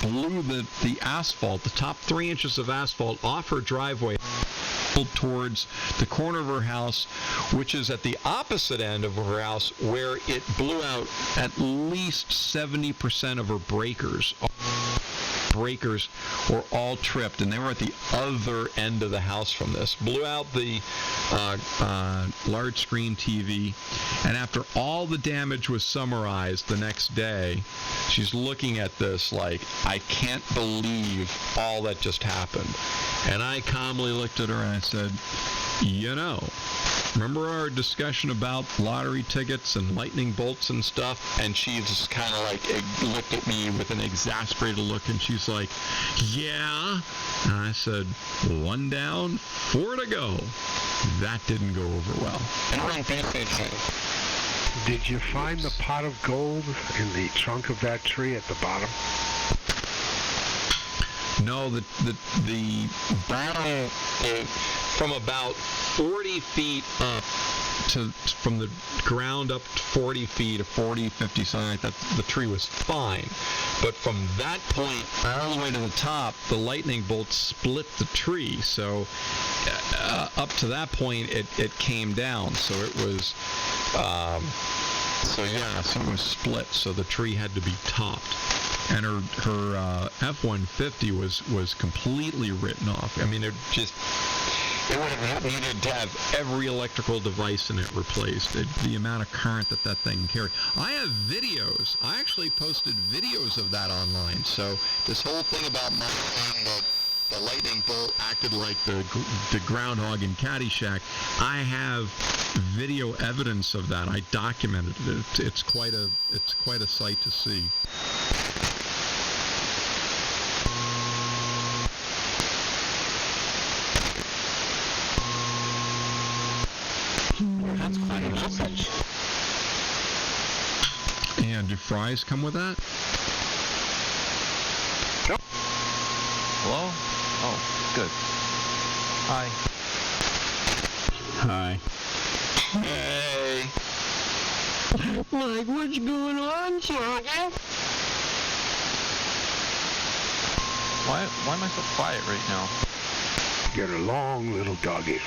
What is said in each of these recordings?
blew the asphalt, the top 3 inches of asphalt, off her driveway towards the corner of her house, which is at the opposite end of her house, where it blew out at least 70% of her breakers. Breakers were all tripped, and they were at the other end of the house from this. Blew out the large screen TV, and after all the damage was summarized the next day, she's looking at this like, I can't believe all that just happened. And I calmly looked at her and I said, remember our discussion about lottery tickets and lightning bolts and stuff? And she just kind of like looked at me with an exasperated look, and she's like, yeah. And I said, 1 down, 4 to go. That didn't go over well. Did you find the pot of gold in the trunk of that tree at the bottom? No, the bottom, from about 40 feet up from the ground up to 40 feet, or 40, 50, something like that, the tree was fine. But from that point all the way to the top, the lightning bolt split the tree. So up to that point, it came down. So it was, so it was split. So the tree had to be topped. And her F-150 was completely written off. I mean, it would have needed to have every electrical device in it replaced. The amount of current that thing carried. I have videos. I actually posted videos of that online. So this whole thing about my saying that the lightning bolt acted like the groundhog in Caddyshack, I have video evidence of that. I documented it. It's quite a sight to see. That's quite a message. And do fries come with that? Nope. Hello? Oh, good. Hi. Hi. Hey. Mike, what's going on, Shaggy? Why am I so quiet right now? Get along, little doggies.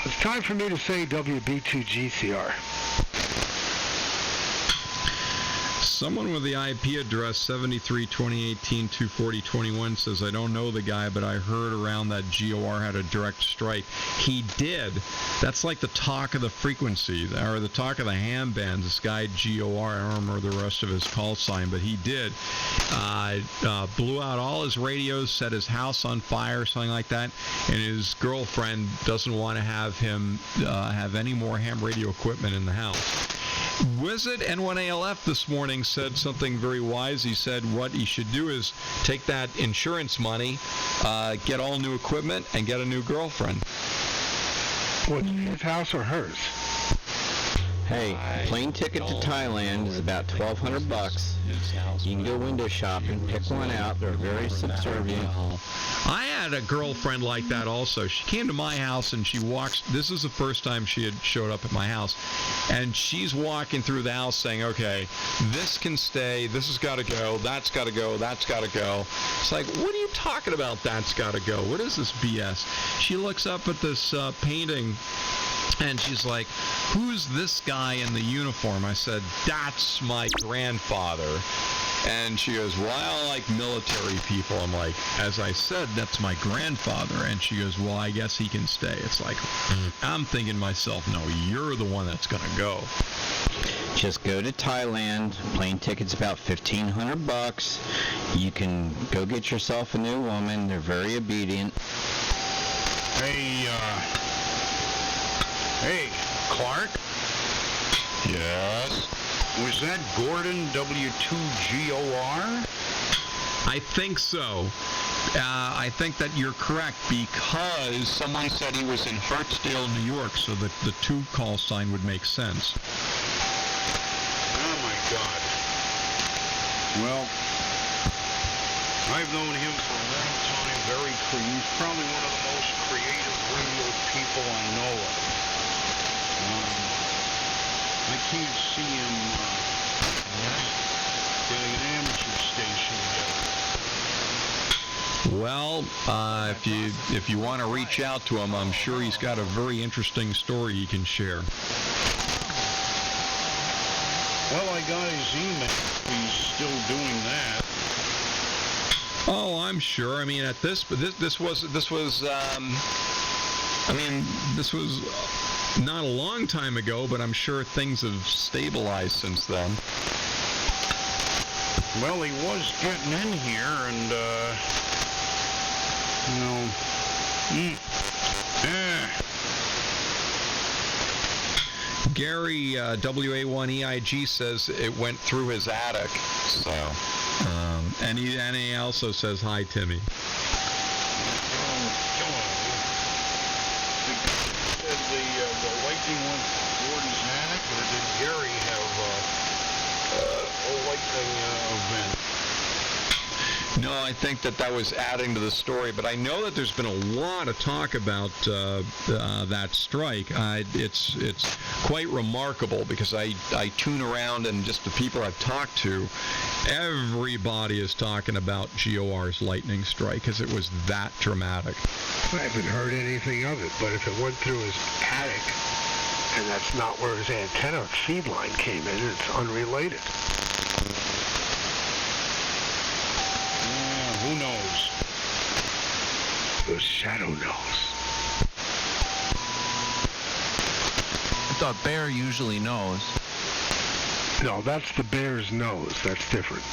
It's time for me to say WB2GCR. Someone with the IP address 73-2018-240-21 says, I don't know the guy, but I heard around that GOR had a direct strike. He did. That's like the talk of the frequency, or the talk of the ham bands, this guy GOR. I don't remember the rest of his call sign, but he did. Blew out all his radios, set his house on fire, something like that, and his girlfriend doesn't want to have him have any more ham radio equipment in the house. Wizard N1ALF this morning said something very wise. He said what he should do is take that insurance money, get all new equipment, and get a new girlfriend. What's his house or hers? Hey, plane ticket to Thailand is about $1,200. You can go window shopping, pick one out. They're very subservient. I had a girlfriend like that also. She came to my house and she walks. This is the first time she had showed up at my house. And she's walking through the house saying, okay, this can stay, this has got to go, that's got to go, that's got to go. It's like, what are you talking about, that's got to go? What is this BS? She looks up at this painting and she's like, who's this guy in the uniform? I said, that's my grandfather. And she goes, well, I like military people. I'm like, as I said, that's my grandfather. And she goes, well, I guess he can stay. It's like, I'm thinking to myself, no, you're the one that's going to go. Just go to Thailand. Plane ticket's about $1,500. You can go get yourself a new woman. They're very obedient. Hey, Clark? Yes? Was that Gordon W2GOR? I think so. I think that you're correct because someone said he was in Hartsdale, New York, so that the 2 call sign would make sense. Oh, my God. Well, I've known him for a long time, he's probably one of the most creative radio people I know of. I can't see him Well, if you want to reach out to him, I'm sure he's got a very interesting story he can share. Well, I got his email. He's still doing that. Oh, I'm sure. I mean, this was not a long time ago, but I'm sure things have stabilized since then. Well, he was getting in here, and Gary WA1EIG says it went through his attic. So, and he also says hi, Timmy. Did the lightning went toward his attic, or did Gary have a lightning event? No, I think that was adding to the story, but I know that there's been a lot of talk about that strike. It's quite remarkable because I tune around and just the people I've talked to, everybody is talking about GOR's lightning strike because it was that dramatic. I haven't heard anything of it, but if it went through his attic, and that's not where his antenna feed line came in, it's unrelated. Who knows? The shadow knows. I thought Bear usually knows. No, that's the bear's nose. That's different.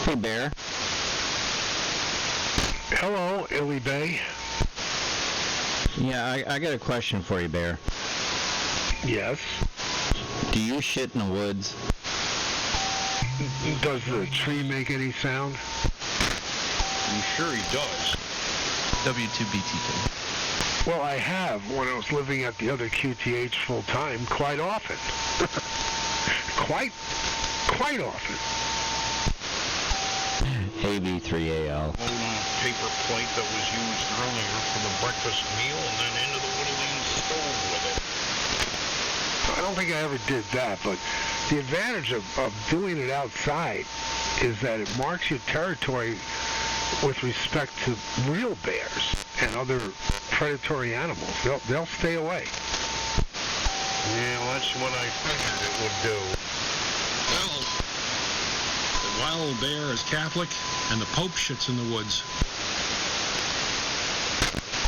Hey, Bear. Hello, Illy Bay. Yeah, I got a question for you, Bear. Yes. Do you shit in the woods? Does the tree make any sound? I'm sure he does. W2BTK. Well, I have when I was living at the other QTH full time, quite often. quite often. AB3AL. Load on a paper plate that was used earlier for the breakfast meal, and then into the Whittling stove with it. I don't think I ever did that, but the advantage of doing it outside is that it marks your territory with respect to real bears and other predatory animals. They'll stay away. Yeah, that's what I figured it would do. Well, the wild bear is Catholic, and the Pope shits in the woods.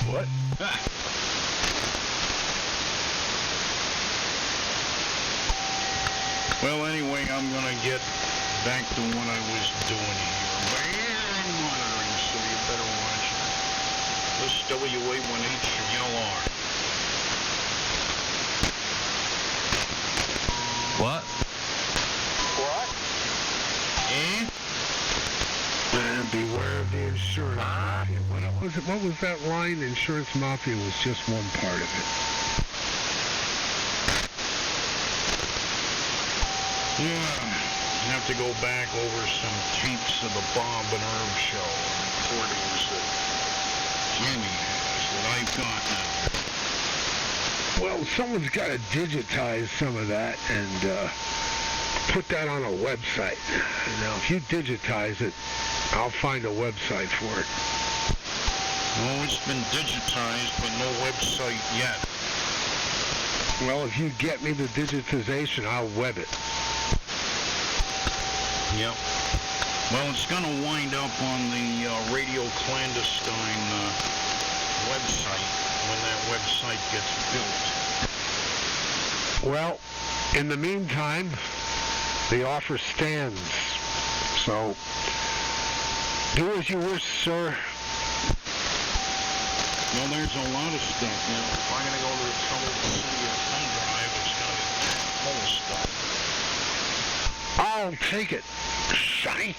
What? Well, anyway, I'm going to get back to what I was doing here. Bear monitoring, so you better watch it. This WA1HLR. What? What? Eh? And beware of the insurance mafia. What was that line? Insurance mafia was just one part of it. Yeah, I have to go back over some tapes of the Bob and Herb show and recordings that Jimmy has that I've got now. Well, someone's got to digitize some of that and put that on a website. Now, if you digitize it, I'll find a website for it. Oh, it's been digitized, but no website yet. Well, if you get me the digitization, I'll web it. Yep. Well, it's going to wind up on the Radio Clandestine website when that website gets built. Well, in the meantime, the offer stands. So, do as you wish, sir. Well, there's a lot of stuff. Now, if I'm going to go to the trouble to see your thumb drive, it's going to be full of stuff. I'll take it, sonny.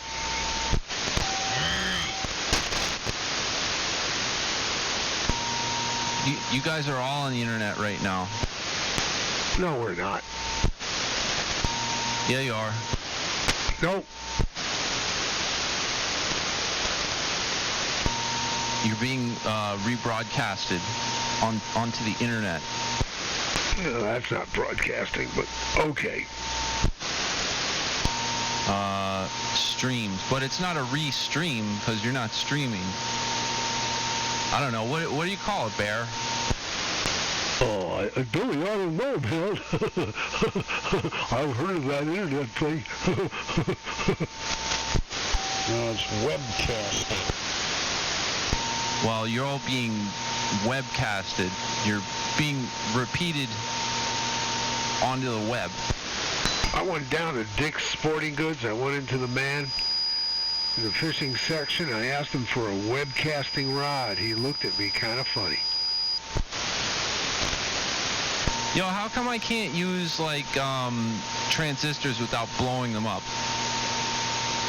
You guys are all on the internet right now. No, we're not. Yeah, you are. Nope. You're being rebroadcasted onto the internet. No, that's not broadcasting, but okay. streamed, but it's not a restream because you're not streaming. I don't know. What do you call it, Bear? Oh, Billy, I don't know, man. I've heard of that internet thing. No, it's webcasting. Well, you're all being webcasted. You're being repeated onto the web. I went down to Dick's Sporting Goods. I went into the man in the fishing section. I asked him for a webcasting rod. He looked at me kind of funny. Yo, how come I can't use, like, transistors without blowing them up?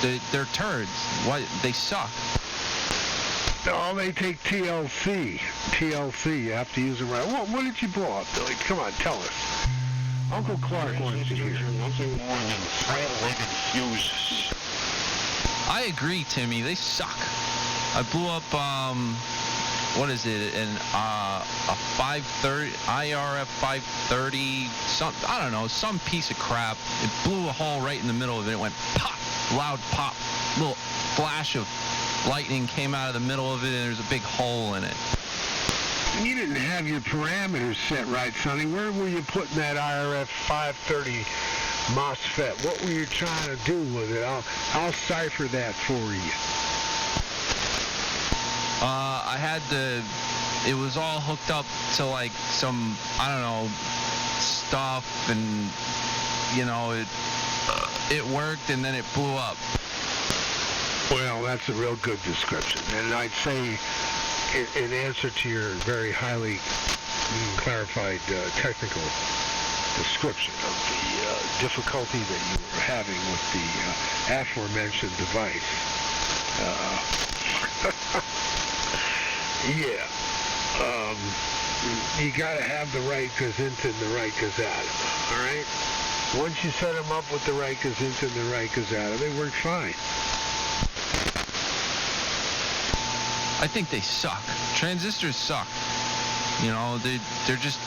They're turds. Why? They suck. No, they take TLC. TLC, you have to use them right. What did you blow up, Billy? Come on, tell us. Uncle Clark wants to hear. Nothing more than thread-legged fuses. I agree, Timmy. They suck. I blew up, what is it? A 530, IRF 530, I don't know, some piece of crap. It blew a hole right in the middle of it. It went pop, loud pop. Little flash of lightning came out of the middle of it, and there's a big hole in it. You didn't have your parameters set right, Sonny. Where were you putting that IRF 530 MOSFET? What were you trying to do with it? I'll cipher that for you. I had it was all hooked up to like some, I don't know, stuff, and, you know, it worked, and then it blew up. Well, that's a real good description. And I'd say, in answer to your very highly clarified technical description of the difficulty that you were having with the aforementioned device, yeah, you got to have the right gazinta and the right gazetta, all right? Once you set them up with the right gazinta and the right gazetta, they work fine. I think they suck. Transistors suck. You know, they're just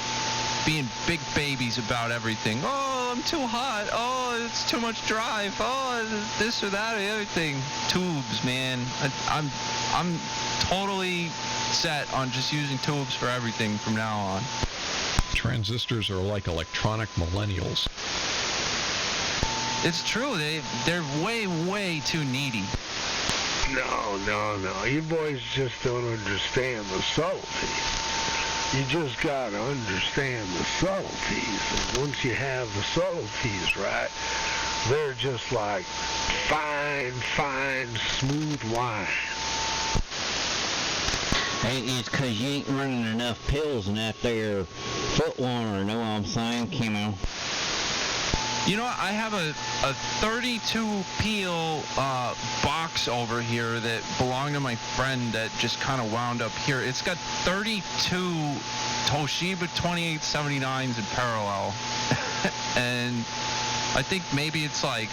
being big babies about everything. Oh, I'm too hot. Oh, it's too much drive. Oh, this or that or the other thing. Tubes, man. I'm totally set on just using tubes for everything from now on. Transistors are like electronic millennials. It's true. They're way too needy. No. You boys just don't understand the subtleties. You just got to understand the subtleties. And once you have the subtleties right, they're just like fine, smooth wine. It's because you ain't running enough pills in that there foot warmer, know what I'm saying, Kimo? You know, I have a 32 peel box over here that belonged to my friend that just kind of wound up here. It's got 32 Toshiba 2879s in parallel. And I think maybe it's like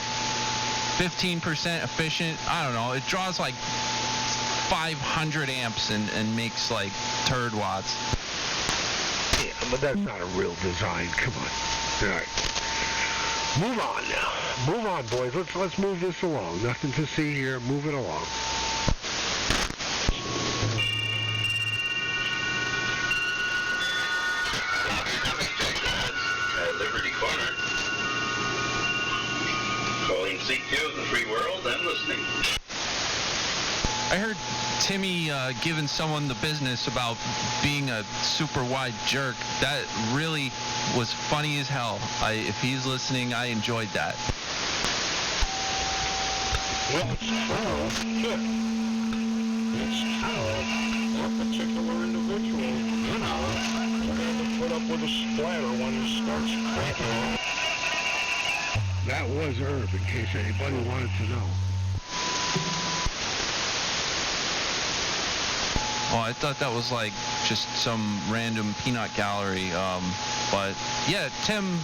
15% efficient. I don't know. It draws like 500 amps and makes like turd watts. Yeah, but that's not a real design. Come on. All right. Move on now. Move on, boys. Let's move this along. Nothing to see here. Move it along. Liberty Corner. Calling C2 of the free world and listening. I heard Timmy giving someone the business about being a super wide jerk. That really was funny as hell. If he's listening, I enjoyed that. Well, it's true. It's true. That particular individual, you know, you're going to put up with a splatter when he starts cracking. That was Herb, in case anybody wanted to know. Oh, I thought that was like just some random peanut gallery. But yeah, Tim,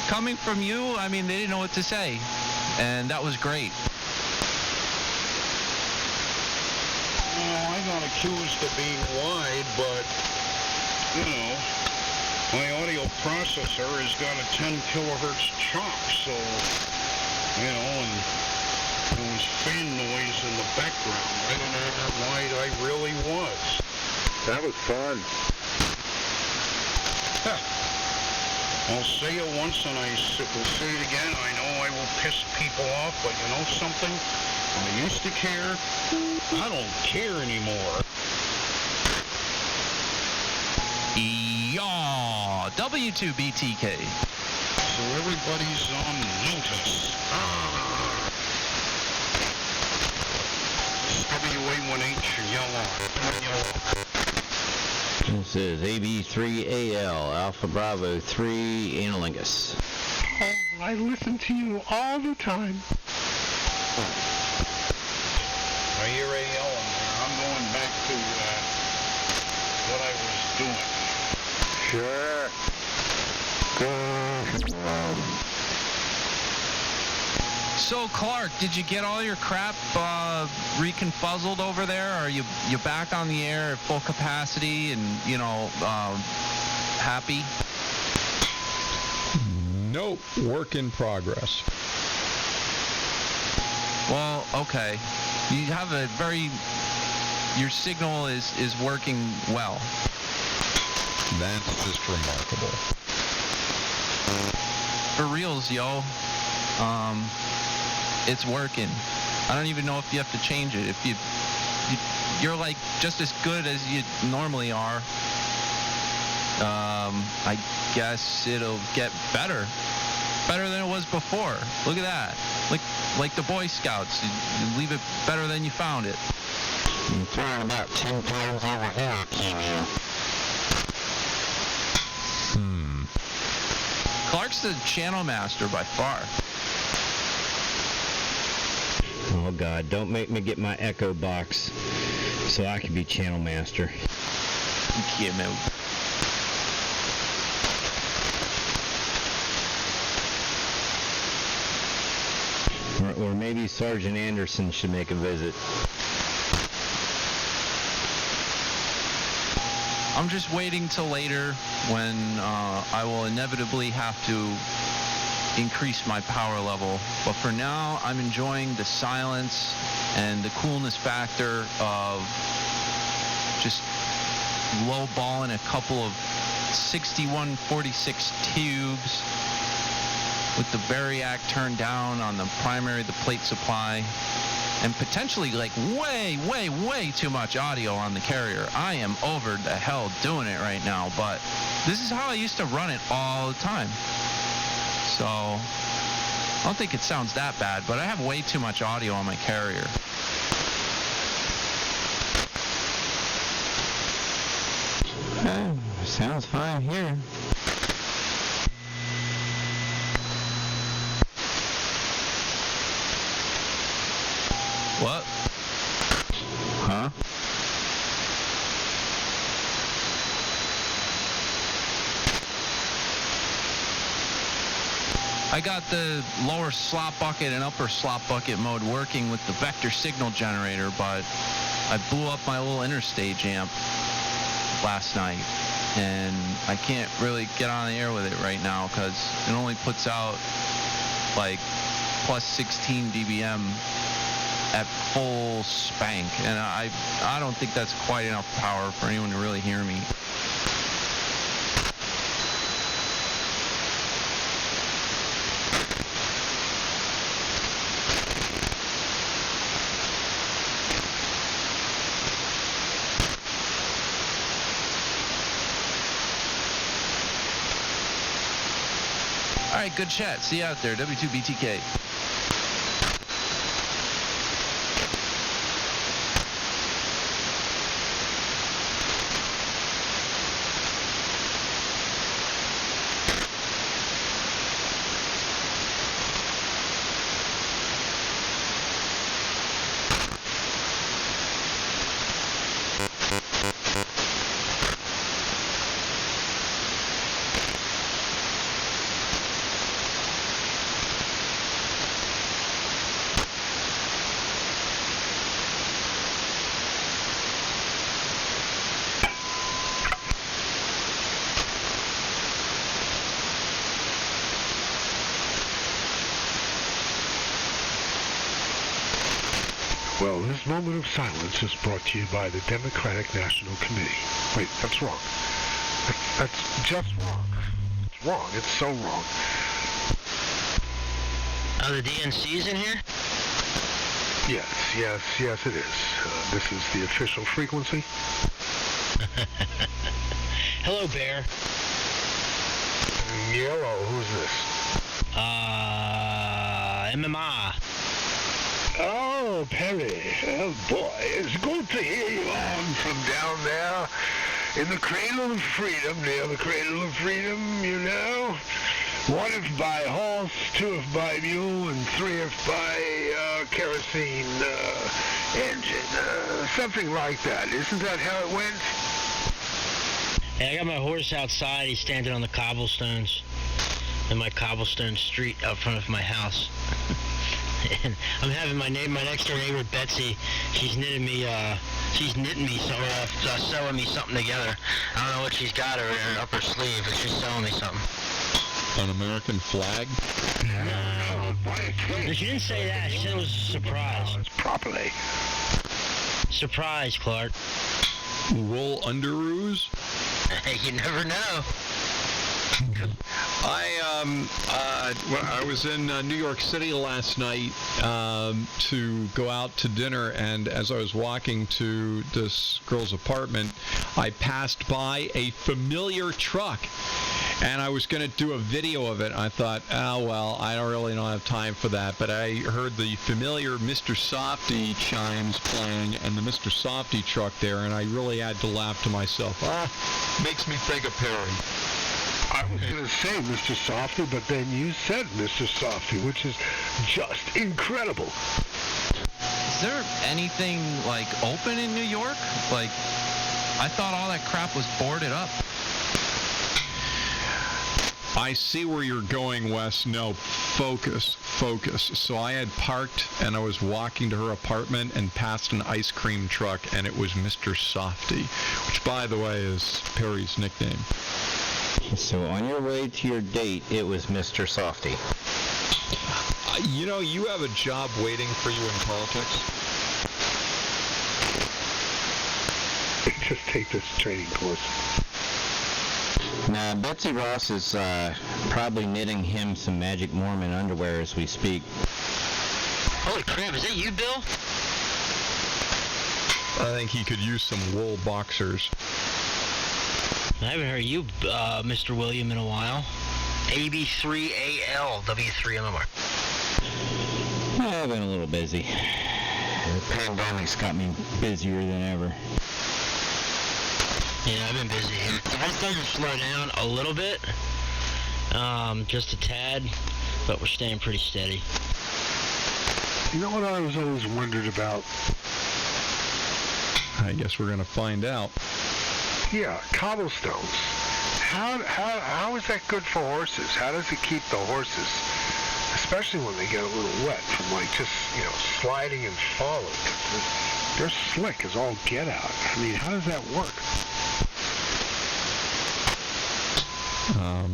coming from you, I mean, they didn't know what to say. And that was great. Well, I got accused of being wide, but, you know, My audio processor has got a 10 kilohertz chop, so, you know, and there was fan noise in the background. I don't know how wide I really was. That was fun. I'll say it once and I will say it again. I know I will piss people off, but you know something? I used to care. I don't care anymore. Yeah, W2BTK. So everybody's on notice. WA1H, yellow. This is AB3AL, Alpha Bravo 3, Analingus. Oh, I listen to you all the time. I hear AL in there. I'm going back to what I was doing. Sure. So Clark, did you get all your crap reconfuzzled over there? Are you back on the air at full capacity and happy? Nope, work in progress. Well, okay. You have your signal is working well. That's just remarkable. For reals, yo. It's working. I don't even know if you have to change it. If you're like just as good as you normally are. I guess it'll get better than it was before. Look at that. Like the Boy Scouts. You leave it better than you found it. I'm throwing about 10 times over here, Cameo. Clark's the channel master by far. Oh God, don't make me get my Echo box so I can be channel master. Yeah, man. Or maybe Sergeant Anderson should make a visit. I'm just waiting till later when I will inevitably have to increase my power level. But for now, I'm enjoying the silence and the coolness factor of just low-balling a couple of 6146 tubes with the variac turned down on the primary, the plate supply, and potentially like way too much audio on the carrier. I am over the hell doing it right now, but this is how I used to run it all the time. So I don't think it sounds that bad, but I have way too much audio on my carrier. Sounds fine here. What? Huh? I got the lower slot bucket and upper slot bucket mode working with the vector signal generator, but I blew up my little interstage amp last night, and I can't really get on the air with it right now because it only puts out like plus 16 dBm at full spank, and I don't think that's quite enough power for anyone to really hear me. All right, good chat. See you out there. W2BTK. Well, this moment of silence is brought to you by the Democratic National Committee. Wait, that's wrong. That's just wrong. It's wrong. It's so wrong. Oh, the DNC's in here? Yes, it is. This is the official frequency. Hello, Bear. Hello, who's this? MMI. Oh, Perry. Oh, boy. It's good to hear you on from down there in the cradle of freedom, near the cradle of freedom, you know. 1 if by horse, 2 if by mule, and 3 if by kerosene engine. Something like that. Isn't that how it went? Hey, I got my horse outside. He's standing on the cobblestones in my cobblestone street out front of my house. And I'm having my next door neighbor Betsy. She's knitting me sewing me something together. I don't know what she's got in her upper sleeve, but she's sewing me something. An American flag? No, she didn't say that. She said it was a surprise. Properly. Surprise, Clark. Wool underoos? You never know. I was in New York City last night to go out to dinner, and as I was walking to this girl's apartment, I passed by a familiar truck, and I was going to do a video of it. I thought, oh, well, I don't have time for that, but I heard the familiar Mr. Softy chimes playing and the Mr. Softy truck there, and I really had to laugh to myself. Makes me think of Perry. I was going to say Mr. Softy, but then you said Mr. Softy, which is just incredible. Is there anything, like, open in New York? Like, I thought all that crap was boarded up. I see where you're going, Wes. No, focus. So I had parked, and I was walking to her apartment and passed an ice cream truck, and it was Mr. Softy, which, by the way, is Perry's nickname. So on your way to your date, it was Mr. Softy. You know, you have a job waiting for you in politics. Just take this training course. Now, Betsy Ross is probably knitting him some Magic Mormon underwear as we speak. Holy crap, is that you, Bill? I think he could use some wool boxers. I haven't heard you, Mr. William, in a while. AB3AL, W3MMR. I've been a little busy. The pandemic's got me busier than ever. Yeah, I've been busy. I started to slow down a little bit, just a tad, but we're staying pretty steady. You know what I was always wondered about? I guess we're going to find out. Yeah, cobblestones. How is that good for horses? How does it keep the horses, especially when they get a little wet from like just, sliding and falling? They're slick as all get out. I mean, how does that work?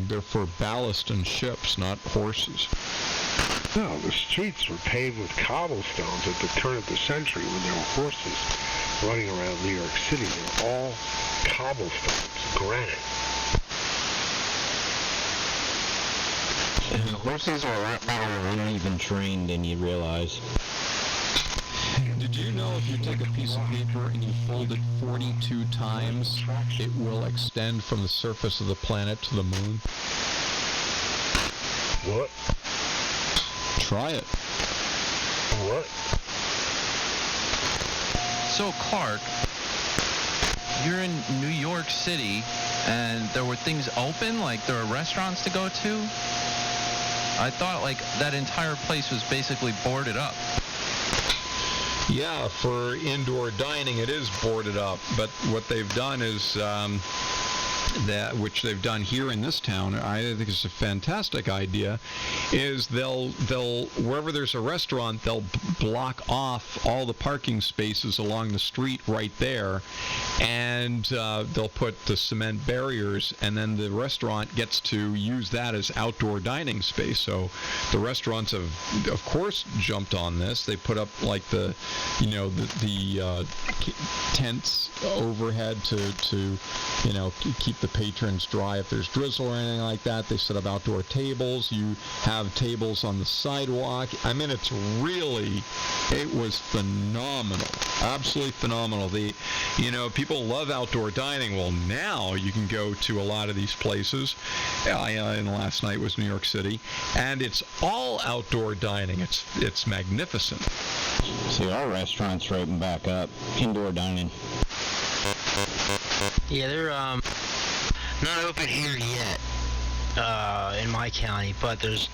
They're for ballast in ships, not horses. No, the streets were paved with cobblestones at the turn of the century when there were horses running around New York City. They were all cobblestones, granite. And the horses are a lot more uneven trained than you realize. Did you know if you take a piece of paper and you fold it 42 times, it will extend from the surface of the planet to the moon? What? Try it. What? So, Clark, you're in New York City, and there were things open? Like, there were restaurants to go to? I thought, like, that entire place was basically boarded up. Yeah, for indoor dining, it is boarded up. But what they've done is which they've done here in this town, I think it's a fantastic idea, is they'll wherever there's a restaurant, they'll block off all the parking spaces along the street right there, and they'll put the cement barriers, and then the restaurant gets to use that as outdoor dining space. So the restaurants have, of course, jumped on this. They put up like the tents overhead to keep the patrons dry if there's drizzle or anything like that. They set up outdoor tables. You have tables on the sidewalk. I mean, it was phenomenal, absolutely phenomenal. People love outdoor dining. Well, now you can go to a lot of these places. And last night was New York City, and it's all outdoor dining. It's magnificent. See, our restaurants are open back up, indoor dining. Yeah, they're not open here yet in my county, but there's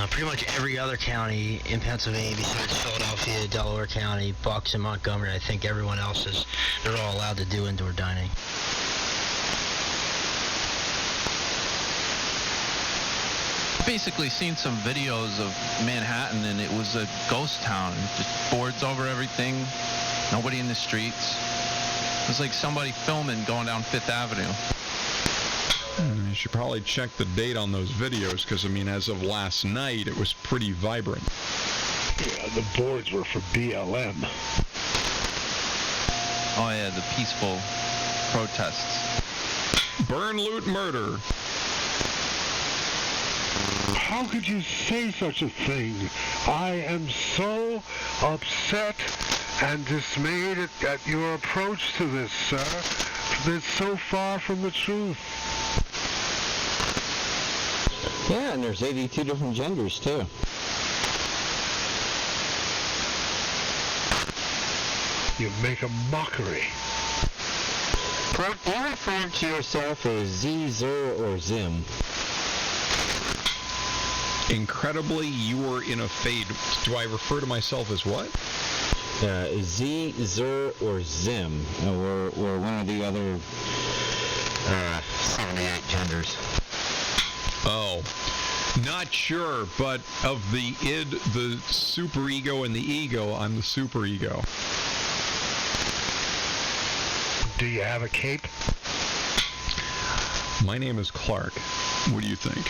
pretty much every other county in Pennsylvania besides Philadelphia, Delaware County, Bucks, and Montgomery. I think everyone else they're all allowed to do indoor dining. Basically seen some videos of Manhattan, and it was a ghost town. Just boards over everything, nobody in the streets. It was like somebody filming going down Fifth Avenue. You should probably check the date on those videos, because, as of last night, it was pretty vibrant. Yeah, the boards were for BLM. Oh, yeah, the peaceful protests. Burn, loot, murder. How could you say such a thing? I am so upset and dismayed at your approach to this, sir. It's so far from the truth. Yeah, and there's 82 different genders, too. You make a mockery. Do you refer to yourself as Z, Zer, or Zim? Incredibly, you were in a fade. Do I refer to myself as what? Z, Zer, or Zim, or one of the other 78 genders. Oh, not sure, but of the id, the superego, and the ego, I'm the superego. Do you have a cape? My name is Clark. What do you think?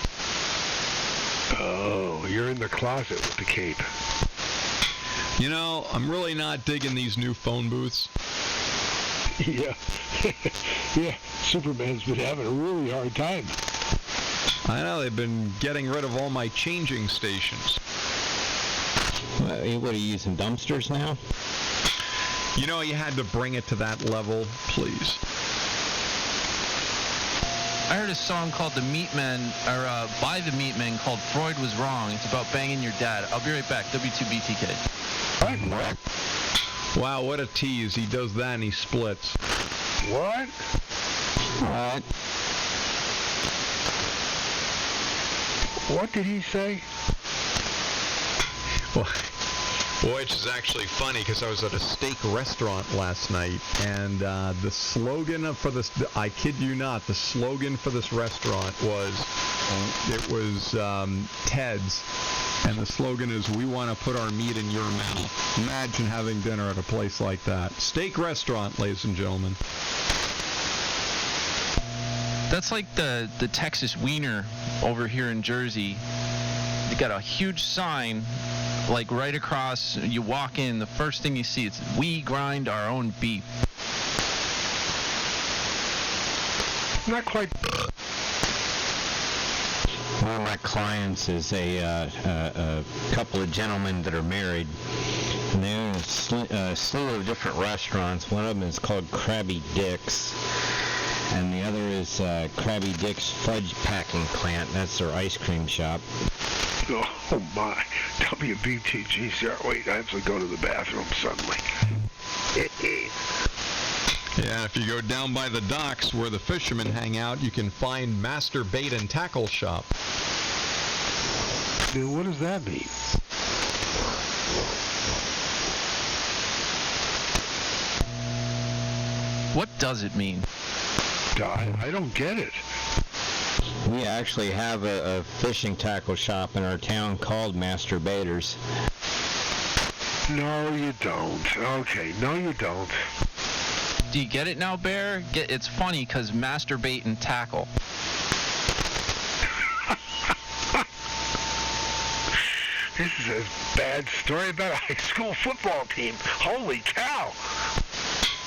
Oh, you're in the closet with the cape. I'm really not digging these new phone booths. Yeah. Yeah, Superman's been having a really hard time. I know, they've been getting rid of all my changing stations. What are you using, dumpsters now? You had to bring it to that level, please. I heard a song called by the Meatmen called Freud Was Wrong. It's about banging your dad. I'll be right back. W2BTK. What? Wow, what a tease. He does that and he splits. What? What? What did he say? Well, which is actually funny, because I was at a steak restaurant last night, and the slogan for this, I kid you not, the slogan for this restaurant was Ted's, and the slogan is, "We want to put our meat in your mouth." Imagine having dinner at a place like that. Steak restaurant, ladies and gentlemen. That's like the Texas Wiener over here in Jersey. They got a huge sign, like right across. You walk in, the first thing you see, it's "We grind our own beef." Not quite. One of my clients is a couple of gentlemen that are married, and they own a slew of different restaurants. One of them is called Krabby Dick's, and the other is Krabby Dick's Fudge Packing Plant. That's their ice cream shop. Oh my. WBTG, sir. Wait, I have to go to the bathroom suddenly. Yeah, if you go down by the docks where the fishermen hang out, you can find Master Bait and Tackle Shop. Dude, what does that mean? What does it mean? I don't get it. We actually have a fishing tackle shop in our town called Masturbators. No, you don't. Okay, no, you don't. Do you get it now, Bear? It's funny because masturbate and tackle. This is a bad story about a high school football team. Holy cow.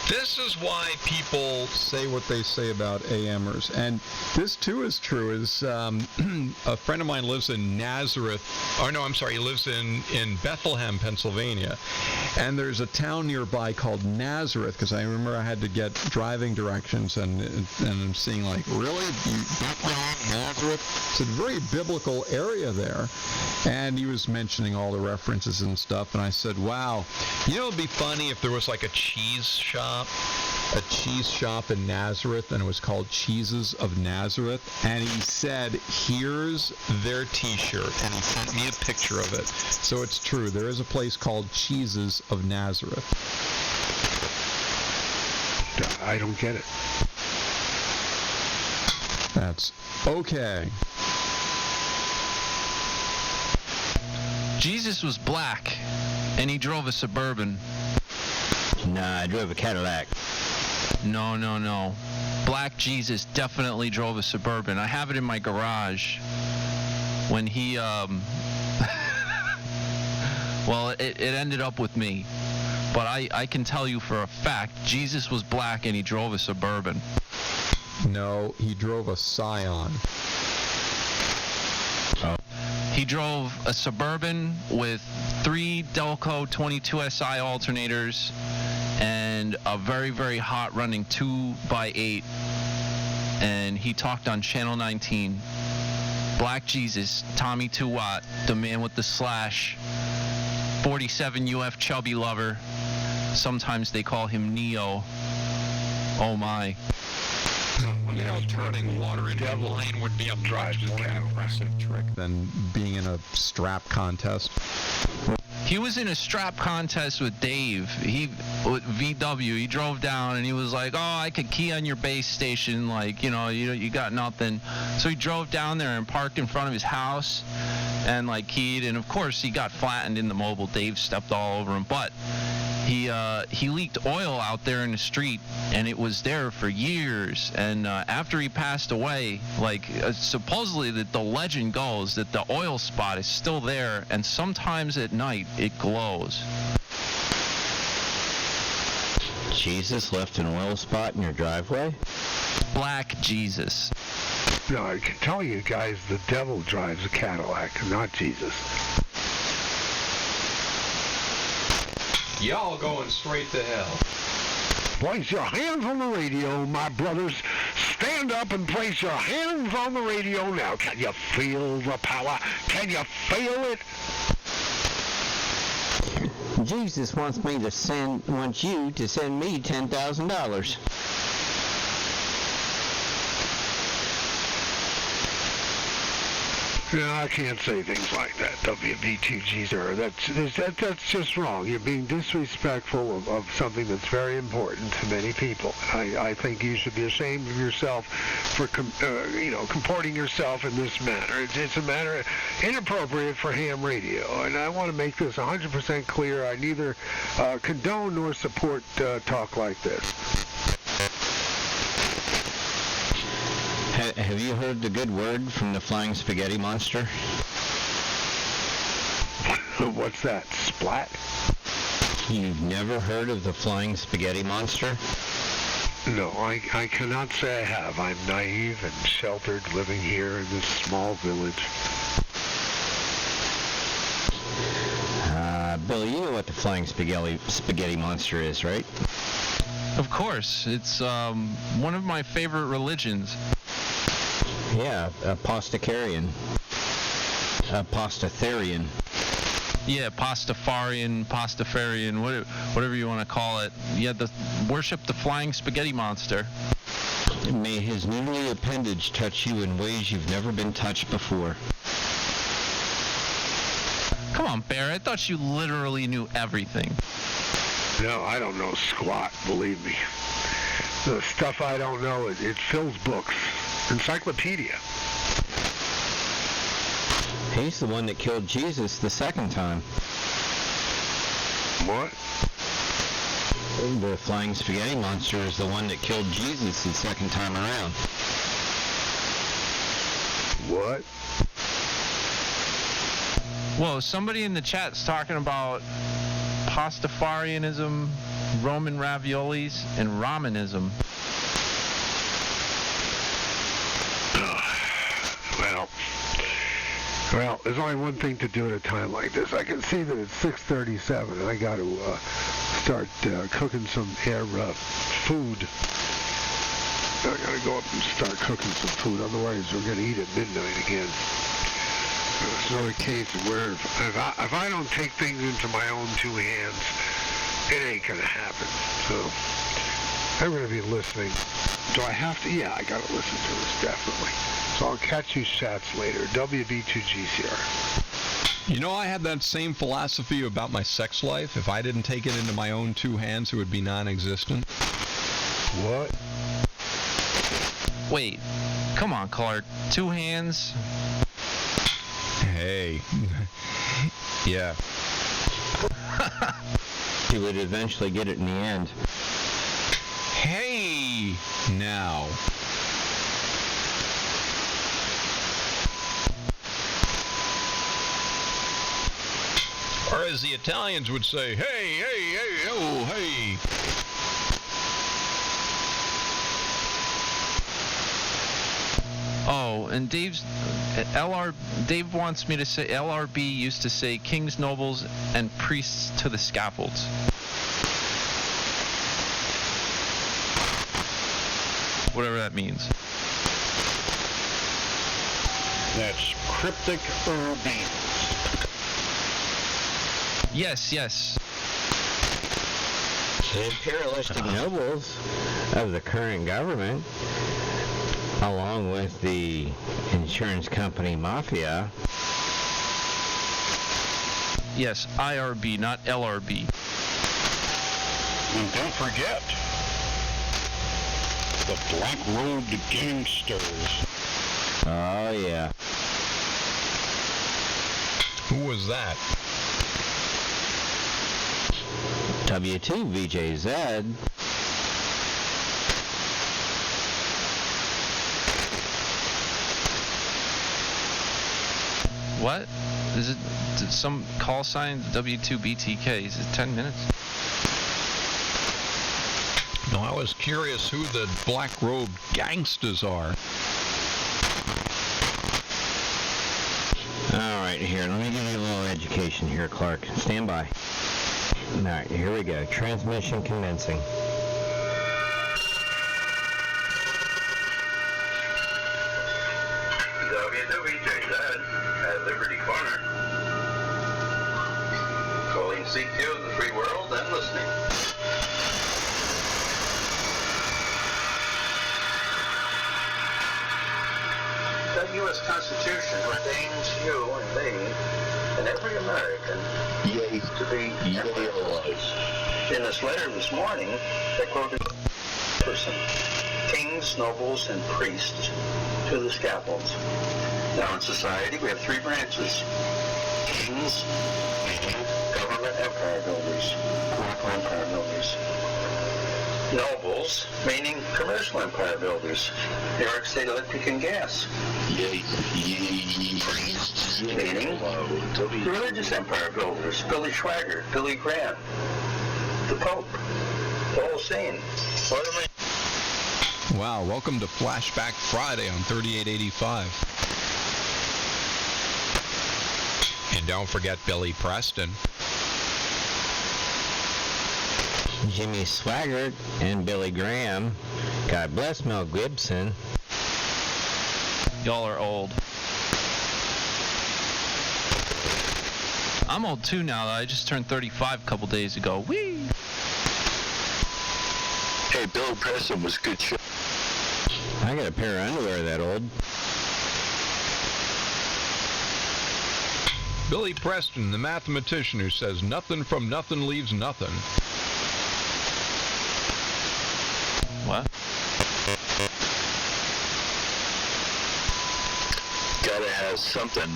This is why people say what they say about AMers. And this, too, is true. Is a friend of mine lives in Nazareth. Oh, no, I'm sorry. He lives in Bethlehem, Pennsylvania. And there's a town nearby called Nazareth, because I remember I had to get driving directions, and I'm seeing, like, really? Bethlehem, Nazareth? It's a very biblical area there. And he was mentioning all the references and stuff, and I said, wow, you know, it'd be funny if there was like a cheese shop in Nazareth, and it was called Cheeses of Nazareth, and he said, here's their t-shirt, and he sent me a picture of it. So it's true, there is a place called Cheeses of Nazareth. I don't get it. That's okay. Jesus was black, and he drove a Suburban. Nah, I drove a Cadillac. No. Black Jesus definitely drove a Suburban. I have it in my garage. When he, well, it ended up with me. But I can tell you for a fact, Jesus was black and he drove a Suburban. No, he drove a Scion. He drove a Suburban with 3 Delco 22SI alternators and a very, very hot running 2x8. And he talked on Channel 19. Black Jesus, Tommy 2 Watt, the man with the slash, 47 UF chubby lover. Sometimes they call him Neo. Oh my. You know, turning water into wine would be a much more impressive trick than being in a strap contest. He was in a strap contest with Dave. With VW. He drove down and he was like, "Oh, I could key on your base station. Like, you got nothing." So he drove down there and parked in front of his house and like keyed. And of course, he got flattened in the mobile. Dave stepped all over him, but he leaked oil out there in the street, and it was there for years. And after he passed away, supposedly the legend goes that the oil spot is still there, and sometimes at night it glows. Jesus left an oil spot in your driveway? Black Jesus. No, I can tell you guys, the devil drives a Cadillac, not Jesus. Y'all going straight to hell. Place your hands on the radio, my brothers. Stand up and place your hands on the radio now. Can you feel the power? Can you feel it? Jesus wants you to send me $10,000. No, I can't say things like that, WB2G, sir. That's just wrong. You're being disrespectful of something that's very important to many people. I think you should be ashamed of yourself for comporting yourself in this manner. It's a matter inappropriate for ham radio, and I want to make this 100% clear. I neither condone nor support talk like this. Have you heard the good word from the Flying Spaghetti Monster? What's that? Splat? You've never heard of the Flying Spaghetti Monster? No, I cannot say I have. I'm naive and sheltered, living here in this small village. Bill, you know what the Flying Spaghetti Monster is, right? Of course. It's one of my favorite religions. Yeah, Apostacarian. Apostatharian. Yeah, Pastafarian, whatever you want to call it. Yeah, worship the Flying Spaghetti Monster. May his noodly appendage touch you in ways you've never been touched before. Come on, Bear, I thought you literally knew everything. No, I don't know squat, believe me. The stuff I don't know, it fills books. Encyclopedia. He's the one that killed Jesus the second time. What? The flying spaghetti monster is the one that killed Jesus the second time around. What? Whoa, somebody in the chat's talking about Pastafarianism, Roman raviolis, and Ramanism. Well, there's only one thing to do at a time like this. I can see that it's 6:37, and I got to start cooking some food. I got to go up and start cooking some food. Otherwise, we're going to eat at midnight again. It's another case where if I don't take things into my own two hands, it ain't going to happen. So I'm going to be listening. Do I have to? Yeah, I got to listen to this, definitely. So I'll catch you chats later. WB2GCR. You know, I had that same philosophy about my sex life. If I didn't take it into my own two hands, it would be non-existent. What? Wait, come on, Clark. Two hands? Hey. Yeah. He would eventually get it in the end. Hey, now. Or as the Italians would say, hey, hey, hey, oh, hey. Oh, and Dave wants me to say LRB used to say kings, nobles, and priests to the scaffolds. Whatever that means. That's cryptic urban. Yes. The imperialistic nobles of the current government, along with the insurance company mafia. Yes, IRB, not LRB. And don't forget, the black-robed gangsters. Oh, yeah. Who was that? W2 VJZ. What? Is it some call sign W2BTK? Is it 10 minutes? No, I was curious who the black-robed gangsters are. All right, here, let me give you a little education here, Clark. Stand by. All right, here we go. Transmission commencing. WWJZ at Liberty Corner. Calling CQ of the free world and listening. The U.S. Constitution ordains you and me and every American to be immortals. In this letter this morning, they quoted person, kings, nobles, and priests to the scaffolds. Now in society, we have three branches. Kings, meaning government empire builders, political empire builders. Nobles, meaning commercial empire builders, New York State Electric and Gas. Priests, meaning religious empire builders, Billy Schwager, Billy Graham, the Pope, the whole scene. What am I? Wow, welcome to Flashback Friday on 3885. And don't forget Billy Preston. Jimmy Swaggart and Billy Graham. God bless Mel Gibson. Y'all are old. I'm old too now. I just turned 35 a couple days ago. Whee! Hey, Billy Preston was good show. I got a pair of underwear that old. Billy Preston, the mathematician who says nothing from nothing leaves nothing. What? does something.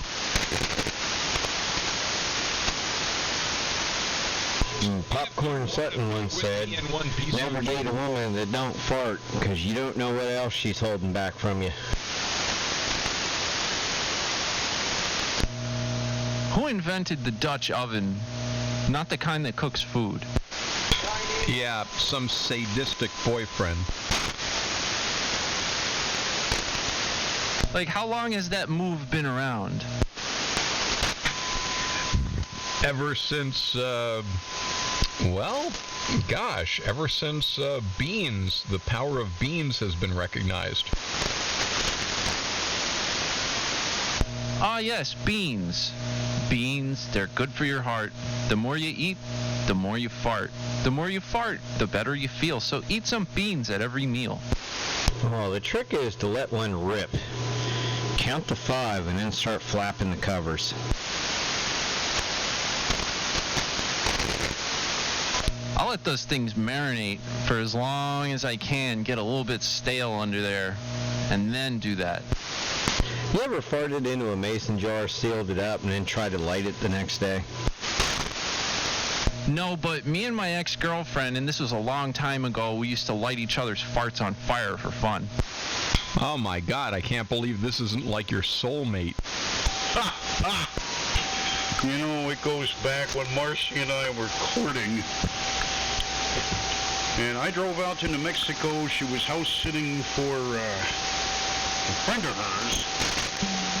Popcorn Sutton once said, never date a woman that don't fart, because you don't know what else she's holding back from you. Who invented the Dutch oven? Not the kind that cooks food. Yeah, some sadistic boyfriend. Like, how long has that move been around? Ever since, well, gosh, ever since beans, the power of beans has been recognized. Ah, yes, beans. Beans, they're good for your heart. The more you eat, the more you fart. The more you fart, the better you feel. So eat some beans at every meal. Oh, the trick is to let one rip. Count to 5 and then start flapping the covers. I'll let those things marinate for as long as I can, get a little bit stale under there, and then do that. You ever farted into a mason jar, sealed it up, and then tried to light it the next day? No, but me and my ex-girlfriend, and this was a long time ago, we used to light each other's farts on fire for fun. Oh my God, I can't believe this isn't like your soulmate. You know, it goes back when Marcy and I were courting. And I drove out to New Mexico. She was house sitting for a friend of hers.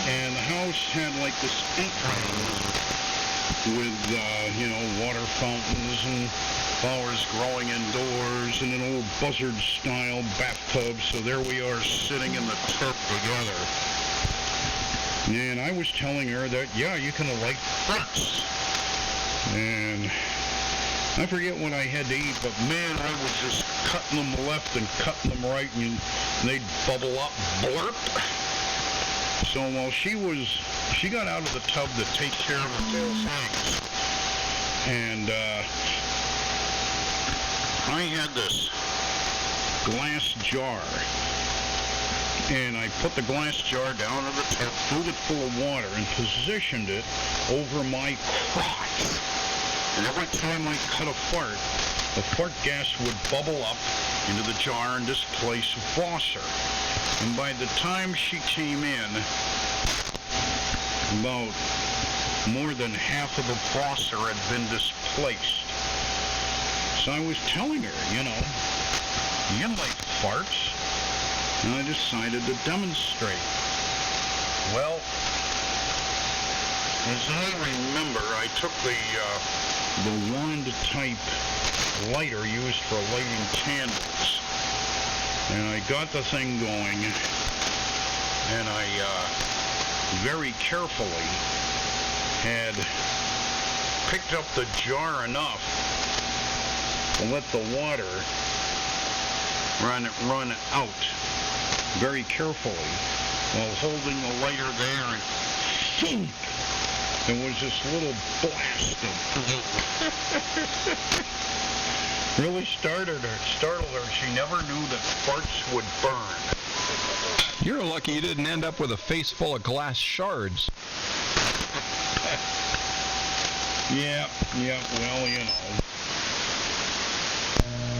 And the house had like this entrance with, water fountains and flowers growing indoors and an old buzzard-style bathtub. So there we are sitting in the tub together. And I was telling her that, yeah, you can light farts. And I forget what I had to eat, but man, I was just cutting them left and cutting them right, and they'd bubble up, blurp. So while she got out of the tub to take care of the things, and I had this glass jar, and I put the glass jar down in the tub, filled it full of water, and positioned it over my crotch. And every time I cut a fart, the fart gas would bubble up into the jar and displace a flosser. And by the time she came in, about more than half of the flosser had been displaced. So I was telling her, you like farts. And I decided to demonstrate. Well, as I remember, I took the wand-type lighter used for lighting candles, and I got the thing going, and I very carefully had picked up the jar enough to let the water run out very carefully while holding the lighter there, and there was this little blast of really startled her. She never knew that farts would burn. You're lucky you didn't end up with a face full of glass shards. Yeah, well,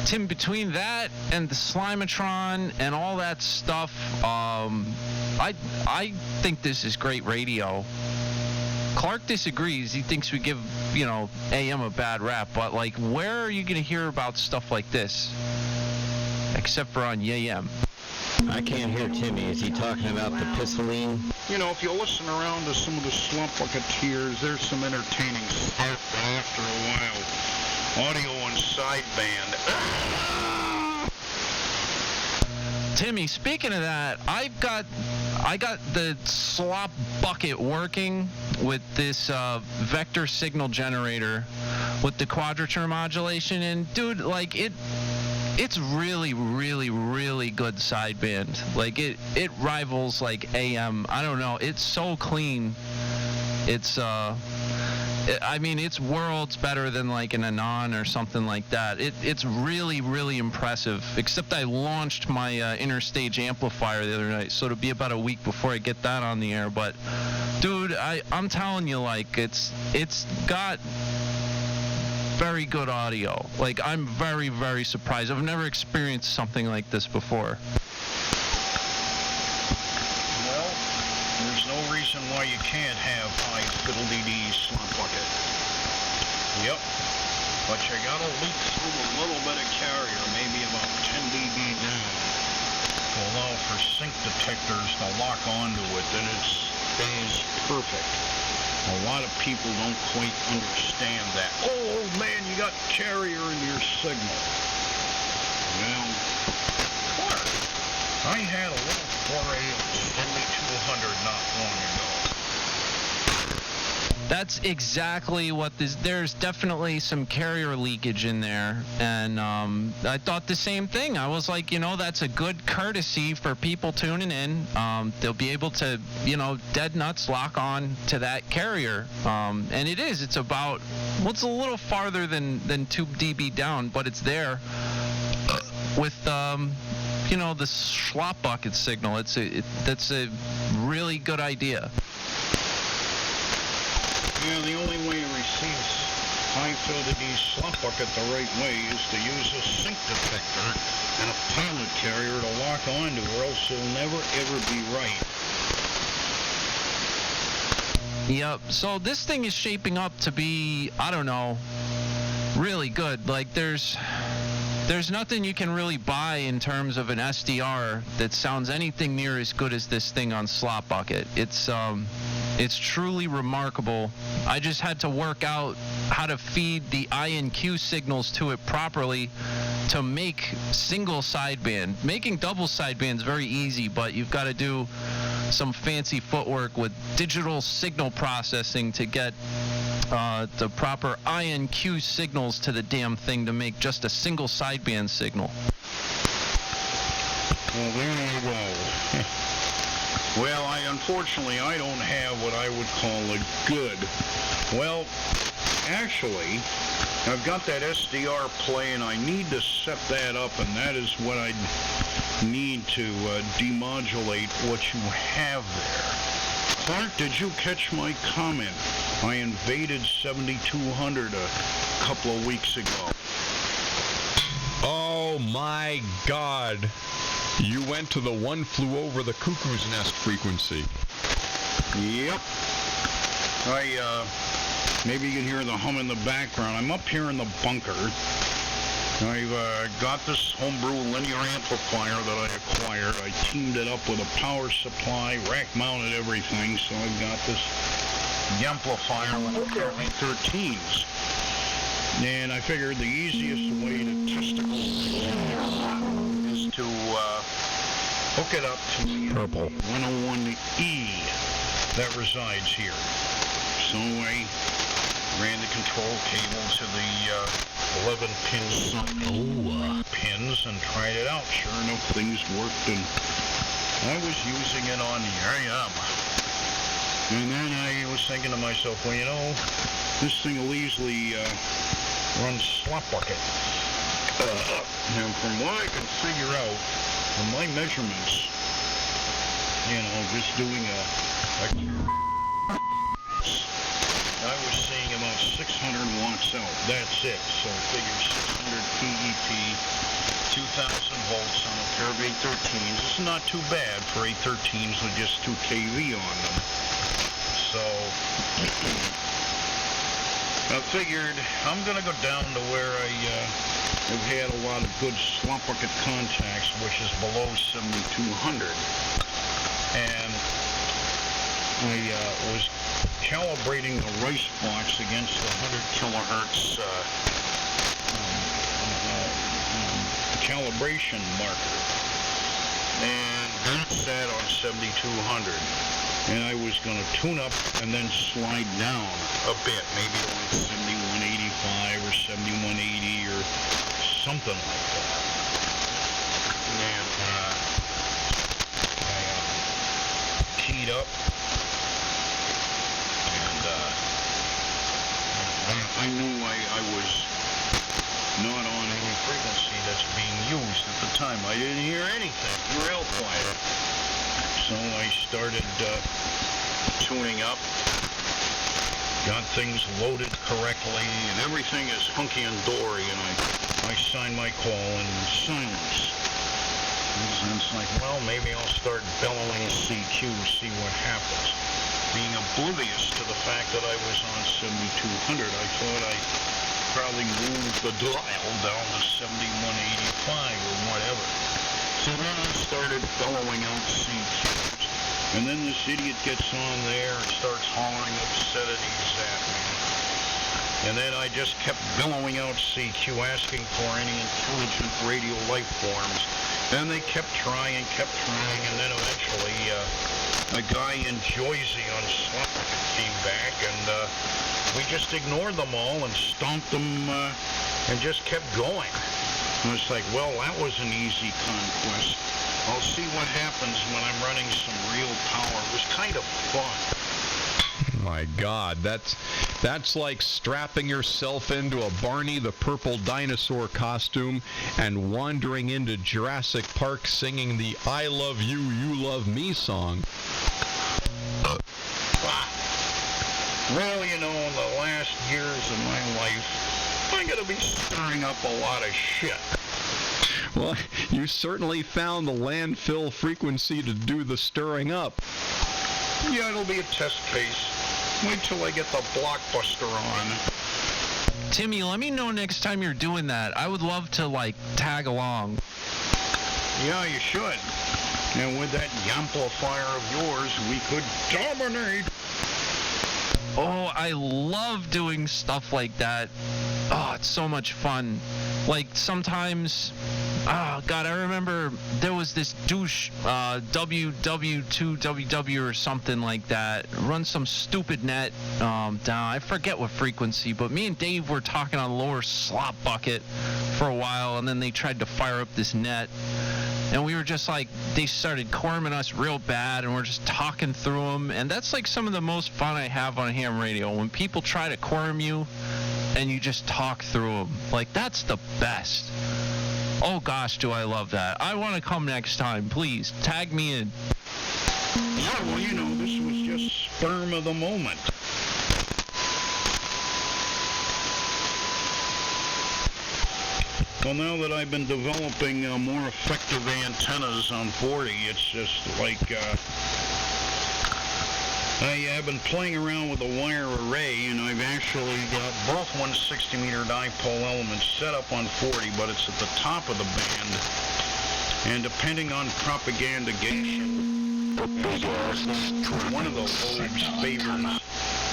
Tim, between that and the Slimatron and all that stuff, I think this is great radio. Clark disagrees. He thinks we give, AM a bad rap. But, where are you going to hear about stuff like this? Except for on AM. I can't hear Timmy. Is he talking about the pissaline? If you listen around to some of the Slump Bucketeers, there's some entertaining stuff, but after a while, audio and sideband. Timmy, speaking of that, I got the slop bucket working with this vector signal generator with the quadrature modulation, and dude, it's really, really, really good sideband. It rivals AM. I don't know. It's so clean. It's I mean, it's worlds better than like an Anon or something like that. It's really, really impressive. Except I launched my interstage amplifier the other night, so it'll be about a week before I get that on the air. But, dude, I'm telling you, like, it's got very good audio. Like, I'm very, very surprised. I've never experienced something like this before. Well, there's no reason why you can't have high fiddle-dee-dee slump bucket. Yep. But you gotta leak through a little bit of carrier, maybe about 10 dB down, to allow for sync detectors to lock onto it, then it stays perfect. A lot of people don't quite understand that. Oh, man, you got carrier in your signal. Well, Clark, I had a little foray of 7200 not long ago. That's exactly what this... There's definitely some carrier leakage in there, and I thought the same thing. I was like, you know, that's a good courtesy for people tuning in. They'll be able to, you know, dead nuts lock on to that carrier. And it is. It's about... Well, it's a little farther than 2 dB down, but it's there with... you know, the slop bucket signal. That's a really good idea. Yeah, the only way to receive high fidelity slump bucket the right way is to use a sync detector and a pilot carrier to lock onto, or else it'll never ever be right. Yep. So this thing is shaping up to be, I don't know, really good. Like there's nothing you can really buy in terms of an SDR that sounds anything near as good as this thing on Slop Bucket. It's truly remarkable. I just had to work out how to feed the INQ signals to it properly to make single sideband. Making double sideband is very easy, but you've got to do some fancy footwork with digital signal processing to get the proper INQ signals to the damn thing to make just a single sideband signal. Well, there you go. Well, unfortunately, I don't have what I would call a good. Well, actually, I've got that SDR playing. I need to set that up, and that is what I need to demodulate what you have there. Clark, did you catch my comment? I invaded 7200 a couple of weeks ago. Oh my God. You went to the one flew over the cuckoo's nest frequency. Yep. Maybe you can hear the hum in the background. I'm up here in the bunker. I've got this homebrew linear amplifier that I acquired. I teamed it up with a power supply, rack-mounted everything, so I've got this amplifier with AmateurRadioLIVE. And I figured the easiest way to testicle is to hook it up to the Purple 101E that resides here. So I ran the control cable to the 11-pin pins and tried it out. Sure enough, things worked, and I was using it on the AM. And then I was thinking to myself, well, you know, this thing will easily run slop bucket. And from what I can figure out, from my measurements, you know, just doing I was seeing about 600 watts out. That's it. So figure 600 PEP, 2,000 volts on a pair of 813s. It's not too bad for 813s with just 2 kV on them. So I figured I'm going to go down to where I have had a lot of good slump bucket contacts, which is below 7,200. And I was calibrating the rice box against the 100 kilohertz calibration marker. And that sat on 7,200. And I was going to tune up and then slide down a bit, maybe to like 7185 or 7180 or something like that. And I keyed up and I knew I was not on any frequency that's being used at the time. I didn't hear anything, real quiet. So I started tuning up, got things loaded correctly, and everything is hunky and dory, and I signed my call in silence. And it's like, well, maybe I'll start bellowing CQ, see what happens. Being oblivious to the fact that I was on 7200, I thought I probably moved the dial down to 7185 or whatever. So then I started bellowing out CQs. And then this idiot gets on there and starts hollering obscenities at me. And then I just kept bellowing out CQ, asking for any intelligent radio life forms. And they kept trying, and then eventually a guy in Jersey on Slot came back, and we just ignored them all and stomped them and just kept going. And it's like, well, that was an easy conquest. I'll see what happens when I'm running some real power. It was kind of fun. My God, that's like strapping yourself into a Barney the Purple Dinosaur costume and wandering into Jurassic Park singing the I Love You, You Love Me song. Well, you know, in the last years of my life, I'm going to be stirring up a lot of shit. Well, you certainly found the landfill frequency to do the stirring up. Yeah, it'll be a test case. Wait till I get the blockbuster on. Timmy, let me know next time you're doing that. I would love to, tag along. Yeah, you should. And with that amplifier of yours, we could dominate. Oh, I love doing stuff like that. Oh, it's so much fun. Sometimes, oh God, I remember there was this douche, WW2WW or something like that, run some stupid net down, I forget what frequency, but me and Dave were talking on lower slop bucket for a while, and then they tried to fire up this net, and we were just they started corming us real bad, and we're just talking through them, and that's some of the most fun I have on ham radio, when people try to corm you, and you just talk through them. That's the best. Oh gosh, do I love that. I want to come next time. Please, tag me in. Yeah, well, you know, this was just sperm of the moment. Well, now that I've been developing more effective antennas on 40, it's just I've been playing around with a wire array, and I've actually got both 160-meter dipole elements set up on 40, but it's at the top of the band. And depending on propagandization, one of the lobes favors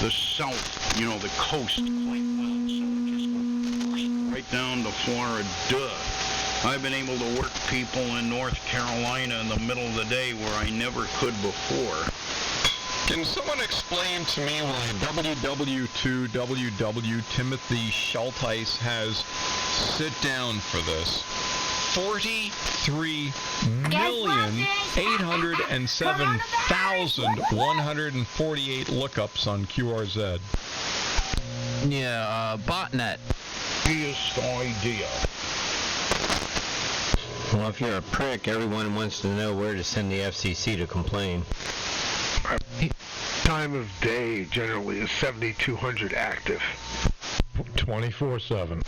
the south, you know, the coast quite well, so it just goes right down to Florida. I've been able to work people in North Carolina in the middle of the day where I never could before. Can someone explain to me why WW2WW Timothy Schulteis has sit down for this? 43,807,148 lookups on QRZ. Yeah, botnet. Biggest idea. Well, if you're a prick, everyone wants to know where to send the FCC to complain. Time of day generally is 7200 active. 24/7.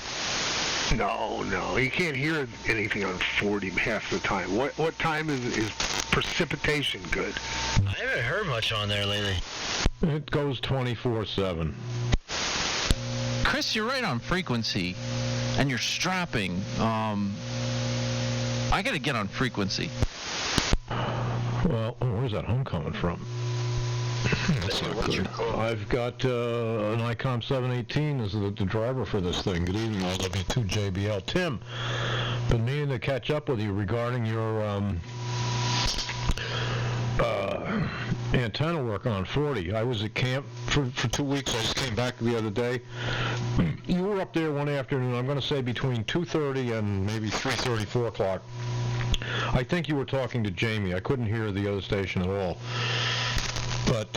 No, you can't hear anything on 40 half the time. What time is precipitation good? I haven't heard much on there lately. It goes 24/7. Chris, you're right on frequency, and you're strapping. I gotta get on frequency. Well, where's that hum coming from? That's not good. I've got an ICOM 718 as the driver for this thing. Good evening, LW2JBL. Tim, been meaning to catch up with you regarding your antenna work on 40. I was at camp for 2 weeks. I just came back the other day. You were up there one afternoon, I'm going to say between 2:30 and maybe 3:30, 4 o'clock. I think you were talking to Jamie. I couldn't hear the other station at all. But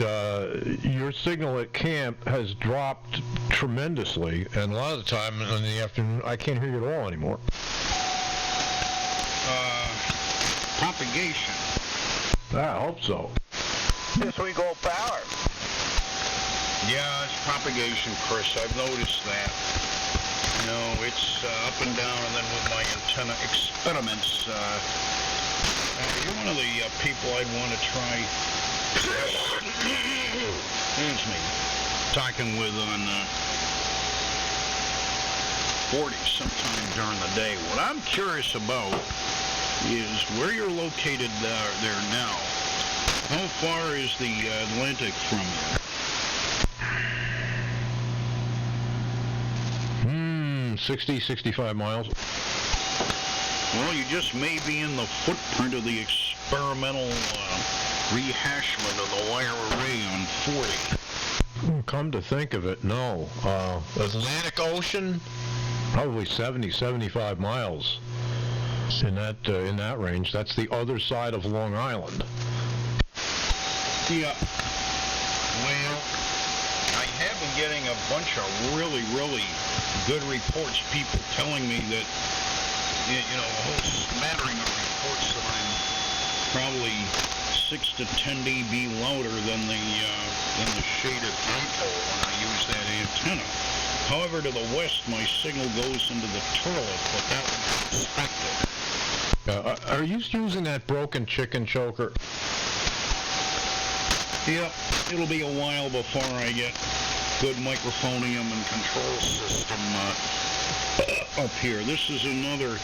your signal at camp has dropped tremendously, and a lot of the time in the afternoon, I can't hear you at all anymore. Propagation. I hope so. Yes, we go power. Yeah, it's propagation, Chris. I've noticed that. You know, it's up and down, and then with my antenna experiments, you're one of the people I'd want to try. Excuse me. Talking with on 40 sometime during the day. What I'm curious about is where you're located there now. How far is the Atlantic from you? 60, 65 miles. Well, you just may be in the footprint of the experimental rehashment of the wire array on 40. Come to think of it, no. Atlantic Ocean, probably 70, 75 miles in that range. That's the other side of Long Island. Yeah. Well, I have been getting a bunch of really, really good reports. People telling me that, you know, a whole smattering of reports that I'm probably 6 to 10 dB louder than the shaded dipole when I use that antenna. However, to the west, my signal goes into the turlet, but that was expected. Are you using that broken chicken choker? Yep, it'll be a while before I get good microphonium and control system up here. This is another,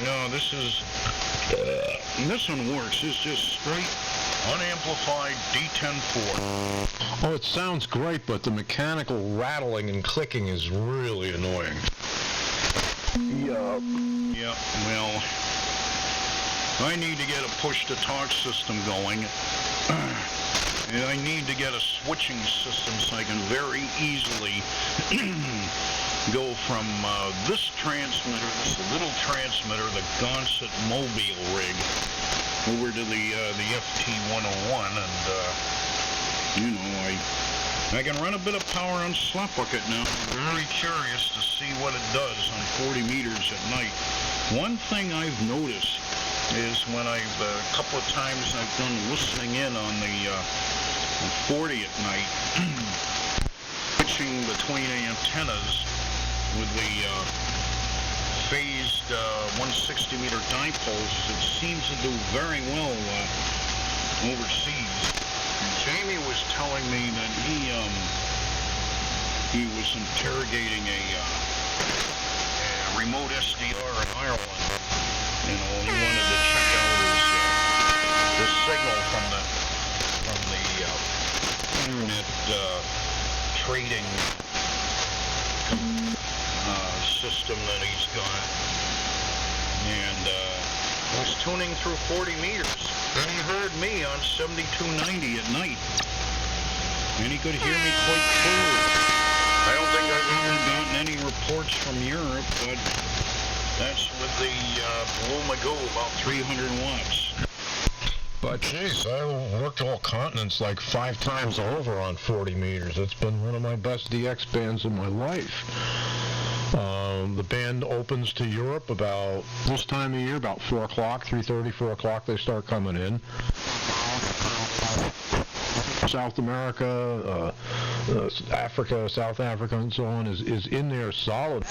no, this one works. It's just straight, unamplified D10-4. Oh, it sounds great, but the mechanical rattling and clicking is really annoying. Yeah, well, I need to get a push-to-talk system going. And I need to get a switching system so I can very easily go from this transmitter, this little transmitter, the Gonset Mobile rig, over to the FT101, and you know, I can run a bit of power on slap bucket now. I'm very curious to see what it does on 40 meters at night. One thing I've noticed is when a couple of times I've done listening in on the 40 at night, switching between antennas with the phased 160 meter dipoles, it seems to do very well overseas. And Jamie was telling me that he was interrogating a remote SDR in Ireland. You know, he wanted to check out the signal from the internet trading system that he's got, and was tuning through 40 meters, and he heard me on 7290 at night, and he could hear me quite clearly. I don't think I've ever gotten any reports from Europe, but that's with the Blue Magoo, about 300 watts. But geez, I worked all continents like 5 times over on 40 meters. It's been one of my best DX bands in my life. The band opens to Europe about this time of year, about 4 o'clock, 3:30, 4 o'clock, they start coming in. South America, Africa, South Africa, and so on is in there solid.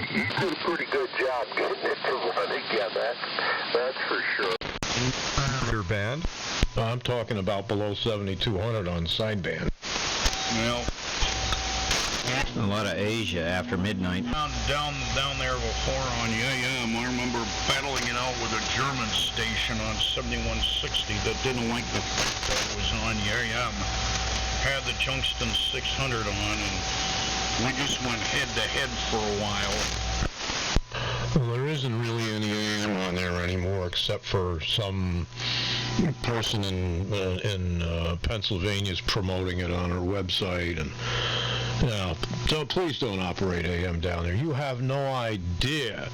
He did a pretty good job getting it to run again, that's for sure. Your band? I'm talking about below 7,200 on sideband. Well, A lot of Asia after midnight. down there before on YAM, I remember battling it out with a German station on 7160 that didn't like the fact that it was on YAM. Had the Tungsten 600 on, and we just went head-to-head for a while. Well, there isn't really any AM on there anymore, except for some person in Pennsylvania is promoting it on her website, and No, please don't operate AM down there. You have no idea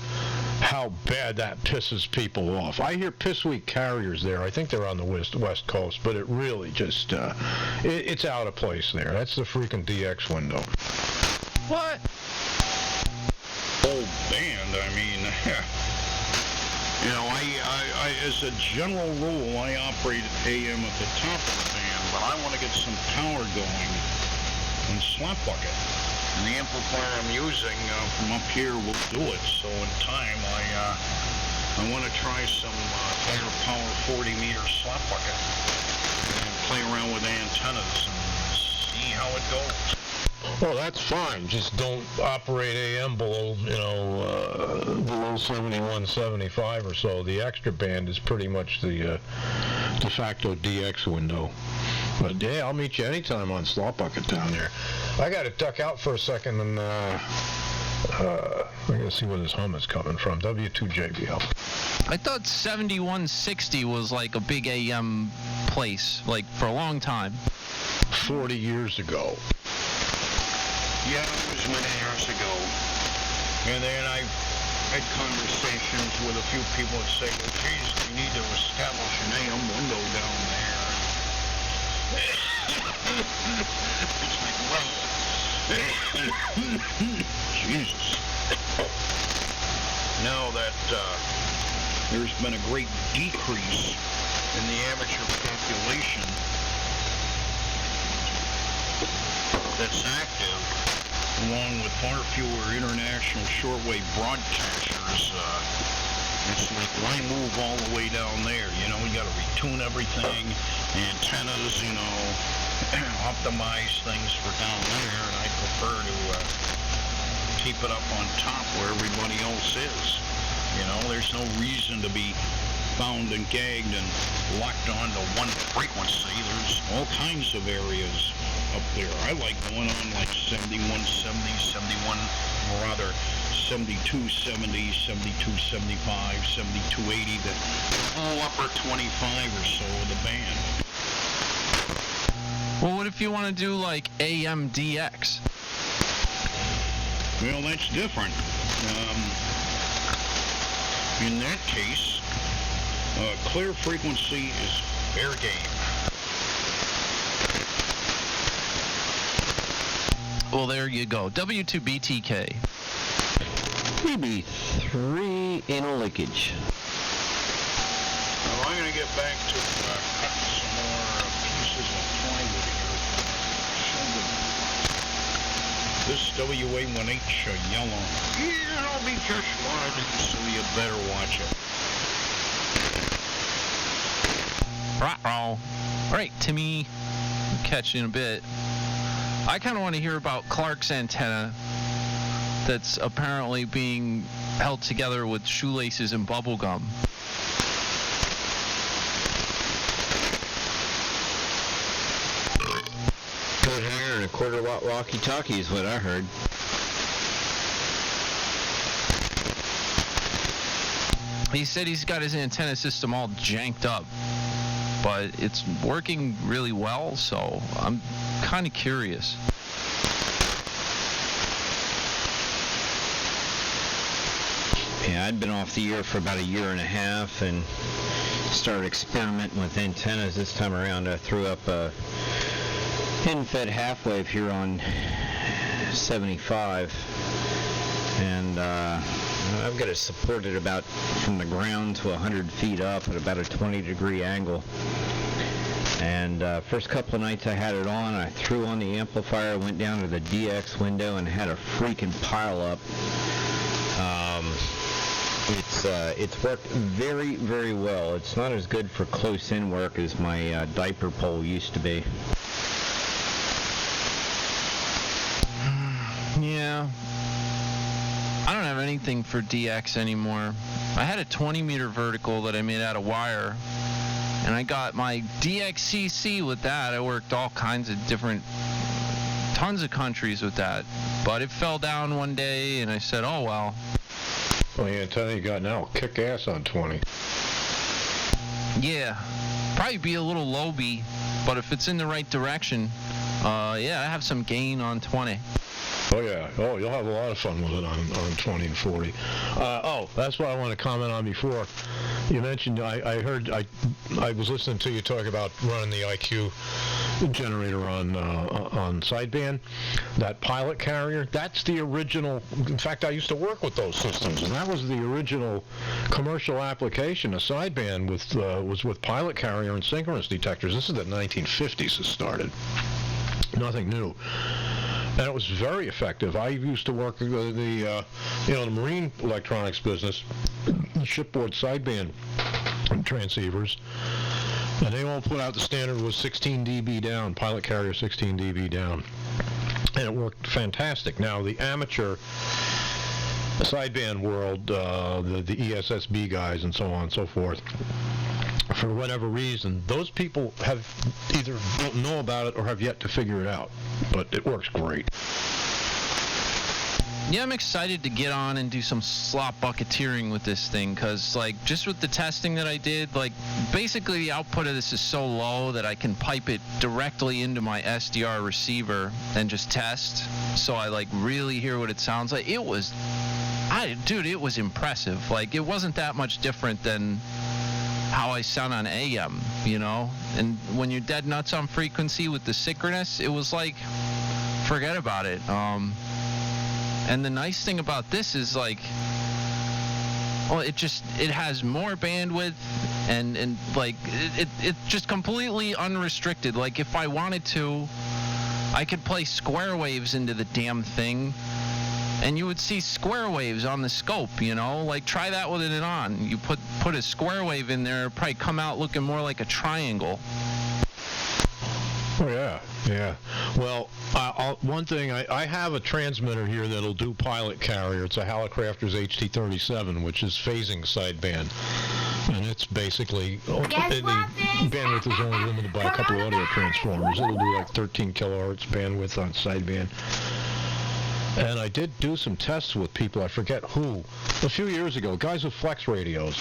how bad that pisses people off. I hear Piss Week carriers there. I think they're on the west coast, but it really just, it's out of place there. That's the freaking DX window. What? Old band, I mean, you know, I as a general rule, I operate AM at the top of the band, but I want to get some power going in Slap Bucket. And the amplifier I'm using from up here will do it. So in time, I want to try some higher power 40-meter Slap Bucket and play around with antennas and see how it goes. Well, that's fine. Just don't operate AM below, below 71, 75 or so. The extra band is pretty much the de facto DX window. But yeah, I'll meet you anytime on Slop Bucket down there. I got to duck out for a second and I got to see where this hum is coming from. W2JBL. I thought 7160 was like a big AM place, like for a long time. 40 years ago. Yeah, it was many years ago. And then I had conversations with a few people that say, well, geez, we need to establish an AM window down there. It's like, well, Jesus. Now that there's been a great decrease in the amateur population that's active, along with far fewer international shortwave broadcasters, it's like, why move all the way down there? You know, you got to retune everything, antennas, optimize things for down there, and I prefer to keep it up on top where everybody else is. You know, there's no reason to be bound and gagged and locked onto one frequency. There's all kinds of areas up there. I like going on like 7170, 7270, 7275, 7280, the whole upper 25 or so of the band. Well, what if you want to do like AMDX? Well, that's different. In that case, clear frequency is fair game. Well, there you go. W2BTK. PB3 anal leakage. Well, I'm going to get back to cutting some more pieces of plywood here. This WA1H yellow. Yeah, it'll be just fine, so you better watch it. All right, Timmy. I'll catch you in a bit. I kind of want to hear about Clark's antenna that's apparently being held together with shoelaces and bubble gum. Coat hanger and a quarter-watt walkie-talkie is what I heard. He said he's got his antenna system all janked up, but it's working really well, so I'm kind of curious. Yeah, I'd been off the air for about a year and a half and started experimenting with antennas. This time around I threw up a end-fed half-wave here on 75, and I've got it supported about from the ground to 100 feet up at about a 20-degree angle. And first couple of nights I had it on, I threw on the amplifier, went down to the DX window and had a freaking pile up. It's worked very, very well. It's not as good for close-in work as my diaper pole used to be. Yeah. I don't have anything for DX anymore. I had a 20-meter vertical that I made out of wire, and I got my DXCC with that. I worked all kinds of tons of countries with that. But it fell down one day, and I said, oh, well. Well, the antenna you got now will kick ass on 20. Yeah. Probably be a little low-B, but if it's in the right direction, Yeah, I have some gain on 20. Oh, yeah. Oh, you'll have a lot of fun with it on 20 and 40. That's what I want to comment on before. You mentioned, I heard, I was listening to you talk about running the IQ generator on sideband. That pilot carrier, that's the original. In fact, I used to work with those systems, and that was the original commercial application. A sideband was with pilot carrier and synchronous detectors. This is the 1950s it started. Nothing new. And it was very effective. I used to work in the marine electronics business, shipboard sideband transceivers, and they all put out the standard was 16 dB down, pilot carrier 16 dB down, and it worked fantastic. Now the amateur sideband world, the ESSB guys and so on and so forth, for whatever reason, those people have either don't know about it or have yet to figure it out. But it works great. Yeah, I'm excited to get on and do some slop bucketeering with this thing, because, like, just with the testing that I did, like, basically the output of this is so low that I can pipe it directly into my SDR receiver and just test, so I, like, really hear what it sounds like. It was impressive. Like, it wasn't that much different than how I sound on AM, you know? And when you're dead nuts on frequency with the synchronous, it was like, forget about it. And the nice thing about this is, like, well, it has more bandwidth and like, it just completely unrestricted. Like, if I wanted to, I could play square waves into the damn thing, and you would see square waves on the scope, you know? Like, try that with it on. You put a square wave in there, it'll probably come out looking more like a triangle. Oh, yeah. Well, one thing, I have a transmitter here that'll do pilot carrier. It's a Hallicrafters HT37, which is phasing sideband. And it's basically, the bandwidth is only limited by a couple of audio transformers. It'll do like 13 kilohertz bandwidth on sideband. And I did do some tests with people, I forget who, a few years ago, guys with flex radios,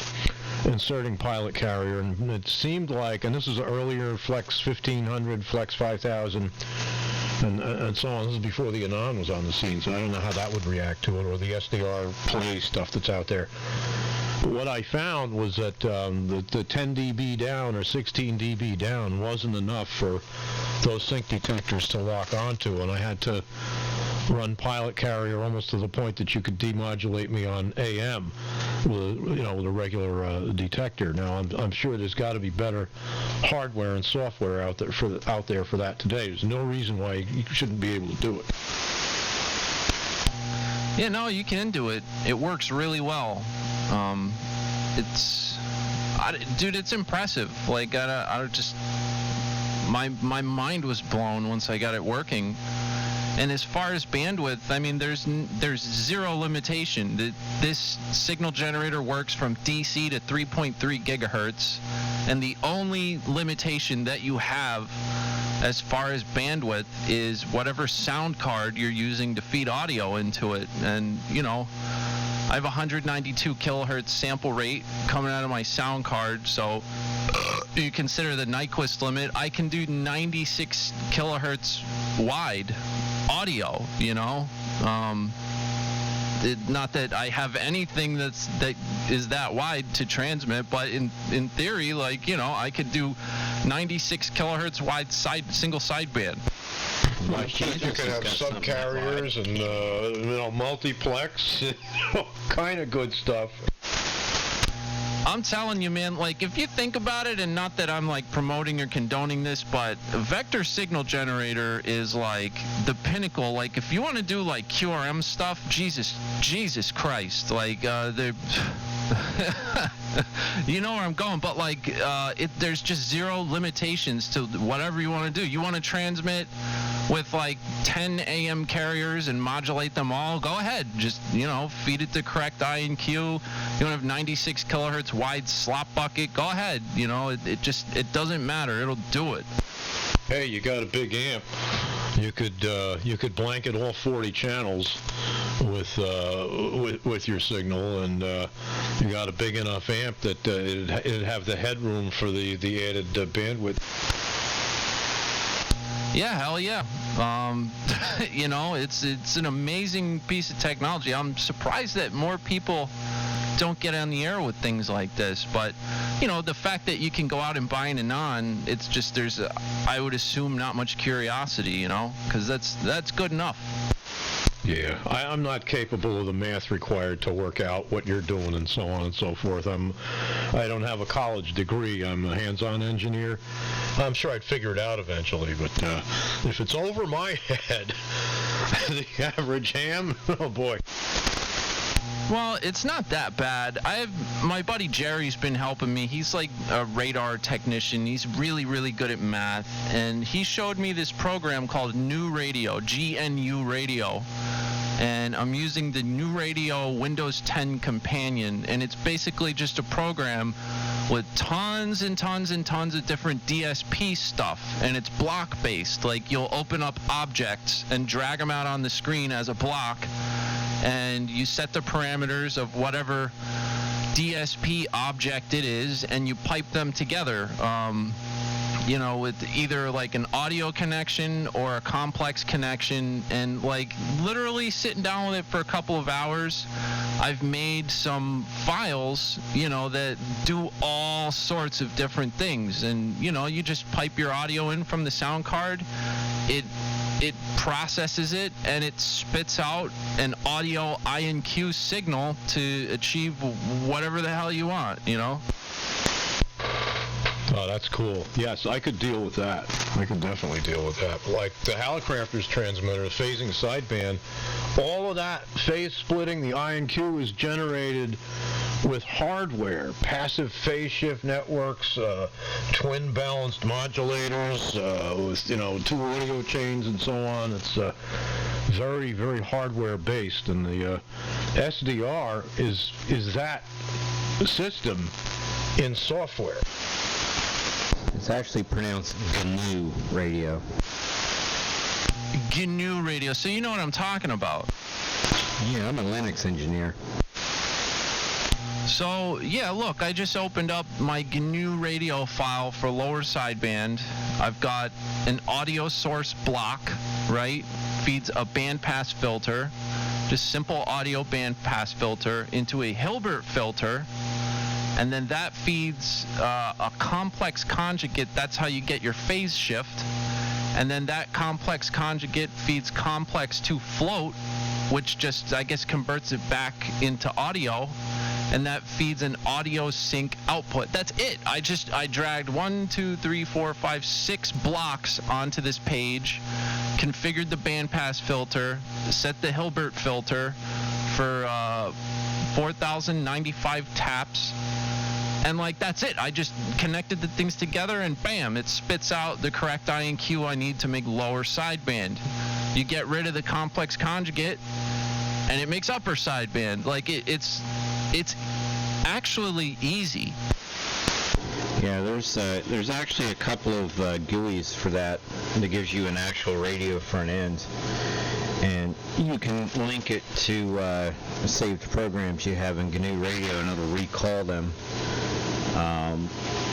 inserting pilot carrier, and it seemed like, and this is earlier, Flex 1500, Flex 5000, and so on. This is before the Anon was on the scene, so I don't know how that would react to it, or the SDR play stuff that's out there. But what I found was that the 10 dB down or 16 dB down wasn't enough for those sync detectors to lock onto, and I had to run pilot carrier almost to the point that you could demodulate me on AM with a regular detector. Now I'm sure there's got to be better hardware and software out there for that today. There's no reason why you shouldn't be able to do it. Yeah, no, you can do it. It works really well. Dude, it's impressive. Like, I just, my mind was blown once I got it working. And as far as bandwidth, I mean, there's zero limitation. This signal generator works from DC to 3.3 gigahertz, and the only limitation that you have as far as bandwidth is whatever sound card you're using to feed audio into it. And, you know, I have 192 kilohertz sample rate coming out of my sound card, so you consider the Nyquist limit, I can do 96 kilohertz wide audio, you know? Not that I have anything that is that wide to transmit, but in theory, like, you know, I could do 96 kilohertz wide single sideband. You could have subcarriers and multiplex, kind of good stuff. I'm telling you, man, like, if you think about it, and not that I'm, like, promoting or condoning this, but a vector signal generator is, like, the pinnacle. Like, if you want to do, like, QRM stuff, Jesus Christ, like, you know where I'm going, but, like, there's just zero limitations to whatever you want to do. You want to transmit with, like, 10 AM carriers and modulate them all, go ahead. Just, you know, feed it the correct I and Q. You want to have 96 kilohertz wide slop bucket, go ahead. You know, it doesn't matter. It'll do it. Hey, you got a big amp. You could blanket all 40 channels with your signal, and you got a big enough amp that it'd have the headroom for the added bandwidth. Yeah, hell yeah. You know, it's an amazing piece of technology. I'm surprised that more people don't get on the air with things like this. But, you know, the fact that you can go out and buy an Anon, it's just I would assume not much curiosity, you know, because that's good enough. Yeah, I'm not capable of the math required to work out what you're doing and so on and so forth. I don't have a college degree. I'm a hands-on engineer. I'm sure I'd figure it out eventually, but if it's over my head, the average ham, oh boy. Well, it's not that bad. My buddy Jerry's been helping me. He's like a radar technician. He's really, really good at math. And he showed me this program called New Radio, GNU Radio. And I'm using the New Radio Windows 10 Companion. And it's basically just a program with tons and tons and tons of different DSP stuff. And it's block-based. Like, you'll open up objects and drag them out on the screen as a block. And you set the parameters of whatever DSP object it is, and you pipe them together, you know, with either like an audio connection or a complex connection. And like literally sitting down with it for a couple of hours, I've made some files, you know, that do all sorts of different things. And, you know, you just pipe your audio in from the sound card. It processes it, and it spits out an audio INQ signal to achieve whatever the hell you want, you know? Oh, that's cool. Yes, I could deal with that. I could definitely deal with that. Like the Hallicrafters transmitter, the phasing sideband, all of that phase splitting, the INQ is generated with hardware, passive phase shift networks, twin balanced modulators, with, you know, 2 audio chains and so on. It's very, very hardware based, and the SDR is that system in software. It's actually pronounced GNU Radio. GNU Radio. So you know what I'm talking about. Yeah, I'm a Linux engineer. So, yeah, look, I just opened up my GNU Radio file for lower sideband. I've got an audio source block, right? Feeds a bandpass filter, just simple audio bandpass filter, into a Hilbert filter. And then that feeds a complex conjugate. That's how you get your phase shift. And then that complex conjugate feeds complex to float, which just, I guess, converts it back into audio. And that feeds an audio sync output. That's it. I dragged 1, 2, 3, 4, 5, 6 blocks onto this page, configured the bandpass filter, set the Hilbert filter for 4,095 taps. And like, that's it. I just connected the things together, and bam, it spits out the correct INQ I need to make lower sideband. You get rid of the complex conjugate, and it makes upper sideband. Like, it's actually easy. Yeah, there's actually a couple of GUIs for that gives you an actual radio front end, and you can link it to saved programs you have in GNU Radio, and it'll recall them.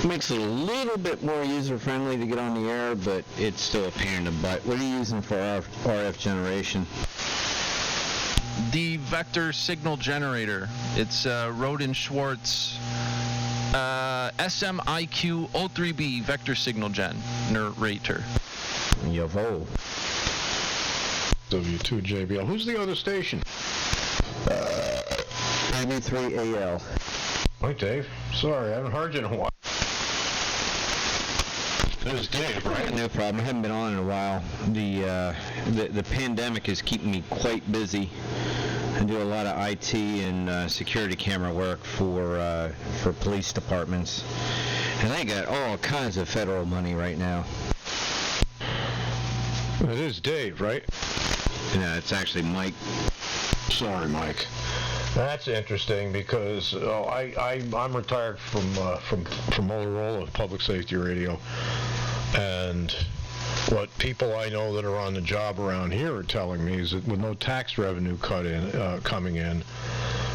Makes it a little bit more user-friendly to get on the air, but it's still a pain in the butt. What are you using for RF generation? The vector signal generator. It's Roden Schwartz SMIQ 03B vector signal generator. Yavo. W2JBL. Who's the other station? 93AL. Hi, Dave. Sorry, I haven't heard you in a while. This is Dave, right? No problem. I haven't been on in a while. The pandemic is keeping me quite busy. I do a lot of IT and security camera work for police departments, and I got all kinds of federal money right now. It is Dave, right? No, it's actually Mike. Sorry, Mike. That's interesting because I'm retired from Motorola Public Safety Radio, and what people I know that are on the job around here are telling me is that with no tax revenue coming in,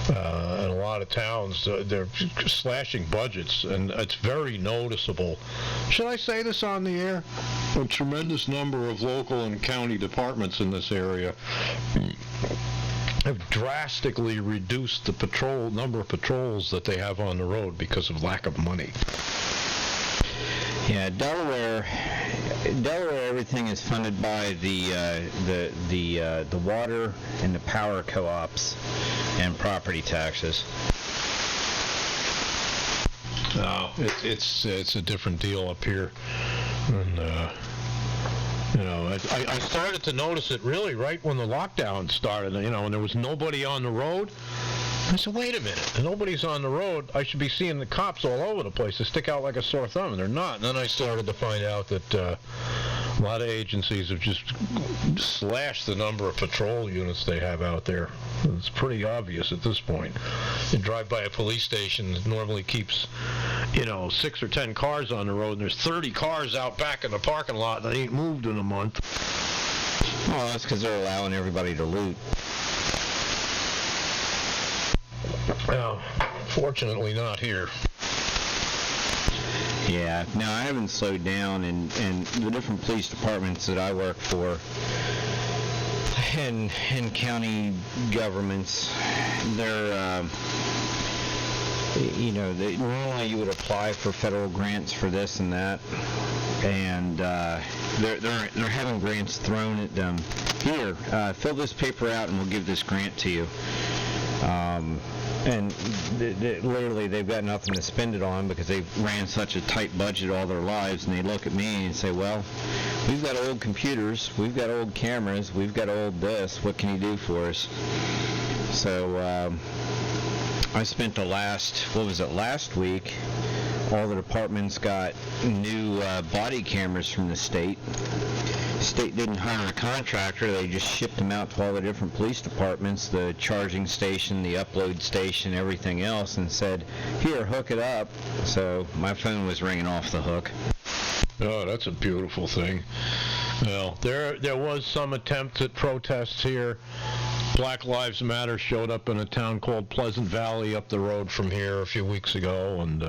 In a lot of towns, they're slashing budgets, and it's very noticeable. Should I say this on the air? A tremendous number of local and county departments in this area have drastically reduced the number of patrols that they have on the road because of lack of money. Yeah, Delaware, everything is funded by the water and the power co-ops and property taxes. No, it's a different deal up here, and I started to notice it really right when the lockdown started. And there was nobody on the road. I said, wait a minute, nobody's on the road. I should be seeing the cops all over the place. They stick out like a sore thumb, and they're not. And then I started to find out that a lot of agencies have just slashed the number of patrol units they have out there. It's pretty obvious at this point. You drive by a police station that normally keeps, 6 or 10 cars on the road, and there's 30 cars out back in the parking lot that ain't moved in a month. Well, that's because they're allowing everybody to loot. Well, fortunately not here. Yeah, no, I haven't slowed down, and the different police departments that I work for and county governments, they're, normally you would apply for federal grants for this and that, and they're having grants thrown at them. Here, fill this paper out and we'll give this grant to you. And literally they've got nothing to spend it on because they've ran such a tight budget all their lives, and they look at me and say, well, we've got old computers, we've got old cameras, we've got old this, what can you do for us? So I spent last week, all the departments got new body cameras from the state. State didn't hire a contractor, they just shipped them out to all the different police departments, the charging station, the upload station, everything else, and said, here, hook it up. So my phone was ringing off the hook. Oh, that's a beautiful thing. Well, there was some attempts at protests here. Black Lives Matter showed up in a town called Pleasant Valley up the road from here a few weeks ago, and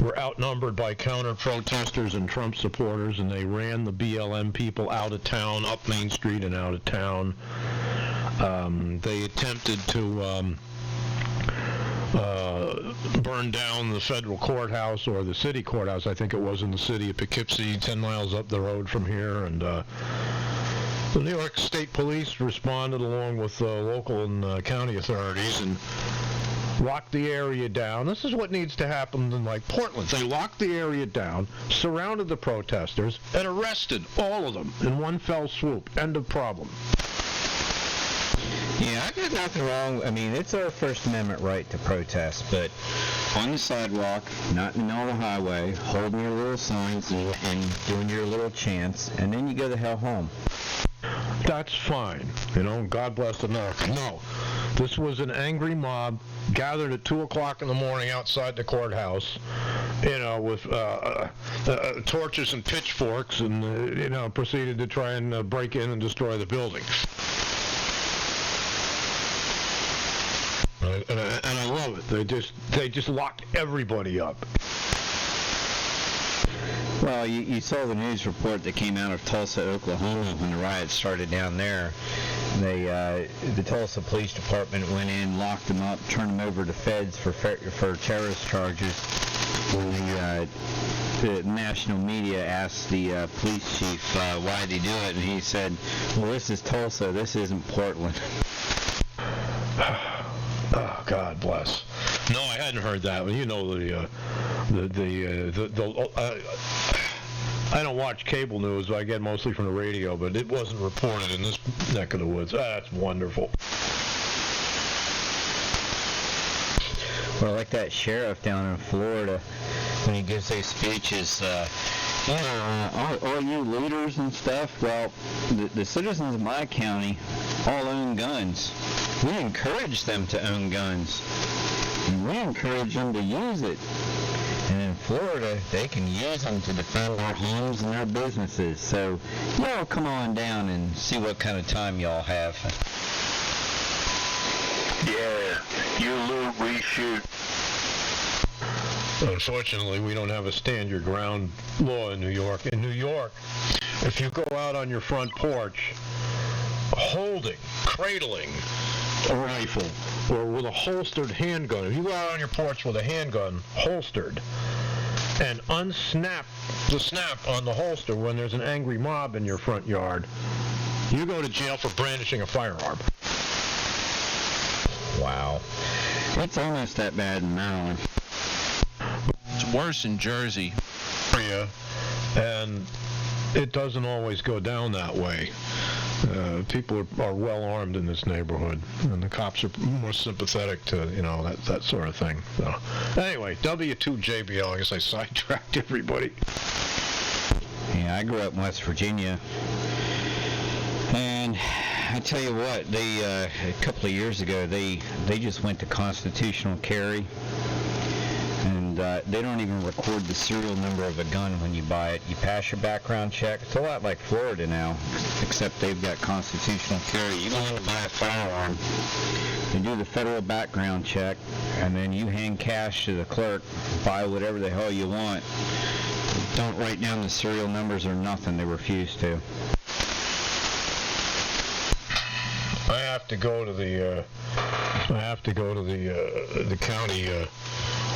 were outnumbered by counter-protesters and Trump supporters, and they ran the BLM people out of town, up Main Street and out of town. They attempted to burn down the federal courthouse, or the city courthouse, I think it was, in the city of Poughkeepsie, 10 miles up the road from here, and the New York State Police responded along with local and county authorities and locked the area down. This is what needs to happen in, like, Portland. They locked the area down, surrounded the protesters, and arrested all of them in one fell swoop. End of problem. Yeah, I got nothing wrong. I mean, it's our First Amendment right to protest, but on the sidewalk, not in the middle of the highway, holding your little signs and doing your little chants, and then you go the hell home. That's fine. God bless America. No. This was an angry mob gathered at 2 o'clock in the morning outside the courthouse, with torches and pitchforks, and, proceeded to try and break in and destroy the building. And I love it. They just locked everybody up. Well, you saw the news report that came out of Tulsa, Oklahoma, when the riots started down there. The Tulsa Police Department went in, locked them up, turned them over to feds for terrorist charges. When the national media asked the police chief why did he do it, and he said, well, this is Tulsa, this isn't Portland. Oh, God bless. No, I hadn't heard that. I don't watch cable news. I get mostly from the radio, but it wasn't reported in this neck of the woods. That's wonderful. Well, like that sheriff down in Florida, when he gives those speeches, all you looters and stuff, well, the citizens of my county all own guns. We encourage them to own guns, and we encourage them to use it. And in Florida, they can use them to defend their homes and their businesses. So, y'all come on down and see what kind of time y'all have. Yeah, you loot, we shoot. Unfortunately, we don't have a stand your ground law in New York. In New York, if you go out on your front porch cradling a rifle or with a holstered handgun, if you go out on your porch with a handgun holstered and unsnap the snap on the holster when there's an angry mob in your front yard, you go to jail for brandishing a firearm. Wow. It's almost that bad in Maryland. It's worse in Jersey. Yeah, and it doesn't always go down that way. People are well armed in this neighborhood, and the cops are more sympathetic to, that sort of thing. So, anyway, W2JBL, I guess I sidetracked everybody. Yeah, I grew up in West Virginia, and I tell you what, a couple of years ago, they just went to constitutional carry, and they don't even record the serial number of a gun when you buy it. You pass your background check. It's a lot like Florida now, except they've got constitutional carry. You don't have to buy a firearm. They do the federal background check, and then you hand cash to the clerk, buy whatever the hell you want. Don't write down the serial numbers or nothing. They refuse to. I have to go to the county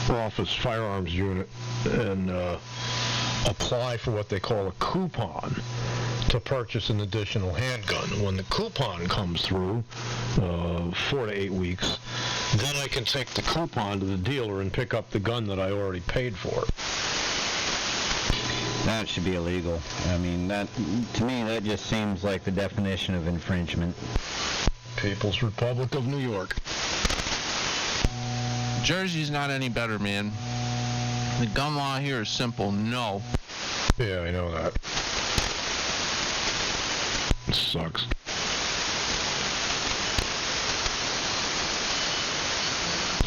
office firearms unit and apply for what they call a coupon to purchase an additional handgun. When the coupon comes through, 4 to 8 weeks, then I can take the coupon to the dealer and pick up the gun that I already paid for. That should be illegal. I mean, to me, that just seems like the definition of infringement. People's Republic of New York. Jersey's not any better, man. The gun law here is simple. No. Yeah, I know that. It sucks.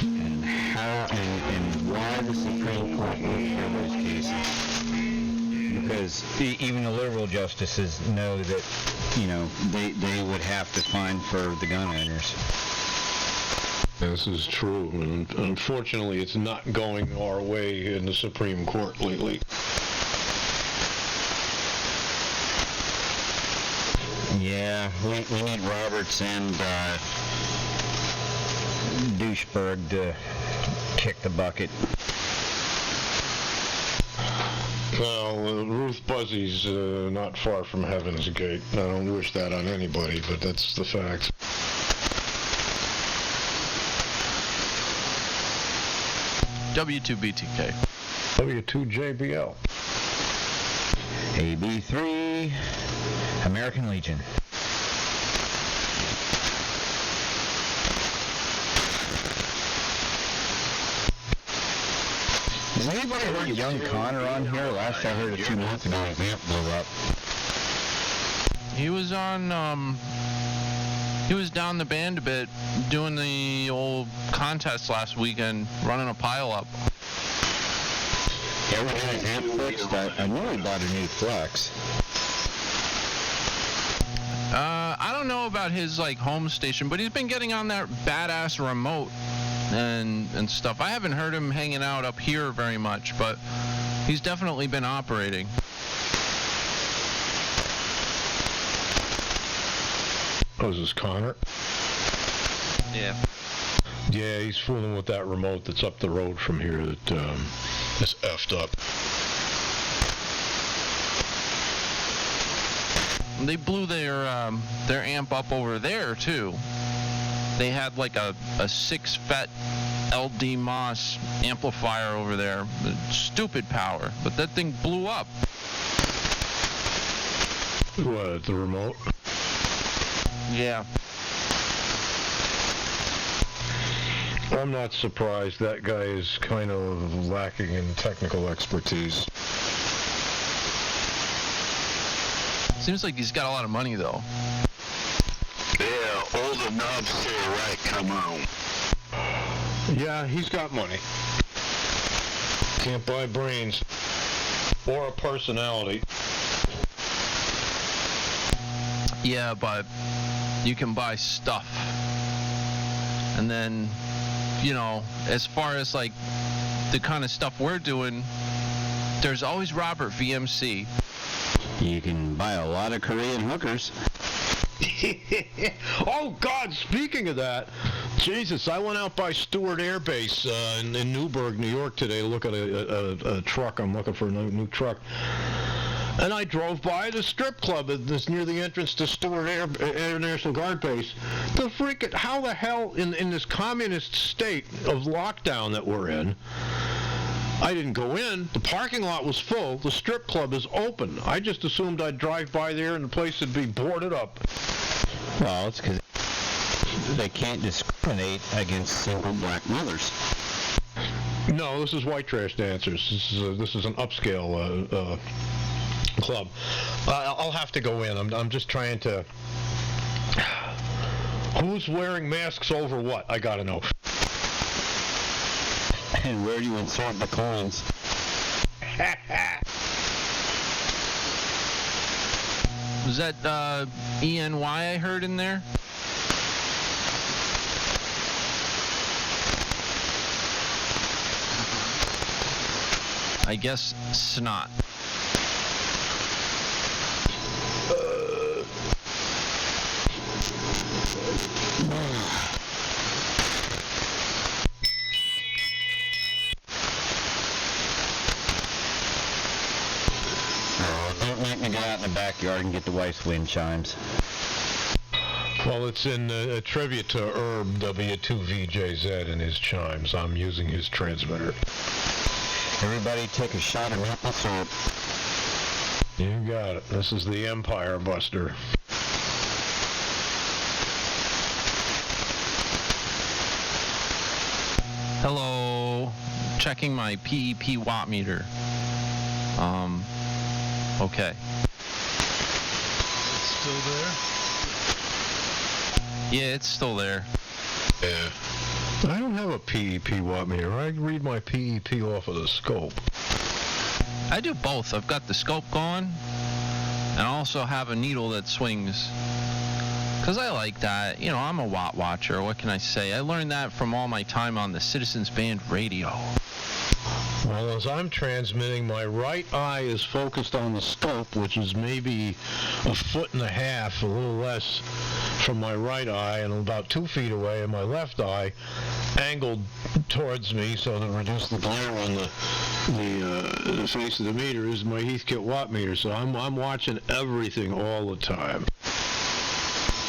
And how and why the Supreme Court won't hear those cases? Because even the liberal justices know that, they would have to fine for the gun owners. This is true, and unfortunately it's not going our way in the Supreme Court lately. Yeah, we need Roberts and Doucheberg to kick the bucket. Well, Ruth Buzzy's not far from Heaven's Gate. I don't wish that on anybody, but that's the fact. W2BTK. W2JBL. AB3, American Legion. Has anybody heard Young Connor on here? Last I heard it 2 months ago, his amp blew up. He was on, he was down the band a bit, doing the old contest last weekend, running a pile-up. Yeah, we had his amp fixed. I knew he bought a new Flex. I don't know about his, home station, but he's been getting on that badass remote and stuff. I haven't heard him hanging out up here very much, but he's definitely been operating. Oh, is this Connor? Yeah. Yeah, he's fooling with that remote that's up the road from here that is effed up. They blew their amp up over there too. They had a 6-FET LD Moss amplifier over there. Stupid power, but that thing blew up. What, the remote? Yeah. I'm not surprised. That guy is kind of lacking in technical expertise. Seems like he's got a lot of money though. Yeah, all the knobs say right, come on. Yeah, he's got money. Can't buy brains. Or a personality. Yeah, but you can buy stuff. And then, as far as like the kind of stuff we're doing, there's always Robert VMC. You can buy a lot of Korean hookers. Oh, God, speaking of that, Jesus, I went out by Stewart Air Base in Newburgh, New York today to look at a truck. I'm looking for a new truck. And I drove by the strip club that's near the entrance to Stewart Air National Guard Base. How the hell in this communist state of lockdown that we're in, I didn't go in. The parking lot was full. The strip club is open. I just assumed I'd drive by there and the place would be boarded up. Well, it's because they can't discriminate against single black mothers. No, this is white trash dancers. This is an upscale club. I'll have to go in. I'm just trying to... Who's wearing masks over what? I gotta know. And where do you insert the coins? Was that ENY I heard in there? I guess snot. Don't make me go out in the backyard and get the wife's wind chimes. Well, it's in a tribute to Herb W2VJZ and his chimes. I'm using his transmitter. Everybody take a shot of maple syrup. You got it. This is the Empire Buster. Hello. Checking my PEP watt meter. Okay. Still there? Yeah, it's still there. Yeah. I don't have a PEP watt meter. I read my PEP off of the scope. I do both. I've got the scope going, and I also have a needle that swings. Because I like that. I'm a watt watcher. What can I say? I learned that from all my time on the Citizens Band radio. Well, as I'm transmitting, my right eye is focused on the scope, which is maybe 1.5 feet, a little less, from my right eye, and about 2 feet away, and my left eye angled towards me so to reduce the glare on the face of the meter is my Heathkit watt meter. So I'm watching everything all the time.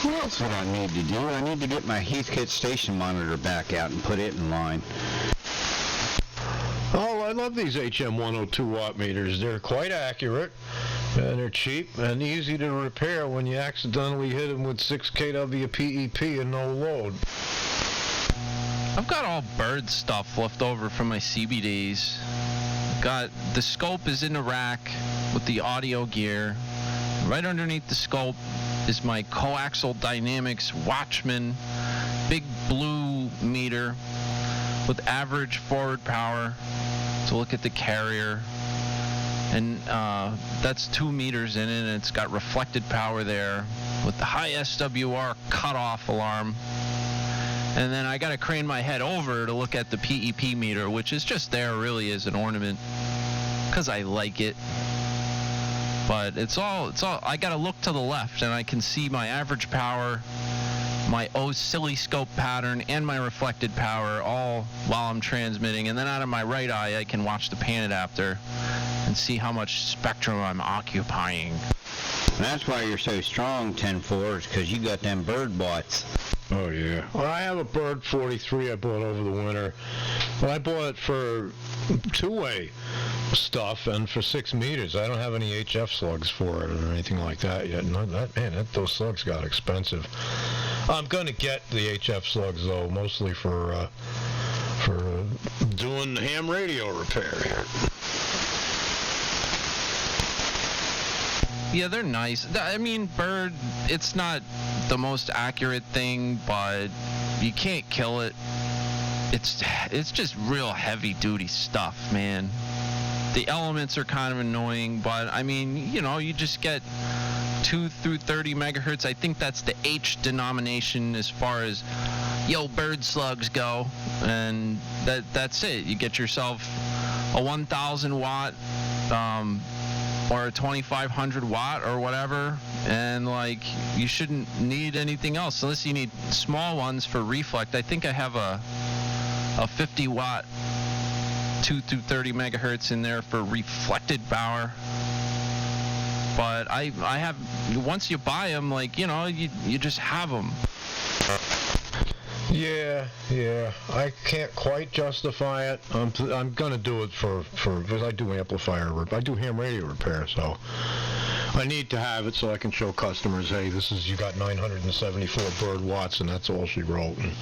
Well, that's what I need to do. I need to get my Heathkit station monitor back out and put it in line. Oh, I love these HM102 watt meters. They're quite accurate, and they're cheap and easy to repair when you accidentally hit them with 6 kW PEP and no load. I've got all bird stuff left over from my CBDs. Got the scope is in the rack with the audio gear. Right underneath the scope is my coaxial dynamics Watchman big blue meter with average forward power to look at the carrier, and that's 2 meters in it, and it's got reflected power there with the high SWR cutoff alarm. And then I got to crane my head over to look at the PEP meter, which is just there really as an ornament because I like it. But it's all I got to look to the left and I can see my average power, my oscilloscope pattern, and my reflected power all while I'm transmitting. And then out of my right eye, I can watch the pan adapter and see how much spectrum I'm occupying. That's why you're so strong, 10-4, is because you got them bird bots. Oh, yeah. Well, I have a Bird 43 I bought over the winter. But I bought it for two-way stuff and for 6 meters. I don't have any HF slugs for it or anything like that yet. Those slugs got expensive. I'm going to get the HF slugs, though, mostly for doing ham radio repair here. Yeah, they're nice. I mean, bird, it's not the most accurate thing, but you can't kill it. It's just real heavy-duty stuff, man. The elements are kind of annoying, but, I mean, you just get 2 through 30 megahertz. I think that's the H denomination as far as yo, bird slugs go, and that's it. You get yourself a 1,000 watt or a 2,500 watt or whatever, and like you shouldn't need anything else unless you need small ones for reflect. I think I have a 50 watt 2 through 30 megahertz in there for reflected power. But I have, once you buy them, like, you know, you just have them. Yeah, I can't quite justify it. I'm gonna do it for because I do amplifier, I do ham radio repair, so I need to have it so I can show customers, hey, this is, you got 974 bird watts, and that's all she wrote, and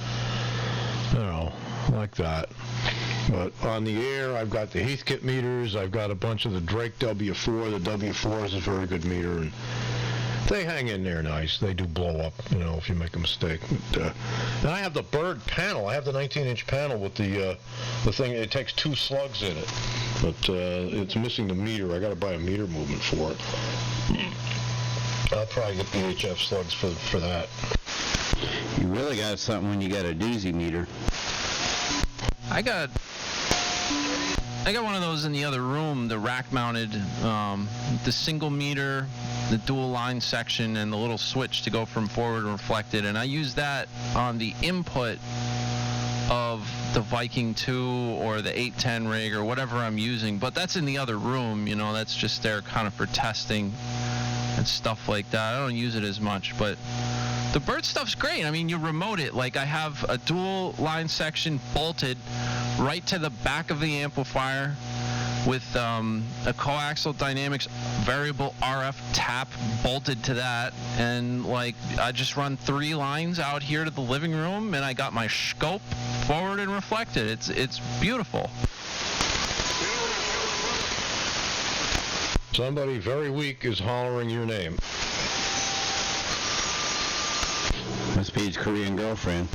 you know, like that. But on the air, I've got the Heathkit meters. I've got a bunch of the Drake W4. The W4 is a very good meter, and they hang in there nice. They do blow up, you know, if you make a mistake. But, and I have the bird panel. I have the 19-inch panel with the thing. It takes 2 slugs in it, but it's missing the meter. I got to buy a meter movement for it. I'll probably get VHF slugs for that. You really got something when you got a doozy meter. I got one of those in the other room, the rack-mounted, the single meter, the dual line section, and the little switch to go from forward and reflected, and I use that on the input of the Viking 2 or the 810 rig or whatever I'm using, but that's in the other room, you know, that's just there kind of for testing and stuff like that. I don't use it as much, but the bird stuff's great. I mean, you remote it. Like, I have a dual line section bolted right to the back of the amplifier with a coaxial dynamics variable RF tap bolted to that, and like I just run 3 lines out here to the living room, and I got my scope forward and reflected. It's beautiful. Somebody very weak is hollering your name. Must be his Korean girlfriend.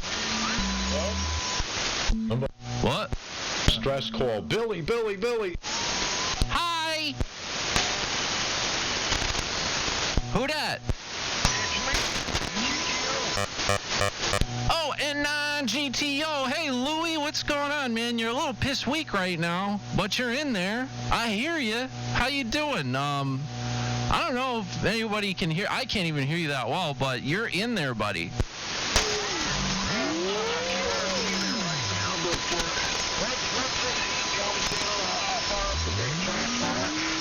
What? Stress call. Billy. Hi. Who dat? Oh, N9 GTO. Hey, Louie, what's going on, man? You're a little piss weak right now, but you're in there. I hear you. How you doing? I don't know if anybody can hear. I can't even hear you that well, but you're in there, buddy.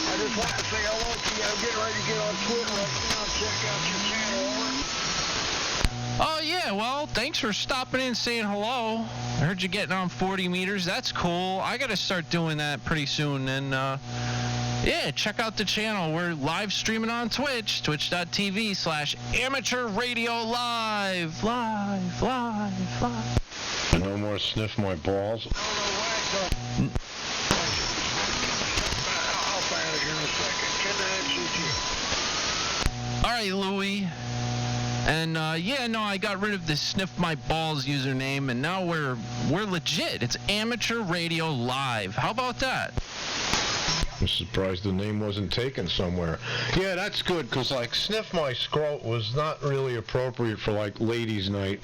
I just want to say hello to you. I'm getting ready to get on Twitter right now and check out your channel. Oh, yeah, well, thanks for stopping in and saying hello. I heard you getting on 40 meters. That's cool. I got to start doing that pretty soon. And, yeah, check out the channel. We're live streaming on Twitch, twitch.tv/AmateurRadioLIve. Live. No more sniff my balls. I'll find it here in a second. All right, Louie. And yeah, no, I got rid of the sniff my balls username, and now we're legit. It's Amateur Radio Live. How about that? I'm surprised the name wasn't taken somewhere. Yeah, that's good, because like sniff my scrot was not really appropriate for like ladies' night.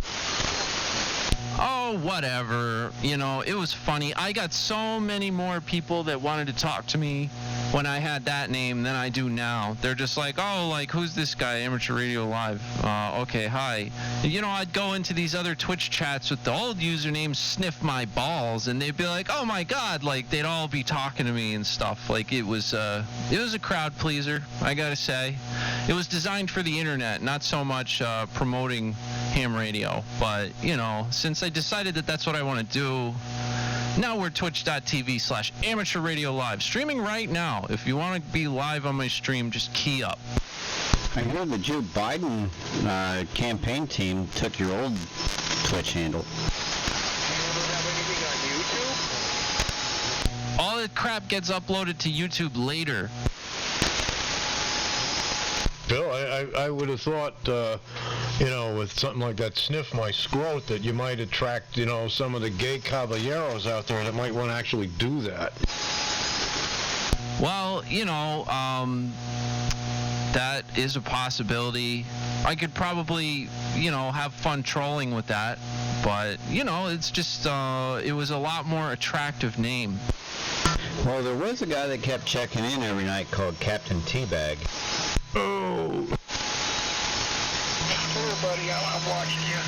Oh, whatever. You know, it was funny. I got so many more people that wanted to talk to me when I had that name than I do now. They're just like, oh, like, who's this guy, Amateur Radio Live? Okay, hi. You know, I'd go into these other Twitch chats with the old username Sniff My Balls, and they'd be like, oh my God, like, they'd all be talking to me and stuff. Like, it was a crowd pleaser, I gotta say. It was designed for the internet, not so much promoting ham radio. But, you know, since I decided that that's what I want to do, now we're twitch.tv/AmateurRadioLIve, streaming right now. If you want to be live on my stream, just key up. I hear the Joe Biden campaign team took your old Twitch handle. All that crap gets uploaded to YouTube later. Bill, I would have thought, you know, with something like that, sniff my scrot, that you might attract, you know, some of the gay caballeros out there that might want to actually do that. Well, you know, that is a possibility. I could probably, you know, have fun trolling with that. But, you know, it's just, it was a lot more attractive name. Well, there was a guy that kept checking in every night called Captain Teabag. Oh. Hey, buddy, I'm watching you.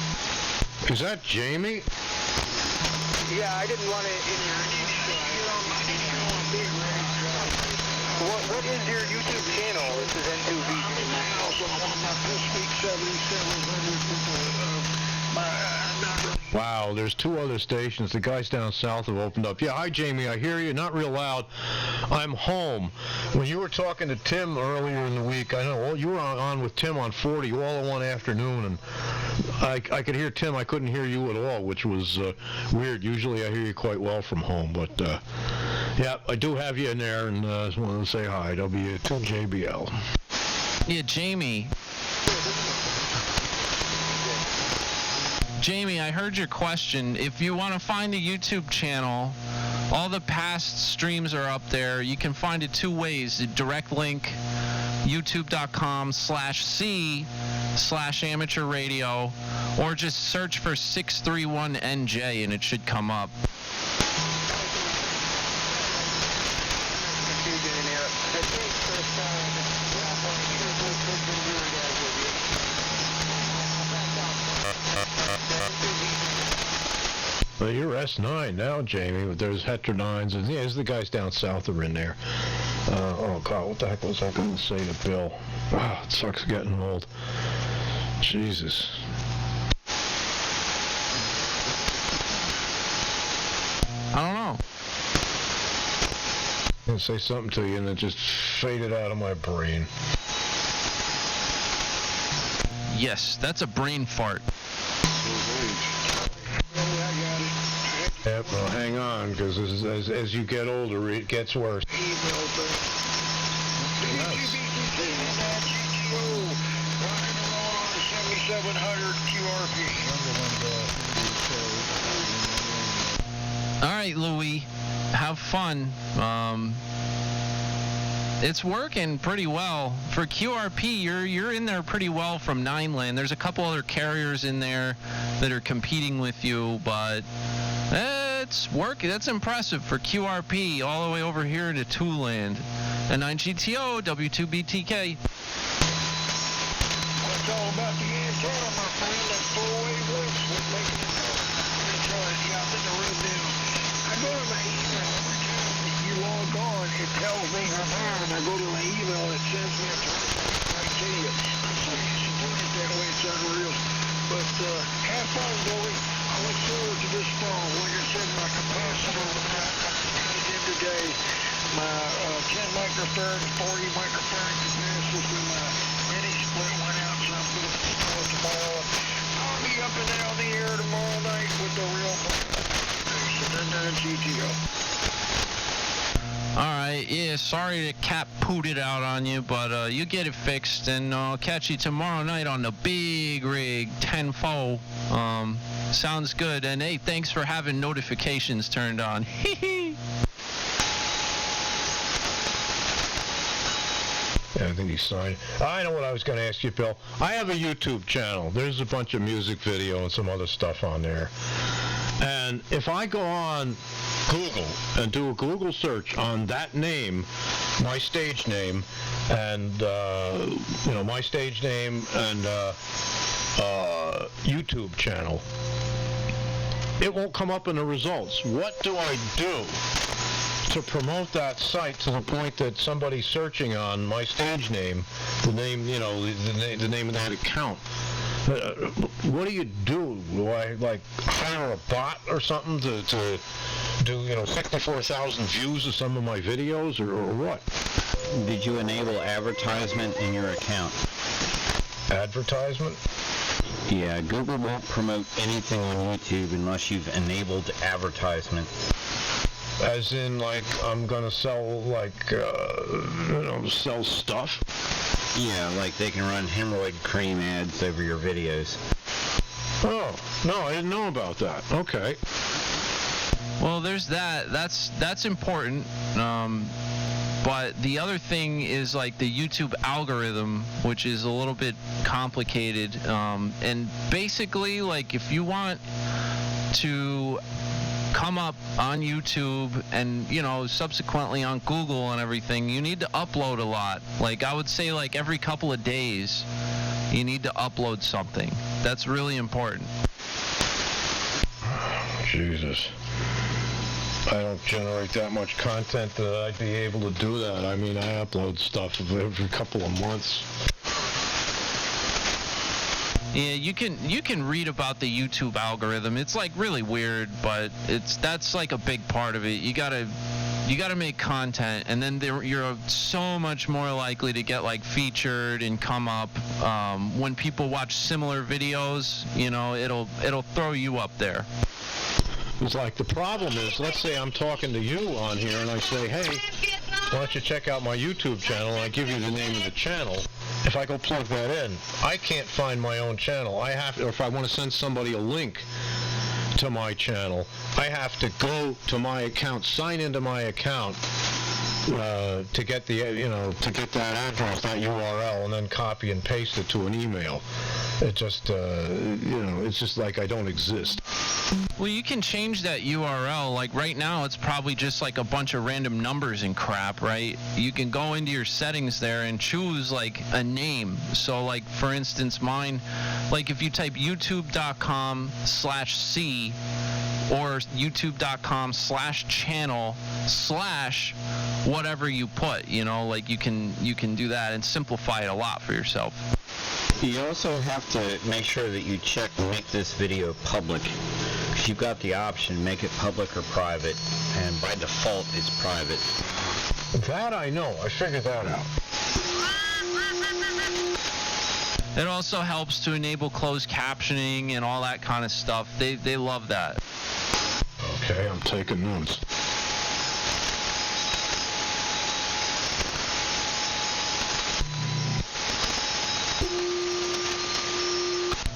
Is that Jamie? Yeah, I didn't want to What is your YouTube channel? This is N2V. Wow, there's two other stations. The guys down south have opened up. Yeah, hi, Jamie. I hear you. Not real loud. I'm home. When you were talking to Tim earlier in the week, I know, well, you were on with Tim on 40 all in one afternoon, and I could hear Tim. I couldn't hear you at all, which was weird. Usually I hear you quite well from home, but yeah, I do have you in there, and I just wanted to say hi. W2JBL. Yeah, Jamie, I heard your question. If you want to find the YouTube channel, all the past streams are up there. You can find it two ways. The direct link, youtube.com/c/amateurradio, or just search for 631NJ and it should come up. Well, you're S9 now, Jamie, but there's Heterodynes, and yeah, there's the guys down south are in there. Oh, God, what the heck was I going to say to Bill? Ah, it sucks getting old. Jesus. I don't know. I'm going to say something to you, and it just faded out of my brain. Yes, that's a brain fart. Yep, well, hang on, because as you get older, it gets worse. All right, Louie, have fun. It's working pretty well. For QRP, you're in there pretty well from 9-land. There's a couple other carriers in there that are competing with you, but it's working. That's impressive for QRP all the way over here to 2-land. And 9GTO, W2BTK. It's all about the antenna, my friend. That four-way voice was making it yeah, I'm in the room now. I go to my email every time that you log on. It tells me I'm on. I go to my email. It sends me a transcript right to you. So you should do it that way. It's unreal. But have fun, Billy. I look forward to this fall. Like I said, my capacitor again today. My 10 microfarad, 40 microfarad capacitor with my mini split went out, so I'm going to install it tomorrow. I'll be up and down the air tomorrow night with the real station and then GTO. Alright, yeah, sorry to Cap pooted out on you, but you get it fixed, and I'll catch you tomorrow night on the big rig, 10-4. Sounds good, and hey, thanks for having notifications turned on. Hee. Yeah, I think he signed. I know what I was going to ask you, Bill. I have a YouTube channel. There's a bunch of music video and some other stuff on there. And if I go on Google and do a Google search on that name, my stage name, and, my stage name and YouTube channel, it won't come up in the results. What do I do to promote that site to the point that somebody's searching on my stage name, the name, the name of that account? What do you do? Do I, hire a bot or something to do, 64,000 views of some of my videos, or what? Did you enable advertisement in your account? Advertisement? Yeah, Google won't promote anything on YouTube unless you've enabled advertisement. As in, I'm gonna sell, sell stuff? Yeah, they can run hemorrhoid cream ads over your videos. Oh, no, I didn't know about that. Okay. Well, there's that. That's important. But the other thing is the YouTube algorithm, which is a little bit complicated. And basically, if you want to come up on YouTube and, you know, subsequently on Google and everything, you need to upload a lot. Like, I would say, like, every couple of days, you need to upload something. That's really important. Jesus. I don't generate that much content that I'd be able to do that. I mean, I upload stuff every couple of months. Yeah, you can read about the YouTube algorithm. It's like really weird, but that's like a big part of it. You gotta make content, and then you're so much more likely to get like featured and come up. When people watch similar videos, you know, it'll throw you up there. It's like the problem is, let's say I'm talking to you on here, and I say, hey, why don't you check out my YouTube channel, and I give you the name of the channel. If I go plug that in, I can't find my own channel. I have to, or if I want to send somebody a link to my channel, I have to go to my account, sign into my account to get the, you know, to get that address, that URL, and then copy and paste it to an email. It just, you know, it's just like I don't exist. Well, you can change that URL. Like right now, it's probably just like a bunch of random numbers and crap, right? You can go into your settings there and choose like a name. So like, for instance, mine, like if you type youtube.com/C or youtube.com/channel/whatever you put, you know, like you can do that and simplify it a lot for yourself. You also have to make sure that you check make this video public. Because you've got the option, make it public or private, and by default it's private. That I know. I figured that out. It also helps to enable closed captioning and all that kind of stuff. They love that. Okay, I'm taking notes.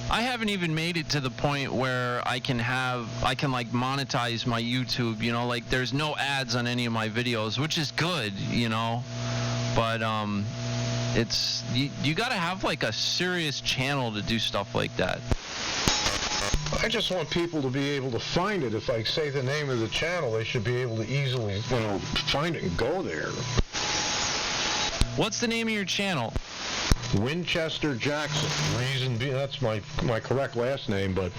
I haven't even made it to the point where I can like monetize my YouTube, you know, like there's no ads on any of my videos, which is good, you know, but it's, you gotta have like a serious channel to do stuff like that. I just want people to be able to find it. If I say the name of the channel, they should be able to easily, you know, find it and go there. What's the name of your channel? Winchester Jackson. Reason being, that's my correct last name, but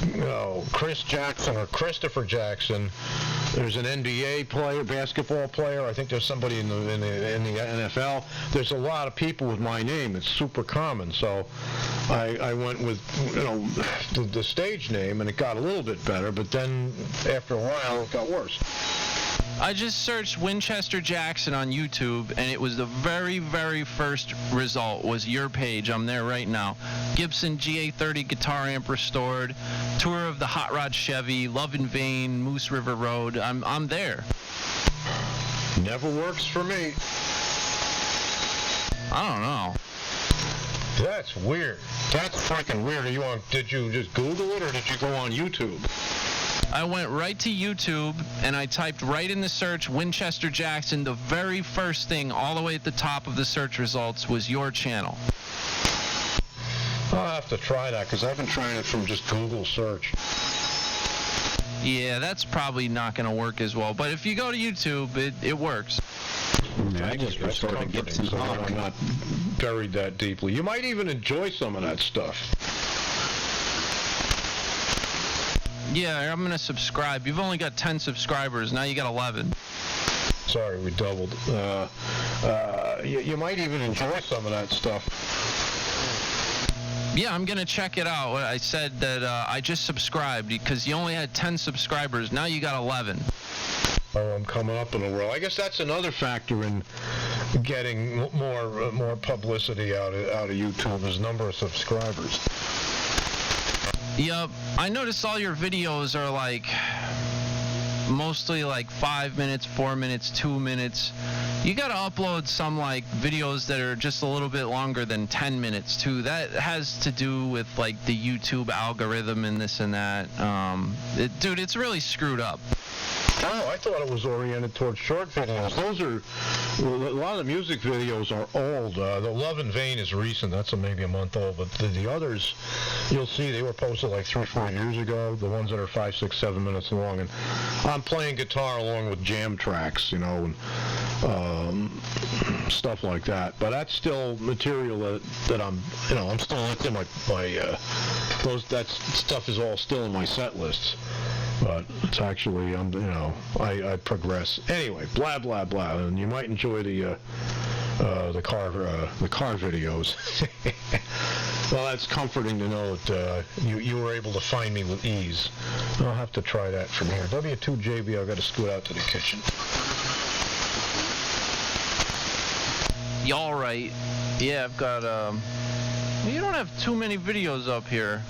you know, Chris Jackson or Christopher Jackson. There's an NBA player, basketball player. I think there's somebody in the NFL. There's a lot of people with my name. It's super common. So I went with, you know, the stage name, and it got a little bit better. But then after a while, it got worse. I just searched Winchester Jackson on YouTube, and it was the very, very first result was your page. I'm there right now. Gibson GA30 guitar amp restored, tour of the Hot Rod Chevy, Love in Vain, Moose River Road. I'm there. Never works for me. I don't know. That's weird. That's freaking weird. Did you just Google it, or did you go on YouTube? I went right to YouTube, and I typed right in the search Winchester Jackson. The very first thing all the way at the top of the search results was your channel. I'll have to try that, because I've been trying it from just Google search. Yeah, that's probably not going to work as well. But if you go to YouTube, it works. Yeah, I just restored a Gibson. So I'm not buried that deeply. You might even enjoy some of that stuff. Yeah, I'm going to subscribe. You've only got 10 subscribers. Now you got 11. Sorry, we doubled. You might even enjoy some of that stuff. Yeah, I'm going to check it out. I said that I just subscribed because you only had 10 subscribers. Now you got 11. Oh, I'm coming up in the world. I guess that's another factor in getting more publicity out of YouTube is number of subscribers. Yep, I noticed all your videos are like mostly like 5 minutes, 4 minutes, 2 minutes. You gotta upload some like videos that are just a little bit longer than 10 minutes too. That has to do with like the YouTube algorithm and this and that. Dude, it's really screwed up. Oh, I thought it was oriented towards short videos. Those are, a lot of the music videos are old. The Love in Vain is recent. That's maybe a month old. But the others, you'll see they were posted like 3 or 4 years ago. The ones that are 5, 6, 7 minutes long. And I'm playing guitar along with jam tracks, you know, and stuff like that. But that's still material that I'm, you know, I'm still in my that stuff is all still in my set lists. But it's actually, you know, I progress. Anyway, blah, blah, blah. And you might enjoy the car videos. Well, that's comforting to know that you were able to find me with ease. I'll have to try that from here. W2JB, I've got to scoot out to the kitchen. Y'all right. Yeah, I've got, you don't have too many videos up here.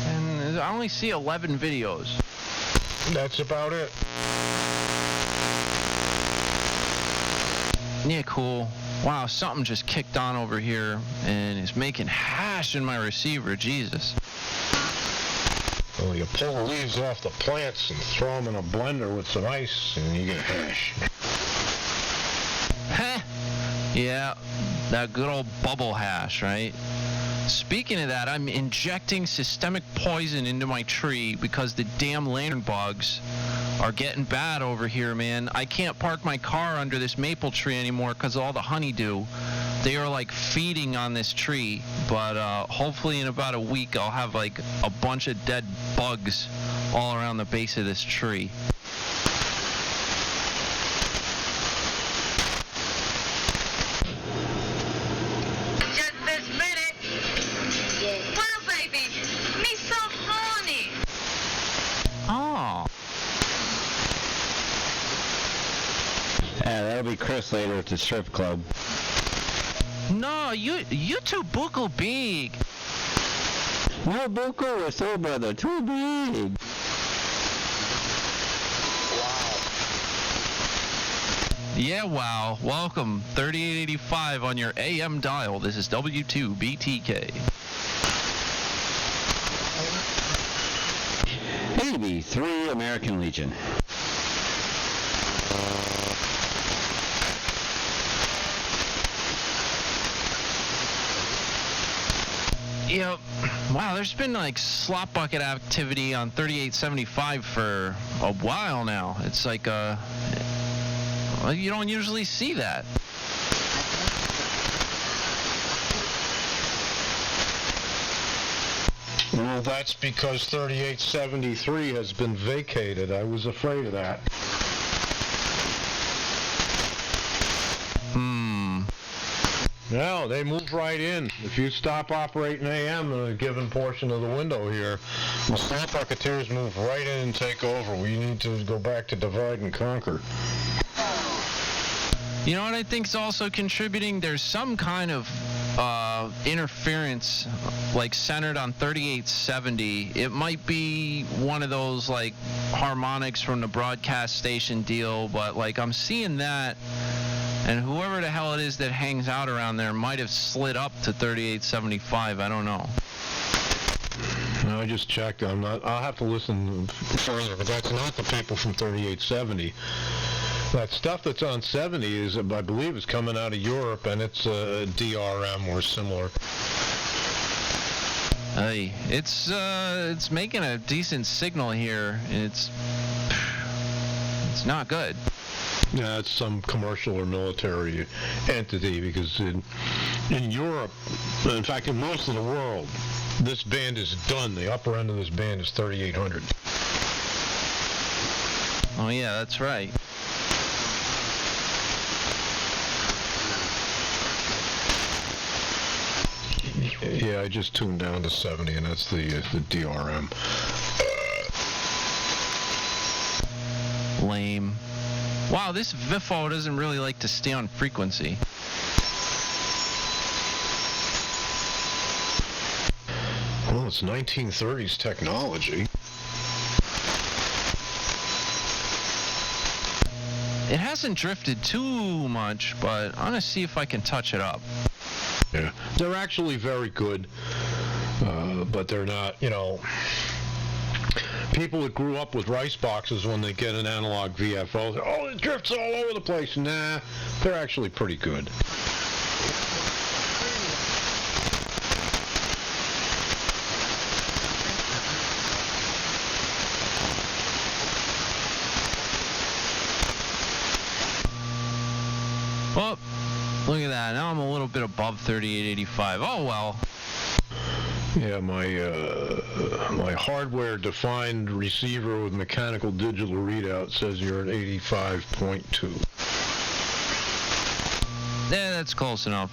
And I only see 11 videos. That's about it. Yeah, cool. Wow, something just kicked on over here and is making hash in my receiver. Jesus. Well, you pull the leaves off the plants and throw them in a blender with some ice, and you get hash. Heh. Yeah, that good old bubble hash, right? Speaking of that, I'm injecting systemic poison into my tree because the damn lantern bugs are getting bad over here, man. I can't park my car under this maple tree anymore because of all the honeydew. They are like feeding on this tree, but hopefully in about a week I'll have like a bunch of dead bugs all around the base of this tree. That'll be Chris later at the strip club. No, you too buckle big. No buckle, so brother, too big. Wow. Yeah, wow. Welcome, 3885 on your AM dial. This is W2BTK. 83 American Legion. Yep. Wow, there's been like slop bucket activity on 3875 for a while now. It's like, you don't usually see that. Well, that's because 3873 has been vacated. I was afraid of that. No, they move right in. If you stop operating AM in a given portion of the window here, the slop bucketeers move right in and take over. We need to go back to divide and conquer. You know what I think is also contributing? There's some kind of interference, like centered on 3870. It might be one of those like harmonics from the broadcast station deal, but like I'm seeing that. And whoever the hell it is that hangs out around there might have slid up to 3875. I don't know. No, I just checked. I'll have to listen further, but that's not the people from 3870. That stuff that's on 70 is, I believe, is coming out of Europe, and it's DRM or similar. Hey, it's making a decent signal here. It's not good. Yeah, it's some commercial or military entity, because in Europe, in fact, in most of the world, this band is done. The upper end of this band is 3800. Oh, yeah, that's right. Yeah, I just tuned down to 70, and that's the DRM. Lame. Wow, this VIFO doesn't really like to stay on frequency. Well, it's 1930s technology. It hasn't drifted too much, but I'm going to see if I can touch it up. Yeah, they're actually very good, but they're not, people that grew up with rice boxes, when they get an analog VFO, oh, it drifts all over the place. Nah, they're actually pretty good. Oh, look at that. Now I'm a little bit above 3885. Oh, well. Yeah, my hardware-defined receiver with mechanical digital readout says you're at 85.2. Yeah, that's close enough.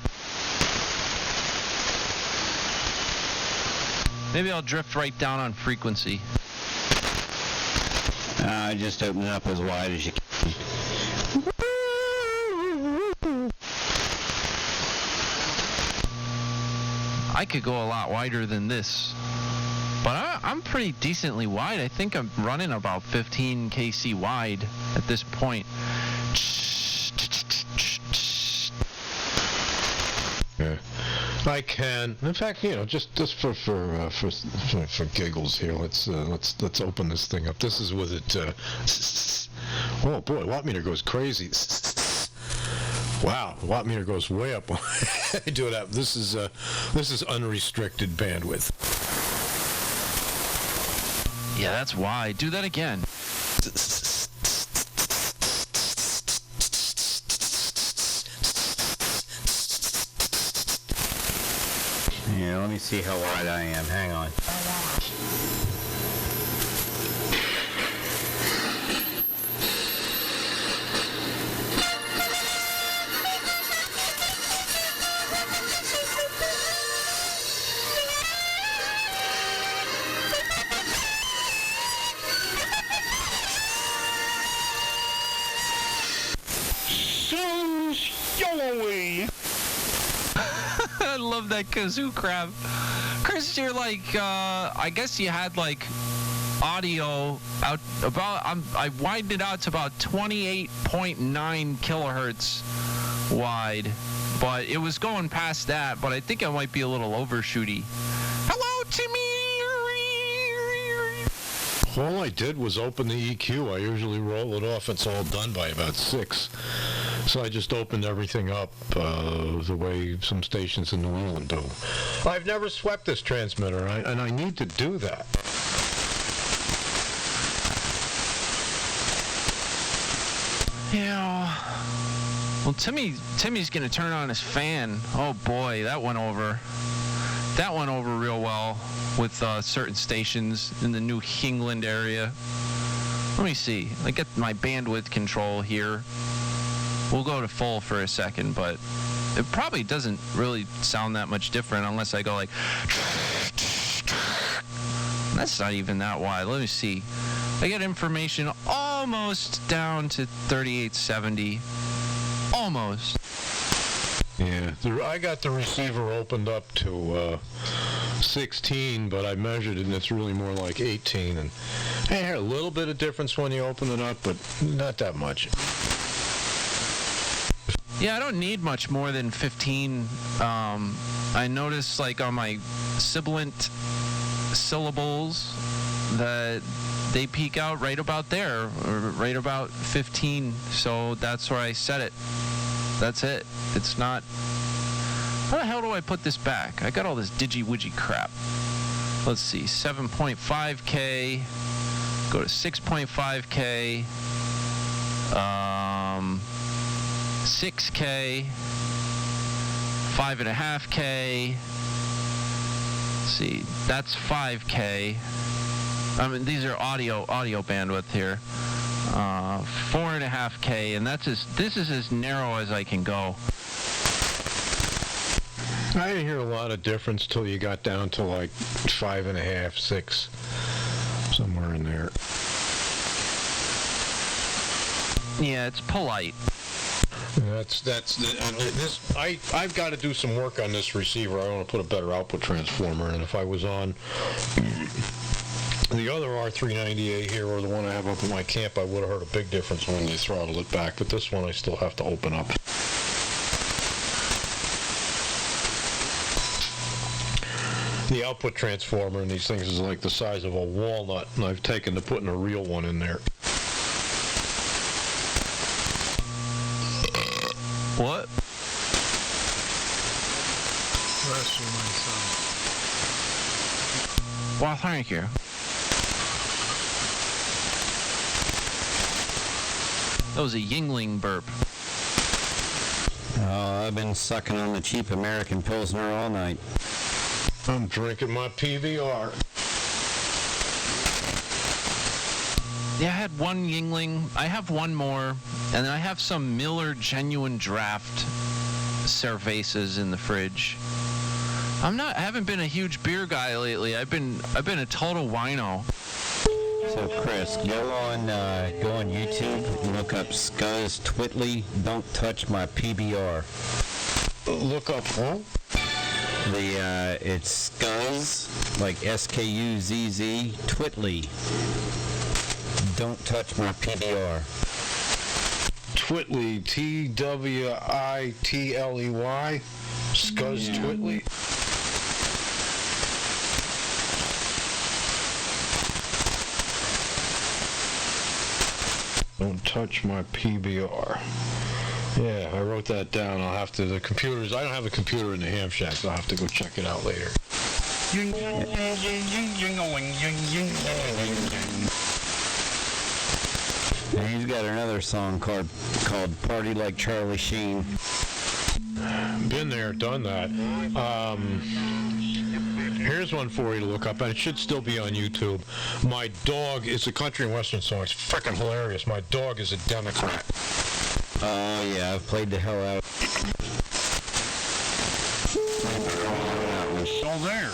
Maybe I'll drift right down on frequency. Just open it up as wide as you can. I could go a lot wider than this, but I'm pretty decently wide. I think I'm running about 15 kc wide at this point. Yeah, I can. In fact, just for giggles here, let's open this thing up. This is with it. Oh boy, watt meter goes crazy. Wow, watt meter goes way up. I do that. This is unrestricted bandwidth. Yeah, that's wide. Do that again. Yeah, let me see how wide I am. Hang on. I love that kazoo crap. Chris, you're like, I guess you had like audio out about, I widened it out to about 28.9 kilohertz wide, but it was going past that, but I think I might be a little overshooty. Hello, Timmy! All I did was open the EQ. I usually roll it off. It's all done by about 6. So I just opened everything up the way some stations in New England do. I've never swept this transmitter, and I need to do that. Yeah. Well, Timmy's gonna turn on his fan. Oh boy, that went over. That went over real well with certain stations in the New England area. Let me see. I get my bandwidth control here. We'll go to full for a second, but it probably doesn't really sound that much different unless I go like... That's not even that wide. Let me see. I get information almost down to 3870. Almost. Yeah, I got the receiver opened up to 16, but I measured it, and it's really more like 18. And I had a little bit of difference when you open it up, but not that much. Yeah, I don't need much more than 15. I noticed, like, on my sibilant syllables that they peak out right about there, or right about 15. So that's where I set it. That's it. It's not... How the hell do I put this back? I got all this digi-widgy crap. Let's see. 7.5K. Go to 6.5K. 6K. 5.5K. Let's see. That's 5K. I mean, these are audio bandwidth here. 4.5K, and this is as narrow as I can go. I didn't hear a lot of difference till you got down to like 5.5, 6, somewhere in there. Yeah, it's polite. I've got to do some work on this receiver. I want to put a better output transformer, and if I was on the other R390A here, or the one I have up in my camp, I would have heard a big difference when they throttled it back, but this one I still have to open up. The output transformer in these things is like the size of a walnut, and I've taken to putting a real one in there. What? Bless you, my son. Well, thank you. That was a Yingling burp. Oh, I've been sucking on the cheap American Pilsner all night. I'm drinking my PBR. Yeah, I had one Yingling. I have one more, and then I have some Miller Genuine Draft Cervezas in the fridge. I haven't been a huge beer guy lately. I've been a total wino. So Chris, go on YouTube and look up Scuzz Twitly. Don't touch my PBR. Look up who? It's Scuzz, like Skuzz, Twitly. Don't touch my PBR. Twitly, Twitly. Scuzz Twitly. Don't touch my PBR. Yeah, I wrote that down. I'll have to, the computers, I don't have a computer in the ham shack, so I'll have to go check it out later. And he's got another song called Party Like Charlie Sheen. Been there, done that. Here's one for you to look up, and it should still be on YouTube. My dog, it's a country and western song. It's freaking hilarious. My dog is a Democrat. Oh, yeah, I've played the hell out. Still there.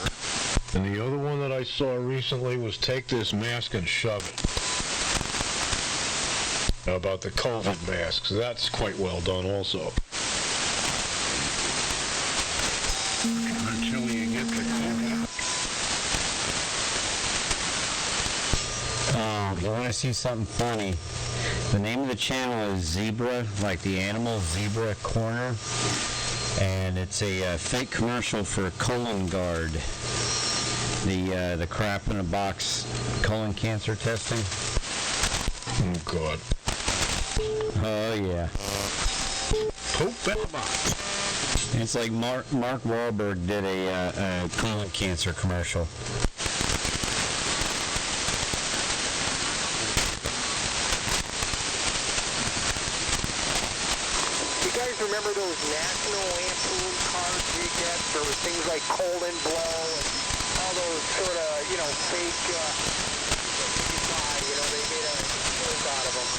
And the other one that I saw recently was Take This Mask and Shove It. About the COVID masks. That's quite well done also. Until you get the COVID. Oh, you want to see something funny? The name of the channel is Zebra, like the animal, Zebra Corner. And it's a fake commercial for Colon Guard. The crap in a box colon cancer testing. Oh, God. Oh, yeah. Poop in the box. It's like Mark Wahlberg did a colon cancer commercial. You guys remember those National Lampoon cards you get? There was things like Colon Blow and all those sort of, fake, they made a joke out of them.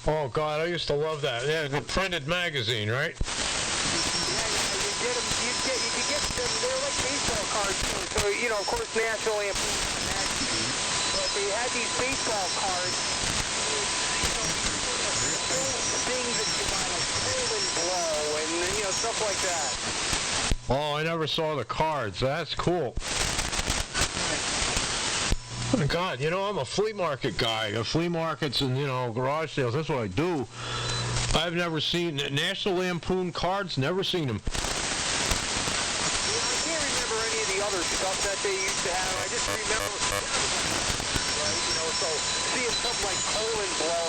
Oh, God, I used to love that. Yeah, the printed magazine, right? Yeah, you get them, you could get them, they're like baseball cards, too. So, of course, National Lampoon magazine. But they had these baseball cards, things that you buy, like Colon Blow and, stuff like that. Oh, I never saw the cards. That's cool. Oh, God, I'm a flea market guy. Flea markets and, garage sales, that's what I do. I've never seen National Lampoon cards, never seen them. I can't remember any of the other stuff that they used to have. I just remember, so seeing something like Colon Blow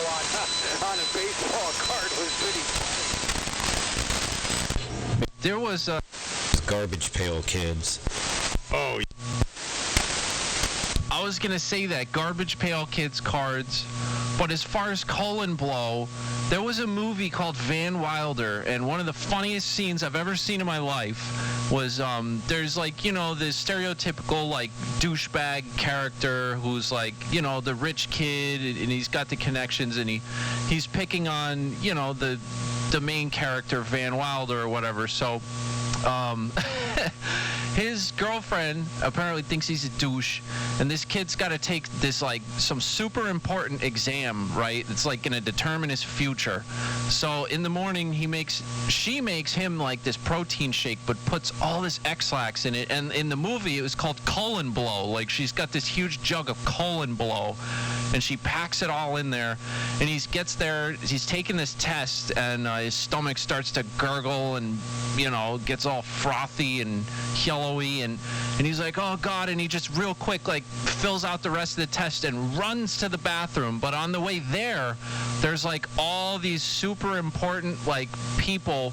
on a baseball card was pretty funny. There was Garbage Pail Kids. Oh, I was going to say that, Garbage Pail Kids cards, but as far as Colon Blow, there was a movie called Van Wilder, and one of the funniest scenes I've ever seen in my life was, there's this stereotypical, douchebag character who's the rich kid, and he's got the connections, and he's picking on, the main character, Van Wilder or whatever, so, his girlfriend apparently thinks he's a douche, and this kid's got to take this some super important exam, right? It's going to determine his future. So in the morning she makes him this protein shake, but puts all this X-Lax in it. And in the movie it was called Colon Blow. She's got this huge jug of Colon Blow, and she packs it all in there, and he gets there, he's taking this test, and his stomach starts to gurgle and, gets all frothy and yellowy, and he's like, oh God, and he just real quick fills out the rest of the test and runs to the bathroom. But on the way there, there's all these super important people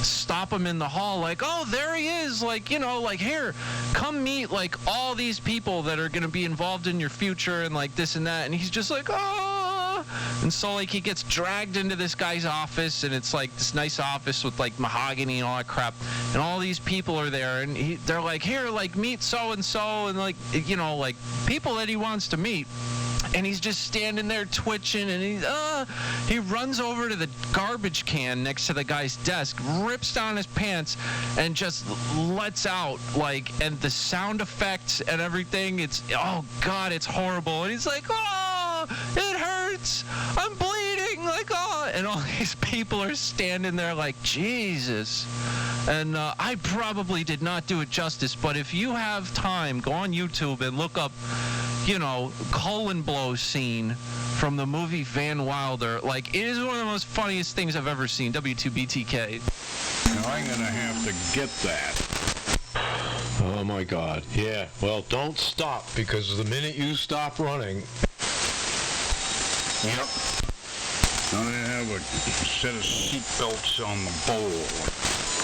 stop him in the hall, oh, there he is, here, come meet all these people that are going to be involved in your future and this and that. And he's just oh, and so he gets dragged into this guy's office, and it's this nice office with mahogany and all that crap, and all these people are there, and they're here, meet so and so, and people that he wants to meet. And he's just standing there twitching, and he runs over to the garbage can next to the guy's desk, rips down his pants, and just lets out and the sound effects and everything. It's, oh God, it's horrible. And he's oh, it hurts, I'm bleeding, oh, and all these people are standing there Jesus. And I probably did not do it justice, but if you have time, go on YouTube and look up, colon blow scene from the movie Van Wilder. It is one of the most funniest things I've ever seen. W2BTK. Now I'm going to have to get that. Oh my God. Yeah. Well, don't stop, because the minute you stop running. Yep. I'm going to have a set of seat belts on the bowl.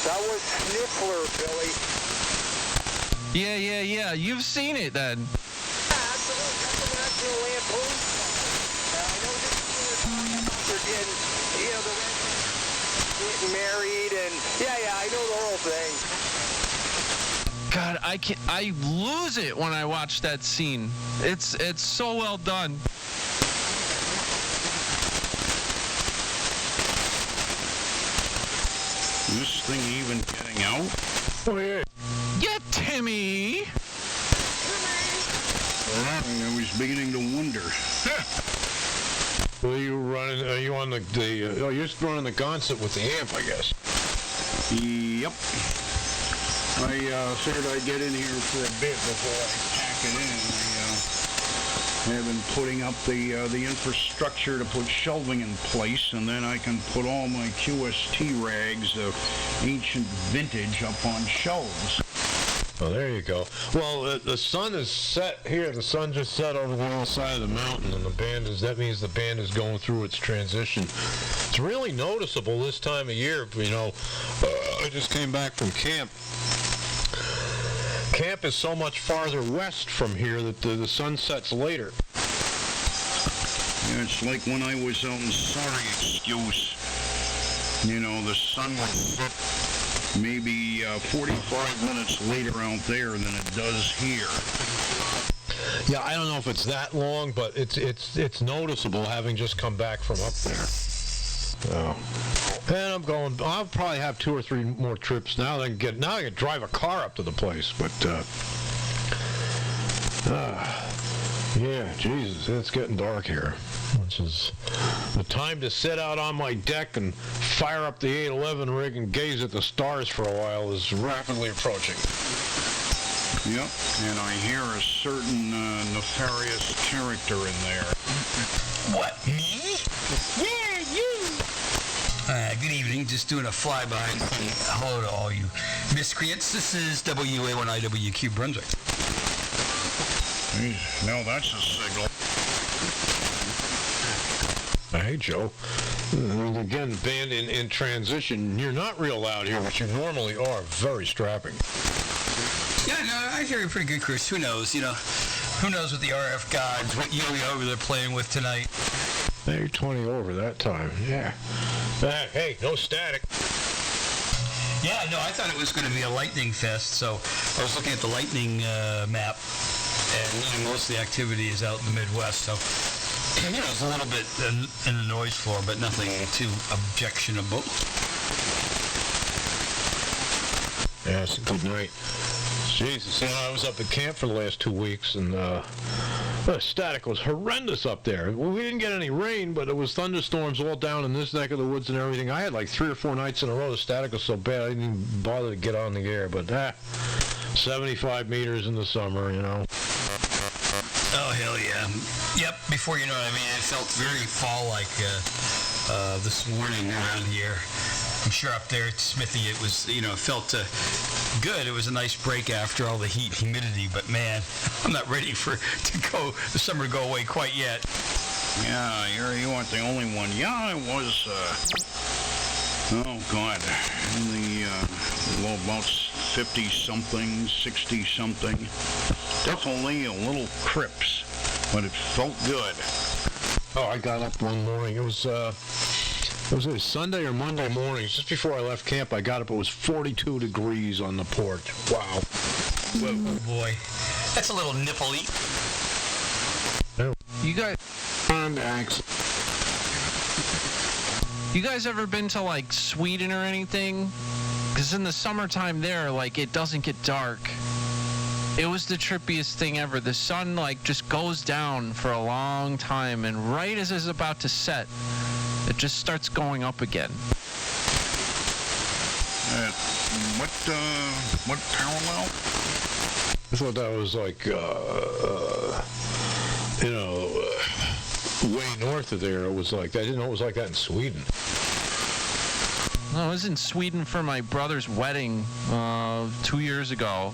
That was Sniffler, Billy. Yeah. You've seen it then. Absolutely. That's the National Lampoon song. I know this is they're getting, the getting married, and yeah, I know the whole thing. God, I lose it when I watch that scene. It's so well done. This thing even getting out? Oh, yeah. Yeah, Timmy. I was beginning to wonder. Well, are you on you're running the gauntlet with the amp, I guess. Yep. I figured I'd get in here for a bit before I pack it in. I have been putting up the infrastructure to put shelving in place, and then I can put all my QST rags, ancient vintage, up on shelves. Oh, there you go. Well, the sun is set here. The sun just set over the other side of the mountain, and that means the band is going through its transition. It's really noticeable this time of year. I just came back from camp. Camp is so much farther west from here that the sun sets later. Yeah, it's like when I was out in Sorry Excuse. The sun would set maybe 45 minutes later out there than it does here. Yeah, I don't know if it's that long, but it's noticeable having just come back from up there. So, and I'll probably have 2 or 3 more trips now. I can drive a car up to the place, but yeah, Jesus, it's getting dark here. Which is the time to sit out on my deck and fire up the 811 rig and gaze at the stars for a while is rapidly approaching. Yep, and I hear a certain nefarious character in there. What, me? Yeah, you! Good evening, just doing a flyby. Hello to all you miscreants. This is WA1IWQ Brunswick. Now that's a signal. Hey, Joe. Again, band in transition. You're not real loud here, but you normally are very strapping. Yeah, no, I hear you pretty good, Chris. Who knows? Who knows what the RF gods, what yo-yo they're playing with tonight. Hey, 20 over that time. Yeah. Hey, no static. Yeah, no, I thought it was going to be a lightning fest, so I was looking at the lightning map, and most of the activity is out in the Midwest, so it's a little bit in the noise floor, but nothing too objectionable. Yeah, it's a good night. Jesus, I was up at camp for the last 2 weeks, and the static was horrendous up there. Well, we didn't get any rain, but it was thunderstorms all down in this neck of the woods and everything. I had 3 or 4 nights in a row. The static was so bad I didn't even bother to get on the air, but 75 meters in the summer, Oh, hell yeah. Yep, before you know it, I mean, it felt very fall-like this morning around here. I'm sure up there at Smithy it was, it felt good. It was a nice break after all the heat and humidity, but man, I'm not ready for the summer to go away quite yet. Yeah, you weren't the only one. Yeah, it was, oh God, in the, about 50-something, 60-something. Definitely a little crips, but it felt good. Oh, I got up one morning. It was a Sunday or Monday morning, just before I left camp. I got up. It was 42 degrees on the porch. Wow. Whoa, boy. That's a little nipple-y. You guys ever been to, like, Sweden or anything? Because in the summertime there, like, it doesn't get dark. It was the trippiest thing ever. The sun, like, just goes down for a long time, and right as it's about to set, it just starts going up again. What parallel? I thought that was like, way north of there. It was like, I didn't know it was like that in Sweden. No, I was in Sweden for my brother's wedding 2 years ago.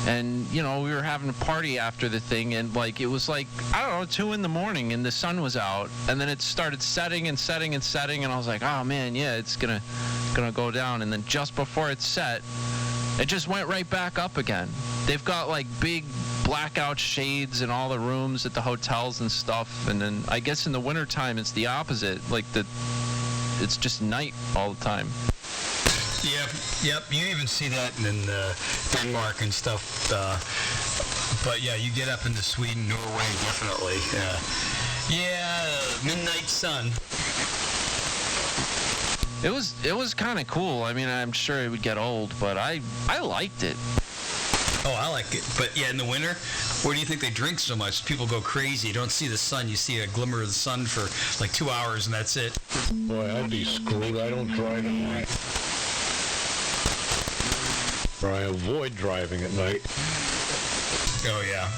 And, we were having a party after the thing, and, like, it was like, I don't know, 2 in the morning, and the sun was out, and then it started setting and setting and setting, and I was like, oh, man, yeah, it's gonna go down. And then just before it set, it just went right back up again. They've got, like, big blackout shades in all the rooms at the hotels and stuff, and then I guess in the wintertime it's the opposite. Like, it's just night all the time. Yep. You even see that in Denmark and stuff. But yeah, you get up into Sweden, Norway, definitely. Midnight sun. It was kind of cool. I mean, I'm sure it would get old, but I liked it. Oh, I like it. But yeah, in the winter, where do you think they drink so much? People go crazy. You don't see the sun. You see a glimmer of the sun for like 2 hours, and that's it. Boy, I'd be screwed. I don't drive at night. Or I avoid driving at night. Oh, yeah.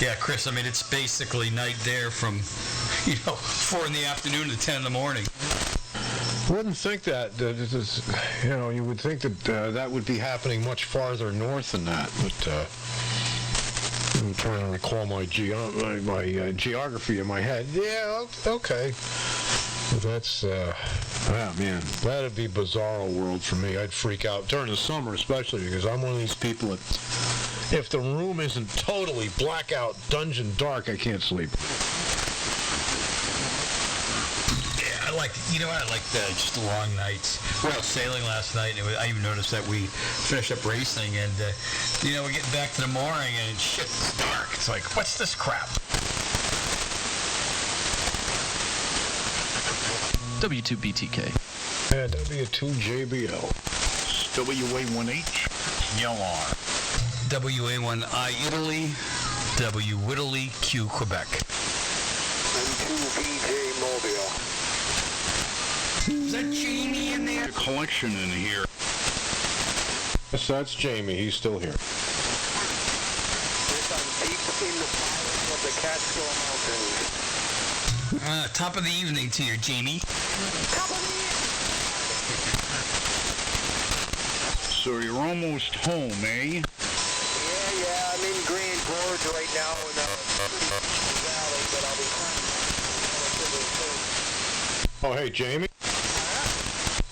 Yeah, Chris, I mean, it's basically night there from, 4 in the afternoon to 10 in the morning. I wouldn't think that. You would think that that would be happening much farther north than that. But I'm trying to recall my geography in my head. Yeah, okay. That's, man, that'd be bizarro world for me. I'd freak out during the summer, especially because I'm one of these people that, if the room isn't totally blackout, dungeon dark, I can't sleep. I like just the long nights. We were out sailing last night, and I even noticed that we finished up racing, and, we're getting back to the mooring, and shit, it's dark. It's like, what's this crap? W2BTK. Yeah, W2JBL. WA1H. YLR. WA1I Italy. W Whittly Q Quebec. And 2BJ Mobile. Is that Jamie in there? A collection in here. Yes, that's Jamie. He's still here. Yes, I'm deep in the bottom of the Catskill Mountains. Top of the evening to you, Jamie. Top of the So you're almost home, eh? Yeah, I'm in Grand Gorge right now in the valley, but I'll be home. Oh, hey, Jamie.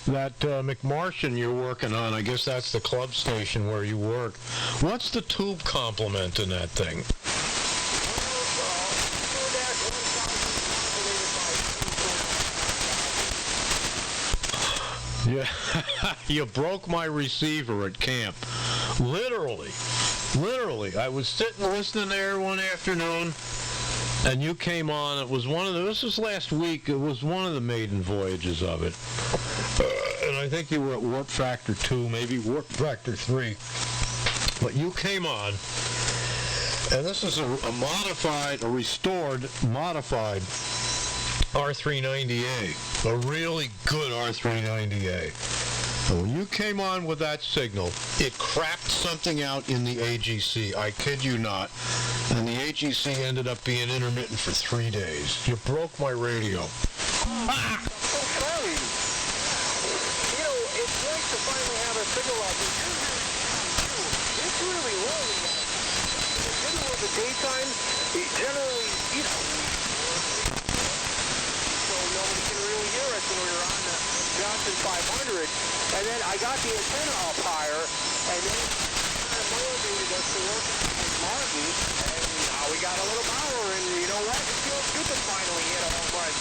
That McMartian you're working on, I guess that's the club station where you work. What's the tube complement in that thing? Yeah, you broke my receiver at camp. Literally. I was sitting listening there one afternoon, and you came on. It was this was last week. It was one of the maiden voyages of it. And I think you were at Warp Factor 2, maybe Warp Factor 3. But you came on, and this is a restored, modified R390A. A really good R390A. And when you came on with that signal, it crapped something out in the AGC. I kid you not. And the HEC ended up being intermittent for 3 days. You broke my radio. I'm so sorry. You know, it's nice to finally have a signal out there. It's really lonely. In the middle of the daytime, it generally, you know, so nobody can really hear us when we're on the Johnson 500. And then I got the antenna up higher, and then kind of motivated us to work with Martin, and now we got a little power, and you know what? It feels good to finally hit a home run.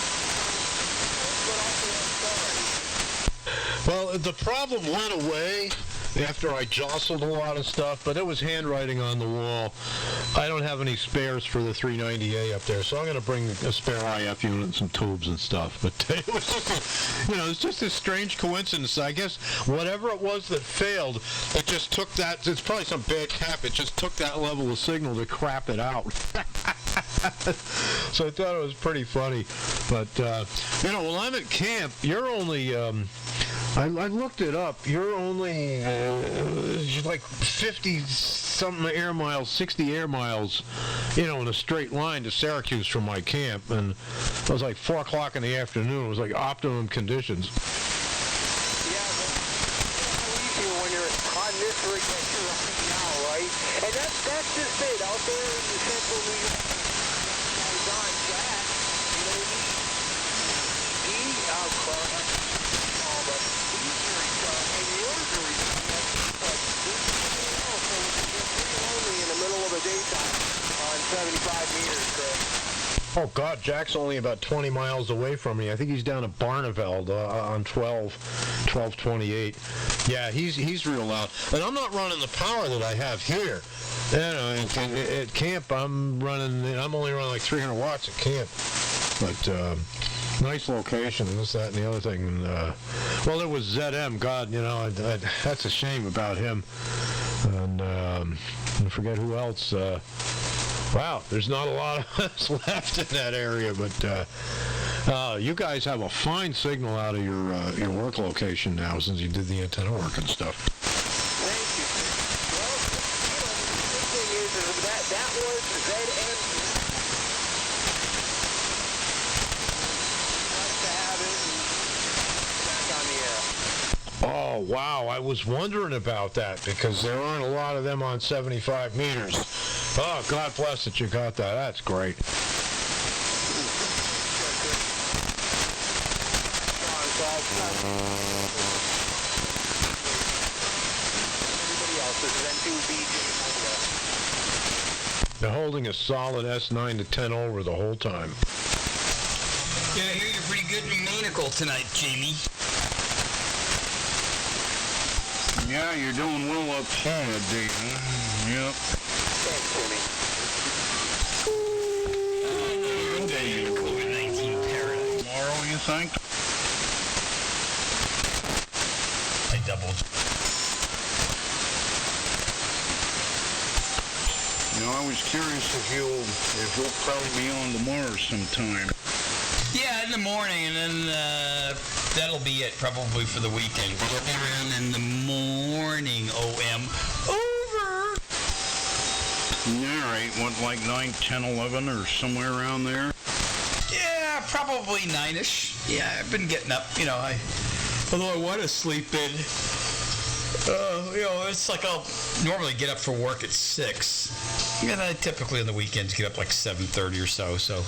But also, I'm sorry. Well, the problem went away after I jostled a lot of stuff, but it was handwriting on the wall. I don't have any spares for the 390A up there, so I'm going to bring a spare IF unit and some tubes and stuff. But it was just, it's just a strange coincidence. I guess whatever it was that failed, it just took that. It's probably some bad cap. It just took that level of signal to crap it out. So I thought it was pretty funny. But while I'm at camp, you're only. I looked it up. You're only like 50-something air miles, 60 air miles, in a straight line to Syracuse from my camp. And it was like 4 o'clock in the afternoon. It was like optimum conditions. Yeah, but how easy when you're on this rig that you're on now, right? And that's just it. Out there in the central New York, John Jack, but he's very tough, and yours are but this is also pretty lonely in the middle of the daytime on 75 meters, Craig. Oh, God, Jack's only about 20 miles away from me. I think he's down at Barneveld on 1228. Yeah, he's real loud. And I'm not running the power that I have here. At camp, I'm only running like 300 watts at camp. But, nice location, and this, that, and the other thing. And, well, it was ZM. God, that's a shame about him. And I forget who else. Wow, there's not a lot of us left in that area, but you guys have a fine signal out of your work location now since you did the antenna work and stuff. Thank you. Well, the thing is that was ZM. Oh, wow, I was wondering about that because there aren't a lot of them on 75 meters. Oh, God bless that you got that. That's great. They're holding a solid S9 to 10 over the whole time. Yeah, I hear you're pretty good in manacle tonight, Jamie. Yeah, you're doing well up here, Dave. Yep. Thanks, Jimmy. COVID-19 paradise. Tomorrow, you think? I doubled. I was curious if you'll probably be on tomorrow sometime. Yeah, in the morning, and then that'll be it probably for the weekend. We'll be around in the morning, OM. Over! All right, what, like 9, 10, 11, or somewhere around there? Yeah, probably 9-ish. Yeah, I've been getting up, although I want to sleep in. It's like I'll normally get up for work at 6. And I typically on the weekends get up like 7:30 or so. So,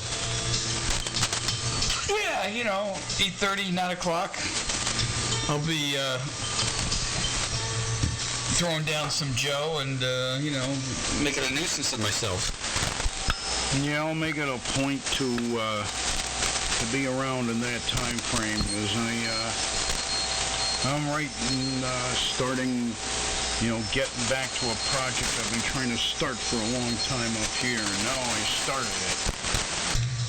yeah, 8:30, 9 o'clock. I'll be throwing down some Joe and, making a nuisance of myself. Yeah, I'll make it a point to be around in that time frame because I'm right in starting, getting back to a project I've been trying to start for a long time up here, and now I started it.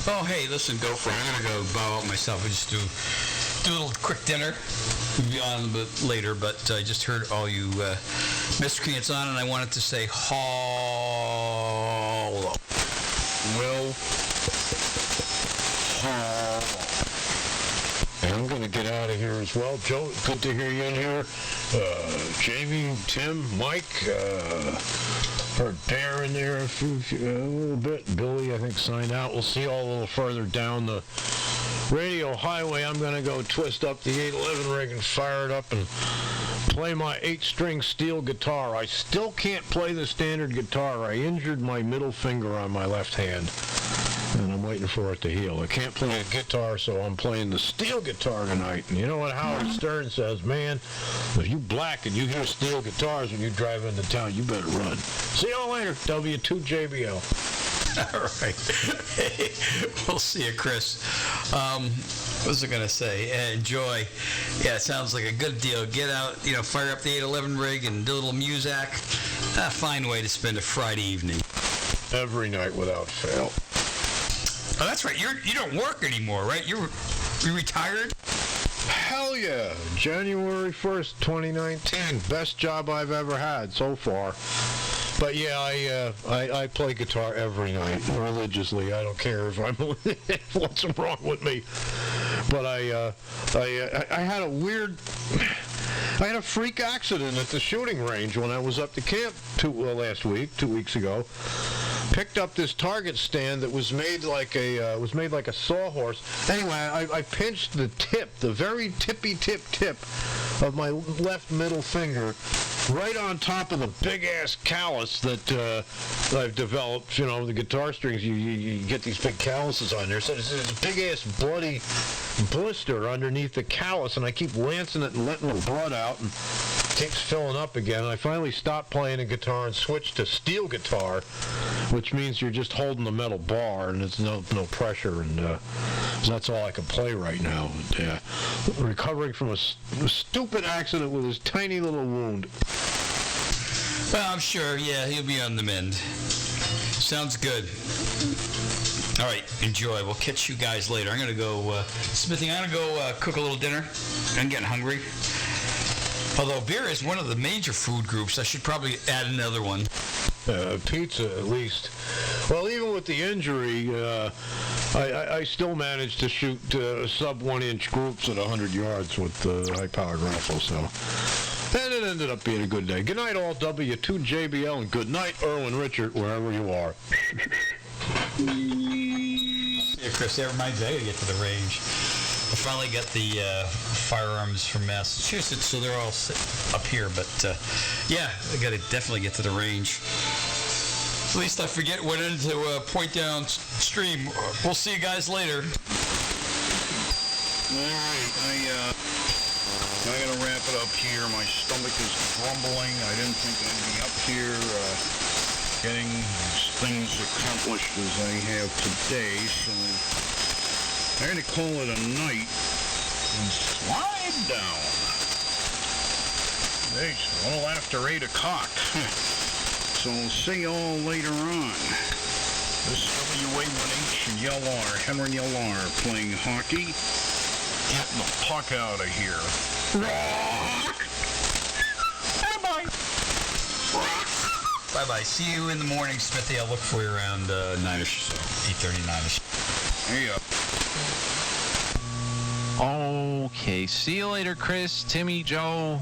Oh, hey, listen, go for it. I'm going to go bow out myself and just do a little quick dinner. We'll be on a bit later, but I just heard all you miscreants on, and I wanted to say hello. Well, And I'm going to get out of here as well. Joe, good to hear you in here. Jamie, Tim, Mike, heard Bear in there a little bit. Billy, I think, signed out. We'll see you all a little further down the radio highway. I'm going to go twist up the 811 rig and fire it up and play my 8-string steel guitar. I still can't play the standard guitar. I injured my middle finger on my left hand, and I'm waiting for it to heal. I can't play a guitar, so I'm playing the steel guitar tonight. And you know what Howard Stern says, man, if you black and you hear steel guitars when you drive into town, you better run. See y'all later, W2JBL. All right. Hey, we'll see you, Chris. What was I going to say? Enjoy. Yeah, it sounds like a good deal. Get out, fire up the 811 rig and do a little muzak. A fine way to spend a Friday evening. Every night without fail. Oh, that's right. You don't work anymore, right? You retired? Hell yeah. January 1st, 2019. Best job I've ever had so far. But yeah, I play guitar every night religiously. I don't care if I'm what's wrong with me. But I had a freak accident at the shooting range when I was up to camp 2 weeks ago. Picked up this target stand that was made like a sawhorse. Anyway, I pinched the very tippy tip of my left middle finger right on top of the big-ass callus that I've developed. The guitar strings, you get these big calluses on there. So there's this big-ass bloody blister underneath the callus, and I keep lancing it and letting the blood out, and it keeps filling up again. And I finally stopped playing a guitar and switched to steel guitar, which means you're just holding the metal bar, and there's no pressure, and that's all I can play right now. And, recovering from a stupid accident with this tiny little wound. Well, I'm sure, yeah, he'll be on the mend. Sounds good. All right, enjoy. We'll catch you guys later. I'm going to go, Smithy, I'm going to go cook a little dinner. I'm getting hungry. Although beer is one of the major food groups, I should probably add another one. Pizza, at least. Well, even with the injury, I still managed to shoot sub 1-inch groups at 100 yards with high-powered rifle, so... And it ended up being a good day. Good night, all W2JBL, and good night, Erwin Richard, wherever you are. Yeah, Chris, that reminds me, I got to get to the range. I finally got the firearms from Massachusetts, so they're all up here. But, yeah, I got to definitely get to the range. At least I forget what into point down stream. We'll see you guys later. All right, I gotta wrap it up here. My stomach is grumbling. I didn't think I'd be up here getting as things accomplished as I have today, so I had to call it a night and slide down. It's a little after 8 o'clock. So we'll see you all later on. This is WA1H and YLR, Henry YLR, playing hockey. Getting the puck out of here. Bye-bye. Bye-bye. See you in the morning, Smithy. I'll look for you around 9ish, so 8:30, 9ish. Yeah. Okay. See you later, Chris, Timmy, Joe.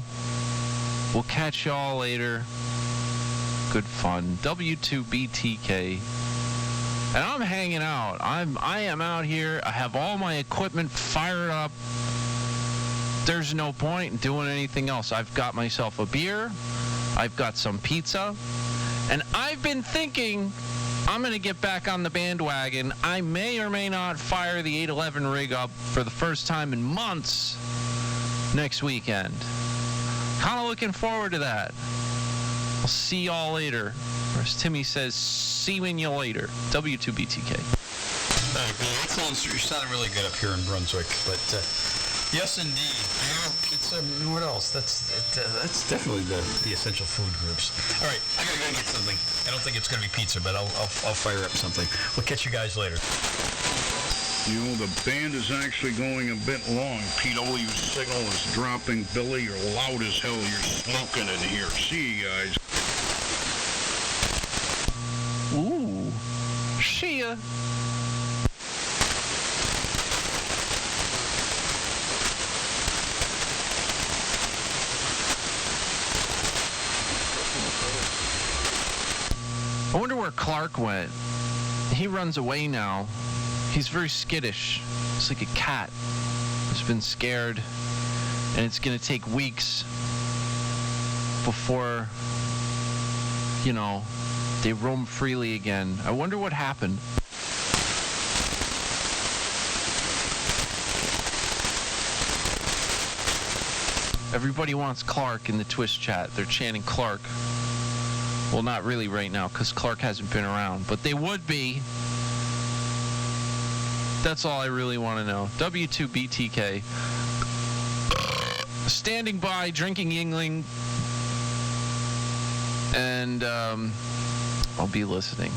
We'll catch y'all later. Good fun. W2BTK. And I'm hanging out. I am out here. I have all my equipment fired up. There's no point in doing anything else. I've got myself a beer. I've got some pizza. And I've been thinking I'm going to get back on the bandwagon. I may or may not fire the 811 rig up for the first time in months next weekend. Kind of looking forward to that. I'll see y'all later. Or as Timmy says, see you later. W2BTK. You're sounding really good up here in Brunswick, but yes, indeed. It's what else? That's definitely the essential food groups. All right, I gotta go get something. I don't think it's gonna be pizza, but I'll fire up something. We'll catch you guys later. You know, the band is actually going a bit long. PW's signal is dropping. Billy, you're loud as hell. You're smoking in here. See you guys. Ooh. See ya. where Clark went. He runs away now. He's very skittish. It's like a cat who's been scared, and it's going to take weeks before, you know, they roam freely again. I wonder what happened. Everybody wants Clark in the Twitch chat. They're chanting Clark. Well, not really right now, because Clark hasn't been around. But they would be. That's all I really want to know. W2BTK. Standing by, drinking Yingling. And I'll be listening.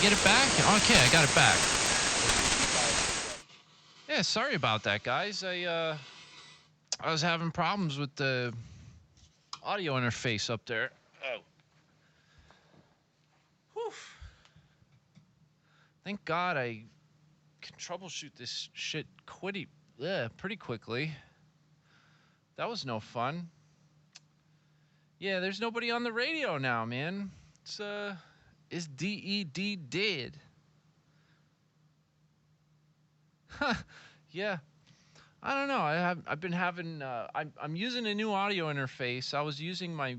get it back? Okay, I got it back. Yeah, sorry about that, guys. I was having problems with the audio interface up there. Oh. Whew. Thank God I can troubleshoot this shit pretty quickly. That was no fun. Yeah, there's nobody on the radio now, man. It's DED dead. Huh. Yeah. I don't know. I've been having I'm using a new audio interface. I was using my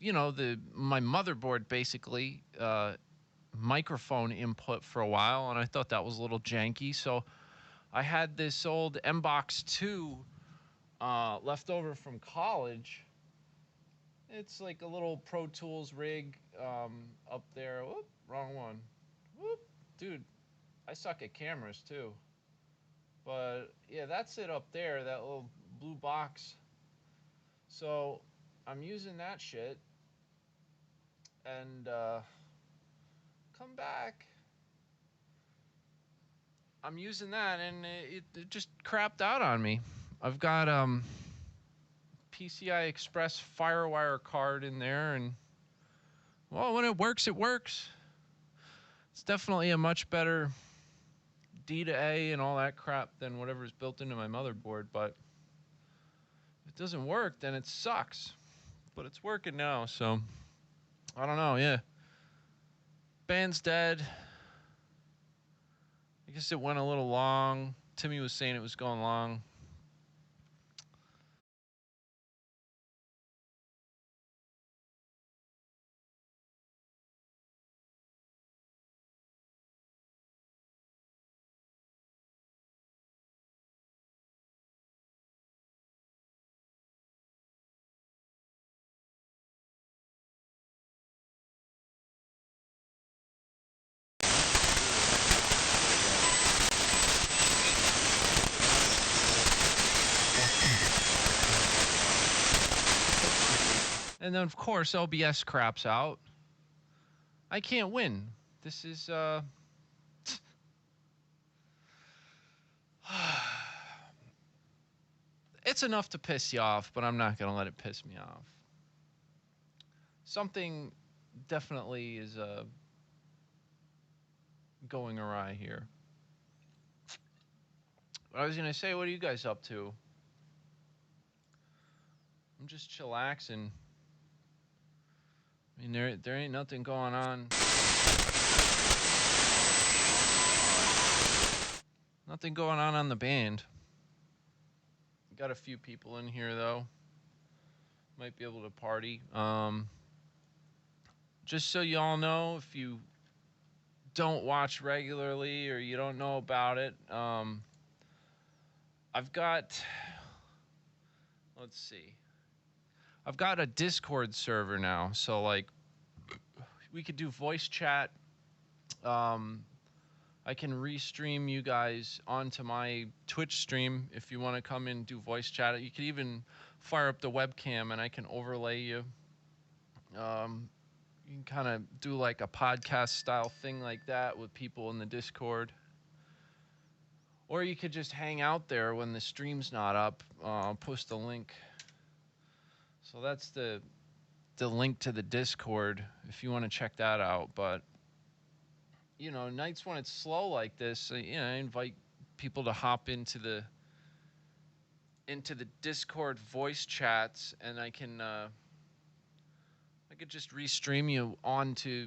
motherboard basically microphone input for a while, and I thought that was a little janky. So I had this old MBox 2 left over from college. It's like a little Pro Tools rig up there. Whoop, wrong one. Whoop, dude, I suck at cameras too. But yeah, that's it up there, that little blue box. So I'm using that shit and come back. I'm using that and it just crapped out on me. I've got PCI Express FireWire card in there, and well, when it works, it works. It's definitely a much better D to A and all that crap than whatever's built into my motherboard, but if it doesn't work, then it sucks. But it's working now, so I don't know, yeah. Band's dead. I guess it went a little long. Timmy was saying it was going long. And then, of course, OBS craps out. I can't win. This is, it's enough to piss you off, but I'm not going to let it piss me off. Something definitely is going awry here. What I was going to say, what are you guys up to? I'm just chillaxing. I mean, there ain't nothing going on. Nothing going on the band. Got a few people in here, though. Might be able to party. Just so y'all know, if you don't watch regularly or you don't know about it, I've got... Let's see. I've got a Discord server now, so like we could do voice chat. I can restream you guys onto my Twitch stream if you want to come in and do voice chat. You could even fire up the webcam and I can overlay you. You can kind of do like a podcast style thing like that with people in the Discord. Or you could just hang out there when the stream's not up. I'll post a link. So that's the link to the Discord if you want to check that out. But you know, nights when it's slow like this, I invite people to hop into the Discord voice chats, and I could just restream you onto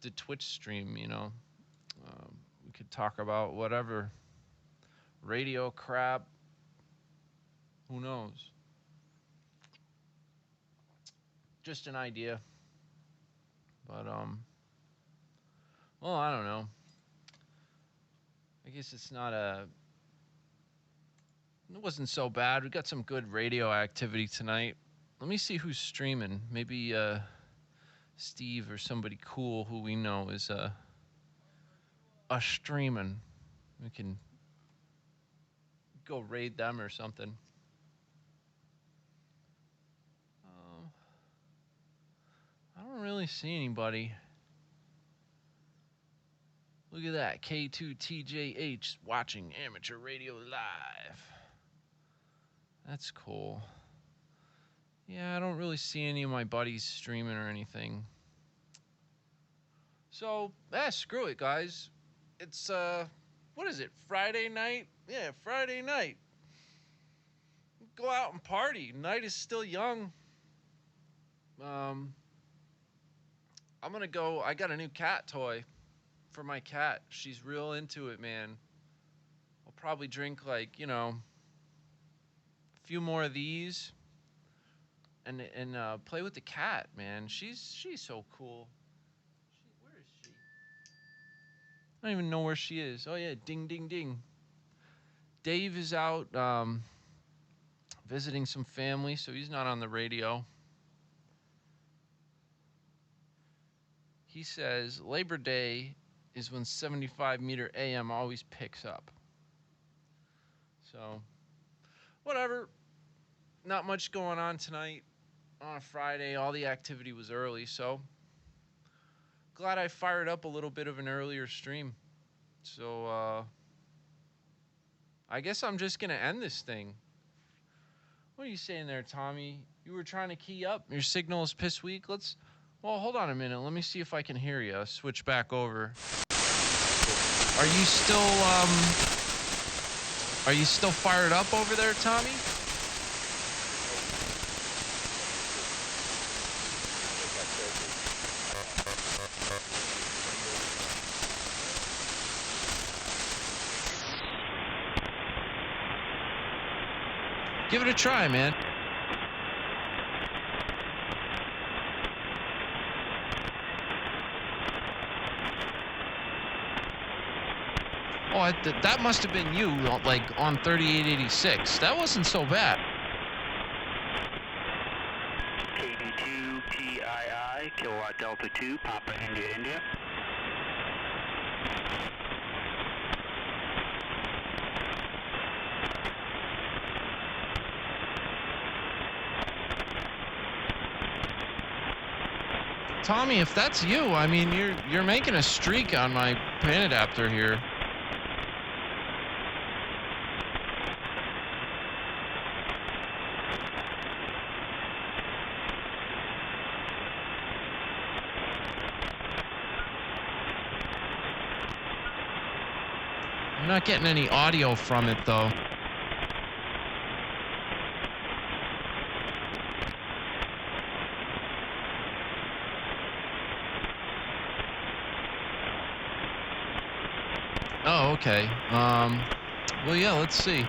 the Twitch stream. You know, we could talk about whatever radio crap. Who knows? Just an idea. But well, I don't know. I guess it wasn't so bad. We got some good radio activity tonight. Let me see who's streaming. Maybe Steve or somebody cool who we know is streaming. We can go raid them or something. I don't really see anybody. Look at that. K2TJH watching Amateur Radio Live. That's cool. Yeah, I don't really see any of my buddies streaming or anything. So, screw it, guys. It's, what is it, Friday night? Yeah, Friday night. Go out and party. Night is still young. I'm gonna go. I got a new cat toy for my cat. She's real into it, man. I'll probably drink like, a few more of these and play with the cat, man. She's so cool. Where is she? I don't even know where she is. Oh yeah, ding ding ding. Dave is out visiting some family, so he's not on the radio. He says Labor Day is when 75-meter AM always picks up. So, whatever. Not much going on tonight on a Friday. All the activity was early, so glad I fired up a little bit of an earlier stream. So, I guess I'm just going to end this thing. What are you saying there, Tommy? You were trying to key up? Your signal is piss weak? Well, hold on a minute. Let me see if I can hear you. Switch back over. Are you still fired up over there, Tommy? Give it a try, man. Oh, that must have been you, like, on 3886. That wasn't so bad. KD2 PII, Kilowatt Delta 2, Papa India, India. Tommy, if that's you, I mean, you're making a streak on my pin adapter here. I'm not getting any audio from it, though. Oh, okay. Well, yeah, let's see.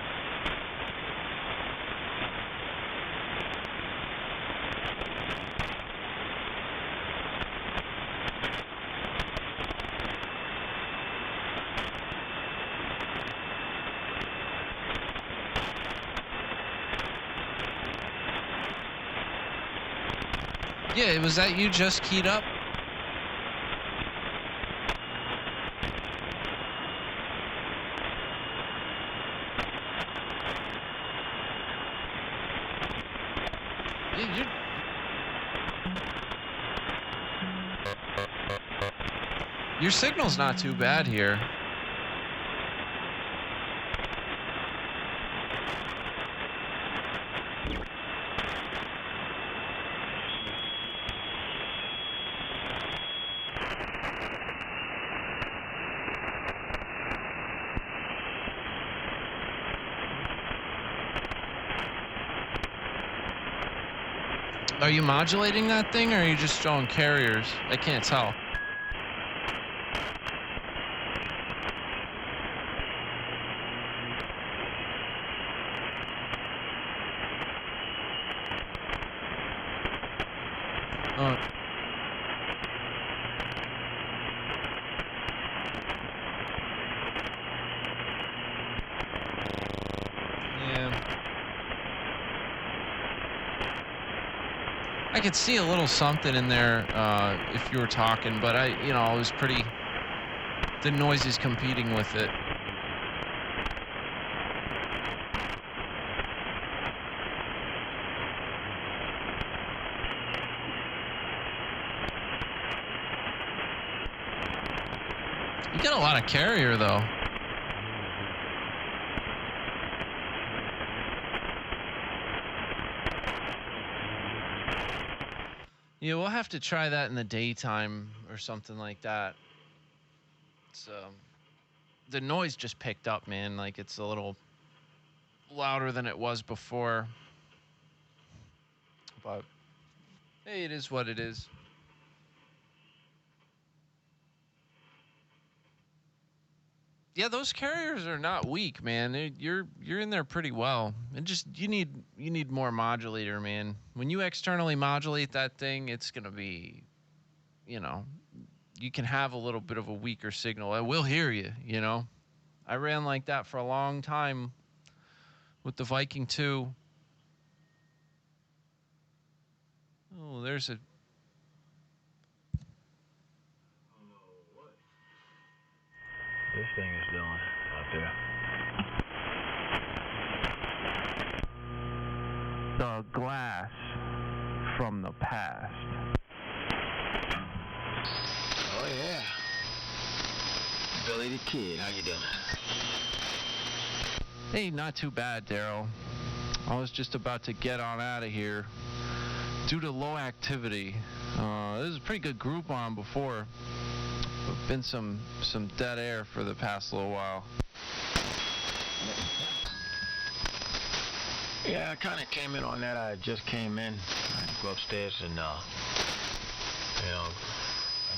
Yeah, was that you just keyed up? Your signal's not too bad here. Are you modulating that thing, or are you just showing carriers? I can't tell. Oh. I could see a little something in there if you were talking, but I was pretty. The noise is competing with it. You got a lot of carrier, though. Yeah, we'll have to try that in the daytime or something like that. It's the noise just picked up, man. Like, it's a little louder than it was before. But hey, it is what it is. Yeah, those carriers are not weak, man. You're in there pretty well. And just you need more modulator, man. When you externally modulate that thing, it's gonna be, you can have a little bit of a weaker signal. It will hear you, I ran like that for a long time with the Viking 2. Oh, there's a. This thing is doing out there. The glass from the past. Oh yeah. Billy the Kid, how you doing? Hey, not too bad, Daryl. I was just about to get on out of here due to low activity. This is a pretty good group on before. Been some dead air for the past little while. Yeah, I kind of came in on that. I just came in. I had to go upstairs and, I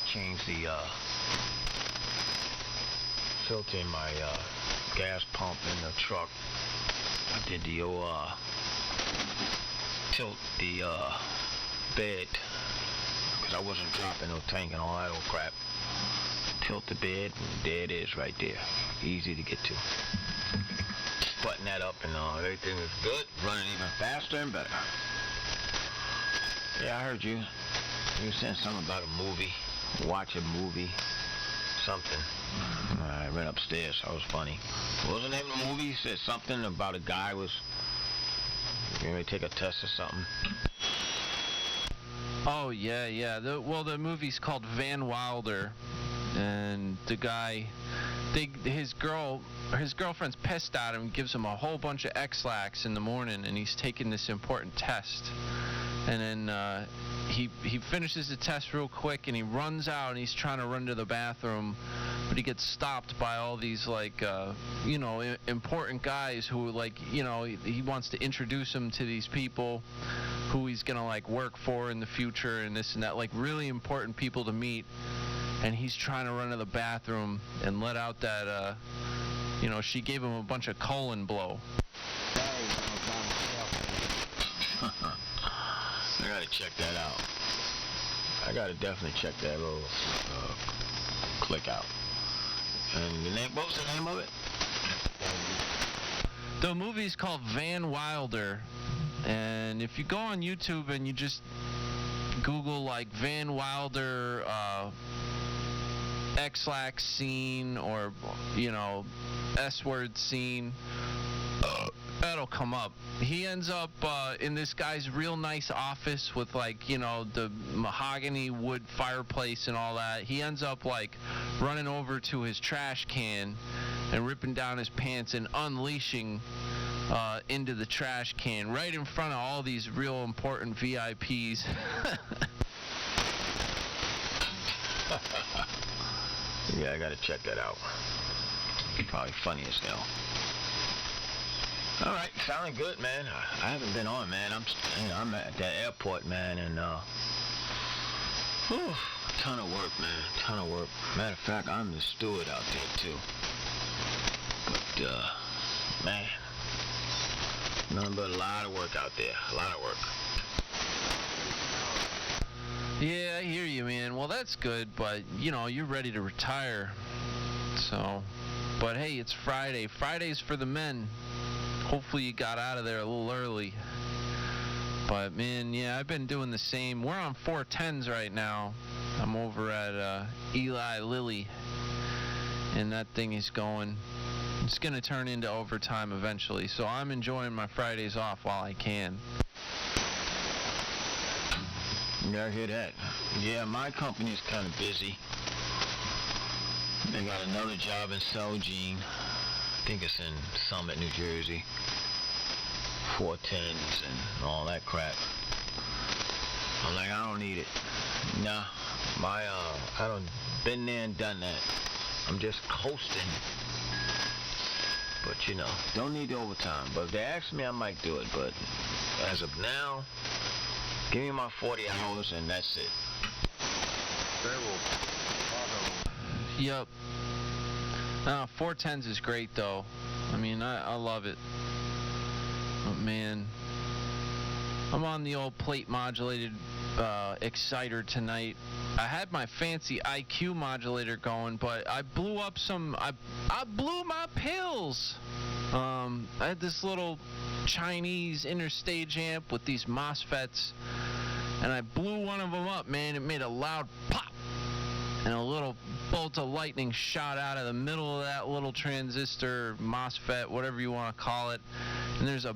changed the filter in my gas pump in the truck. I did the old tilt the bed because I wasn't dropping no tank and all that old crap. Tilt the bed, and there it is right there. Easy to get to. Button that up and everything was good. Running even faster and better. Yeah, I heard you. You were saying something about a movie. Watch a movie. Something. I ran upstairs. That was funny. What was the name of the movie? You said something about a guy was going to take a test or something. Oh, yeah. The movie's called Van Wilder. And the guy, his girlfriend's pissed at him, gives him a whole bunch of X-Lax in the morning, and he's taking this important test. And then he finishes the test real quick, and he runs out, and he's trying to run to the bathroom, but he gets stopped by all these important guys who he wants to introduce him to these people who he's gonna work for in the future and this and that, really important people to meet. And he's trying to run to the bathroom and let out that, she gave him a bunch of colon blow. I gotta check that out. I gotta definitely check that little click out. And what was the name of it? The movie's called Van Wilder. And if you go on YouTube and you just Google Van Wilder, X-Lax scene or S-word scene, that'll come up. He ends up in this guy's real nice office with the mahogany wood fireplace and all that. He ends up running over to his trash can and ripping down his pants and unleashing into the trash can right in front of all these real important VIPs. Yeah, I gotta check that out. Probably funny as hell. All right, sounding good, man. I haven't been on, man. I'm at that airport, man, and ton of work, man. Ton of work. Matter of fact, I'm the steward out there too. But man, nothing but a lot of work out there. A lot of work. Yeah, I hear you, man. Well, that's good, but, you're ready to retire. So, but hey, it's Friday. Friday's for the men. Hopefully you got out of there a little early. But, man, yeah, I've been doing the same. We're on 410s right now. I'm over at Eli Lilly, and that thing is going. It's going to turn into overtime eventually, so I'm enjoying my Fridays off while I can. Yeah, I hear that. Yeah, my company is kind of busy. They got another job in Celgene. I think it's in Summit, New Jersey. 410s and all that crap. I'm like, I don't need it. Nah, I done been there and done that. I'm just coasting. But you know, don't need the overtime. But if they ask me, I might do it. But as of now, give me my 40 hours and that's it. Yep. 410s is great though. I mean, I love it. But man, I'm on the old plate modulated exciter tonight. I had my fancy IQ modulator going, but I blew up I blew my pills. I had this little Chinese interstage amp with these MOSFETs, and I blew one of them up, man. It made a loud pop, and a little bolt of lightning shot out of the middle of that little transistor, MOSFET, whatever you want to call it. And there's a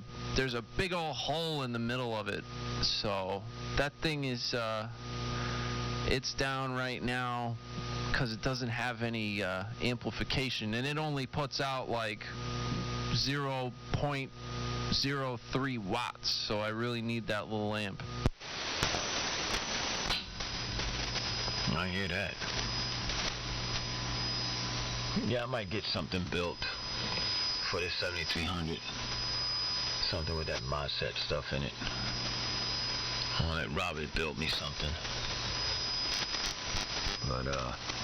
big old hole in the middle of it. So that thing is it's down right now because it doesn't have any amplification, and it only puts out like 0.03 watts. So I really need that little amp. I hear that. Yeah, I might get something built for this 7300. Something with that MOSFET stuff in it. I'll let Robert build me something. But,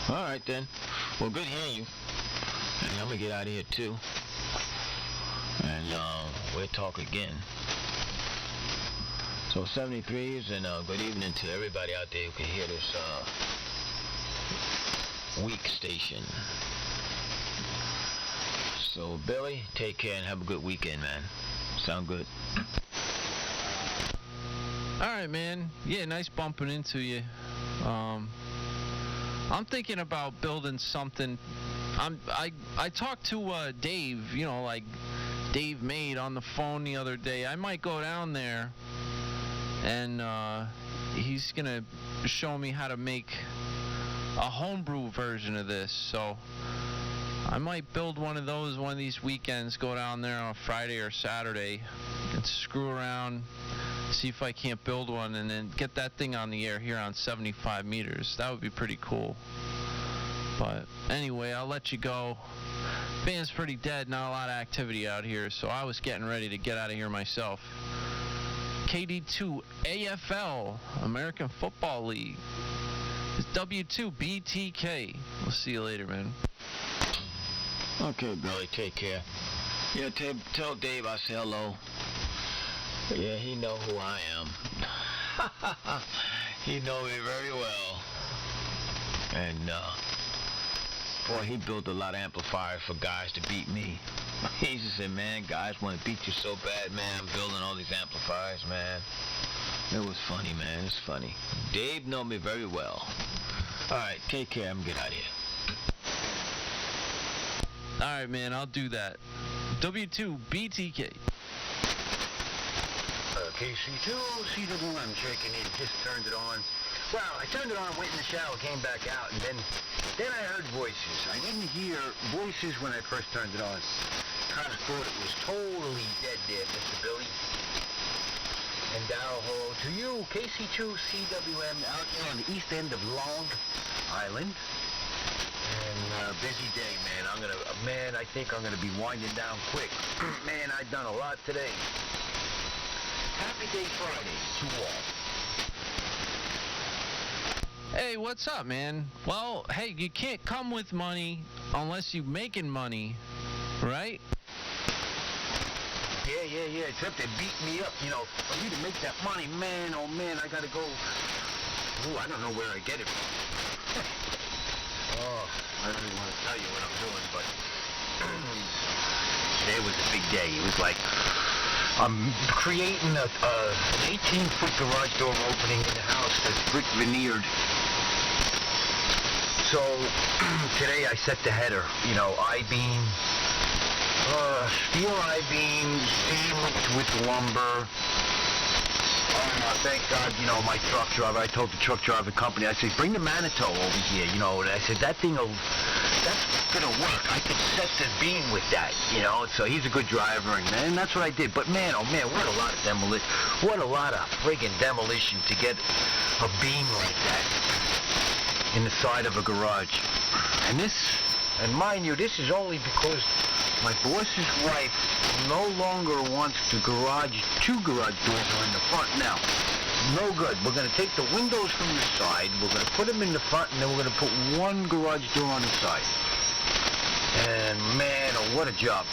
alright then. Well, good hearing you. And I'm gonna get out of here too. And, we'll talk again. So, 73s, and, good evening to everybody out there who can hear this, weak station. So, Billy, take care and have a good weekend, man. Sound good? Alright, man. Yeah, nice bumping into you. I'm thinking about building something. I talked to Dave, you know, like Dave Made on the phone the other day. I might go down there and he's gonna show me how to make a homebrew version of this. So I might build one of those one of these weekends, go down there on a Friday or Saturday and screw around, see if I can't build one, and then get that thing on the air here on 75 meters. That would be pretty cool. But anyway, I'll let you go. Band's pretty dead, not a lot of activity out here, so I was getting ready to get out of here myself. KD2 AFL, American Football League. It's W2 BTK. We'll see you later, man. Okay, Billy, take care. Yeah, tell Dave I say hello. Yeah, he know who I am. He know me very well. And, boy, he built a lot of amplifiers for guys to beat me. He just said, man, guys want to beat you so bad, man. I'm building all these amplifiers, man. It was funny, man. It's funny. Dave know me very well. All right, take care. I'm going to get out of here. All right, man, I'll do that. W2 BTK. KC2 CWM checking in. Just turned it on. Well, I turned it on, went in the shower, came back out, and then I heard voices. I didn't hear voices when I first turned it on. Kind of thought it was totally dead there, Mr. Billy. And Darryl, hello to you, KC2 CWM out here on the east end of Long Island. And busy day, man. I think I'm gonna be winding down quick. Man, I've done a lot today. Happy Day Friday to all. Hey, what's up, man? Well, hey, you can't come with money unless you're making money, right? Yeah. Except they beat me up, you know. For me to make that money, man, oh man, I gotta go. Ooh, I don't know where I get it from. Oh, I don't even want to tell you what I'm doing, but today was a big day. It was like I'm creating an 18-foot garage door opening in the house that's brick veneered. So today I set the header, you know, I-beam, steel I-beam, stainless with lumber. Thank God, you know, my truck driver, I told the truck driver company, I said, bring the Manitou over here, you know, and I said, that thing will that's gonna work. I could set the beam with that, you know. So he's a good driver, and that's what I did. But man, oh man, what a lot of demolition! What a lot of friggin' demolition to get a beam like that in the side of a garage. And mind you, this is only because my boss's wife no longer wants two garage doors are in the front now. No good. We're going to take the windows from the side, we're going to put them in the front, and then we're going to put one garage door on the side. And man, oh, what a job.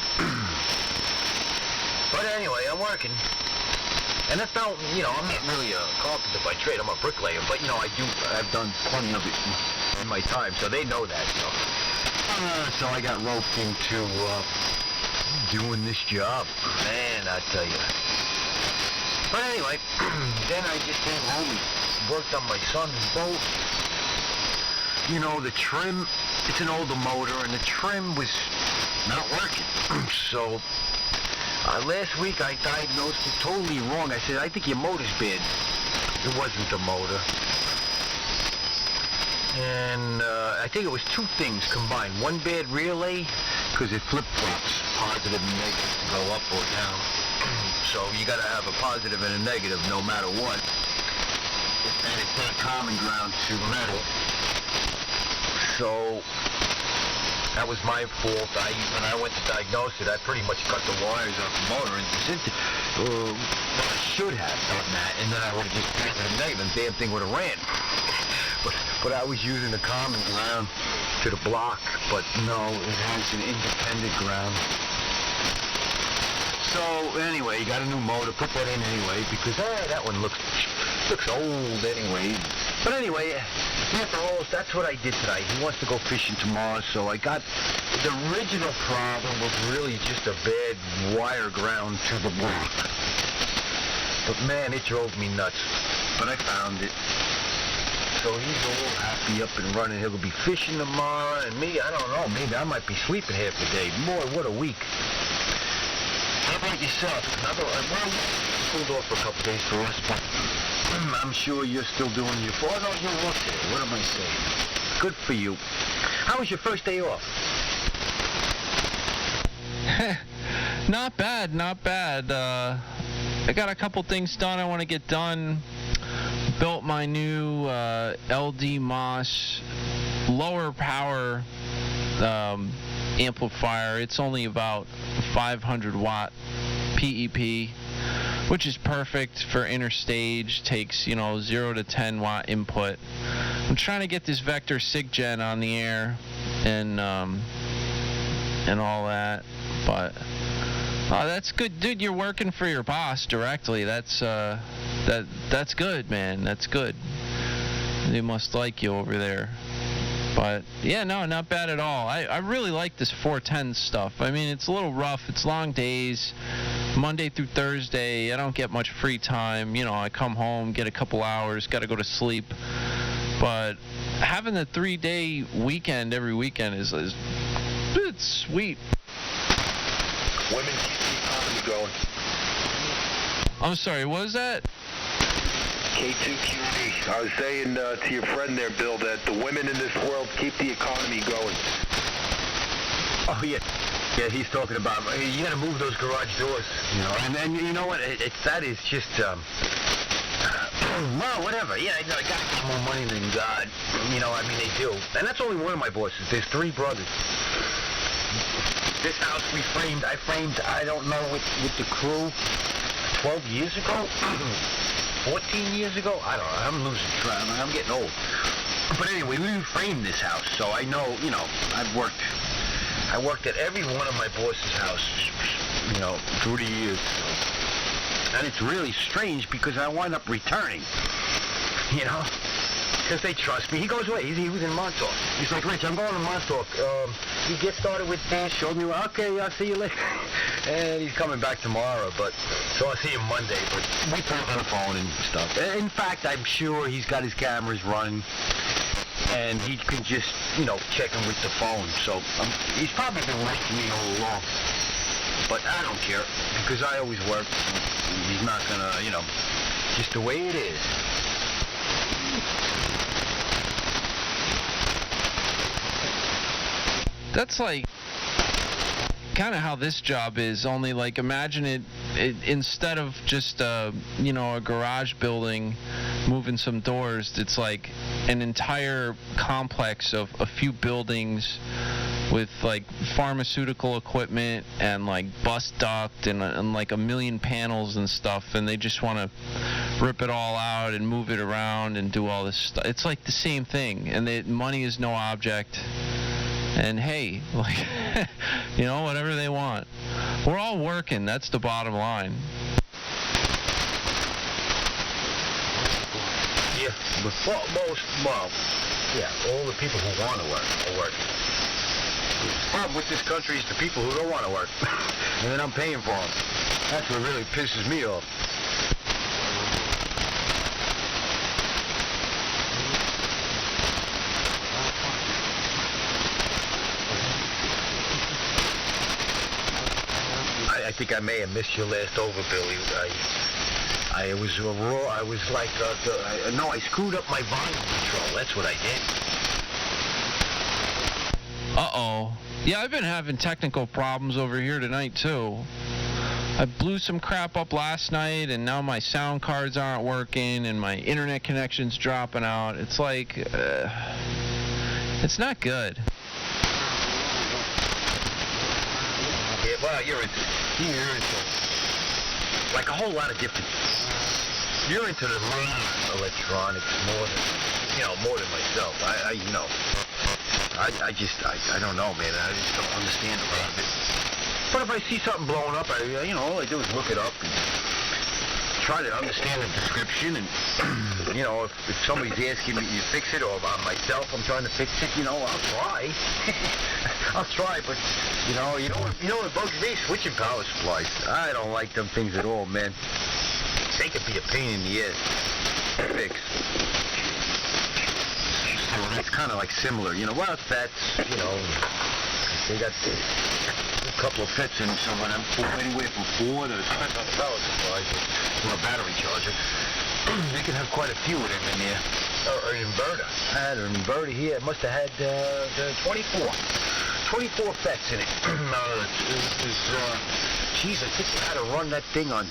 But anyway, I'm working. And that's not, you know, I'm not really a carpenter by trade. I'm a bricklayer, but, you know, I've done plenty of it in my time, so they know that. So I got roped into doing this job. Man, I tell you. But anyway, then I just came home and worked on my son's boat. You know, the trim, it's an older motor, and the trim was not working. So last week I diagnosed it totally wrong. I said, I think your motor's bad. It wasn't the motor. And I think it was two things combined. One bad relay, because it flip-flops, positive and negative, to go up or down. So you got to have a positive and a negative no matter what. And it's not common ground to metal. So that was my fault. When I went to diagnose it, I pretty much cut the wires off the motor and I should have done that, and then I would have just turned it negative, and the damn thing would have ran. But I was using the common ground to the block, but no, it has an independent ground. So anyway, you got a new motor, put that in anyway, because that one looks old anyway. But anyway, after all, that's what I did tonight. He wants to go fishing tomorrow, so I got the original problem was really just a bad wire ground to the block. But man, it drove me nuts. But I found it. So he's all happy up and running. He'll be fishing tomorrow, and me, I don't know, maybe I might be sleeping half the day. Boy, what a week. How about yourself? Well, pulled off for a couple days for us, but I'm sure you're still doing your... Oh, no, you're off there. What am I saying? Good for you. How was your first day off? Not bad, not bad. I got a couple things done I want to get done. Built my new LD Moss lower power amplifier. It's only about 500 watt PEP, which is perfect for interstage. Takes 0 to 10 watt input. I'm trying to get this Vector SIGGEN on the air and all that, but that's good, dude. You're working for your boss directly. That's good, man. That's good. They must like you over there. But yeah, no, not bad at all. I really like this 410 stuff. I mean, it's a little rough. It's long days, Monday through Thursday. I don't get much free time. I come home, get a couple hours, got to go to sleep. But having the 3-day weekend every weekend is it's sweet. Women keep the economy going. I'm sorry, what was that? K2QD. I was saying to your friend there, Bill, that the women in this world keep the economy going. Oh, yeah. Yeah, he's talking about, you got to move those garage doors, And then, you know what, that is just, well, whatever. Yeah, I got to get more money than God. I mean, they do. And that's only one of my bosses. There's 3 brothers. This house I framed, I don't know, with the crew 12 years ago? 14 years ago? I don't know. I'm losing track. I'm getting old. But anyway, we framed this house, so I know, I worked at every one of my boss's houses, through the years. And it's really strange because I wind up returning, because they trust me. He goes away. He was in Montauk. He's like, Rich, I'm going to Montauk. You get started with this. Showed me, okay, I'll see you later. And he's coming back tomorrow, so I'll see him Monday. But we talk on the phone and stuff. In fact, I'm sure he's got his cameras running, and he can just, check him with the phone. So he's probably been watching me all along. But I don't care, because I always work. He's not gonna, just the way it is. that's like kind of how this job is, only like imagine it instead of just a garage building moving some doors, it's like an entire complex of a few buildings with like pharmaceutical equipment and like bus duct and like a million panels and stuff, and they just want to rip it all out and move it around and do all this stuff. It's like the same thing, and money is no object. And hey, like, whatever they want. We're all working. That's the bottom line. Yeah, all the people who want to work are working. The problem with this country is the people who don't want to work. And then I'm paying for them. That's what really pisses me off. I think I may have missed your last over, Billy. I screwed up my volume control. That's what I did. Uh-oh. Yeah, I've been having technical problems over here tonight, too. I blew some crap up last night, and now my sound cards aren't working, and my internet connection's dropping out. It's like, it's not good. Yeah, well, you're into like a whole lot of different. You're into the electronics more than myself. I don't know, man. I just don't understand a lot of it. But if I see something blowing up, all I do is look it up and try to understand the description. And if somebody's asking me to fix it, or myself, I'm trying to fix it. I'll try. I'll try, but you know what bugs me? Switching power supplies. I don't like them things at all, man. They could be a pain in the ass to fix. It's kind of like similar, well, it's FETs, they got a couple of FETs in some of them, anywhere from 4 to, depends on the power supply, or a battery charger. They can have quite a few of them in there. Or an inverter. I had an inverter here. It must have had 24 FETs in it. Geez, I think you had to run that thing on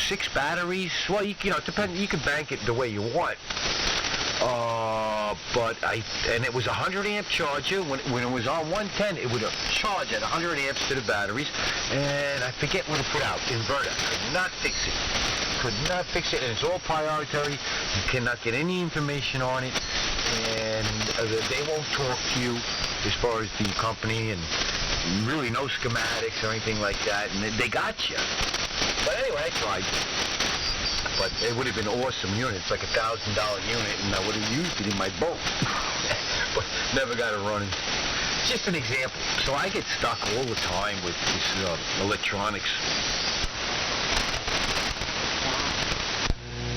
6 batteries. Well, it depends. You can bank it the way you want. And it was a 100 amp charger. When it was on 110, it would charge at 100 amps to the batteries. And I forget what it put out. Inverter. Could not fix it. And it's all proprietary. You cannot get any information on it. And they won't talk to you as far as the company, and really no schematics or anything like that. And they got you. But anyway, I tried. But it would have been an awesome unit. It's like $1,000 unit, and I would have used it in my boat. But never got it running. Just an example. So I get stuck all the time with this electronics.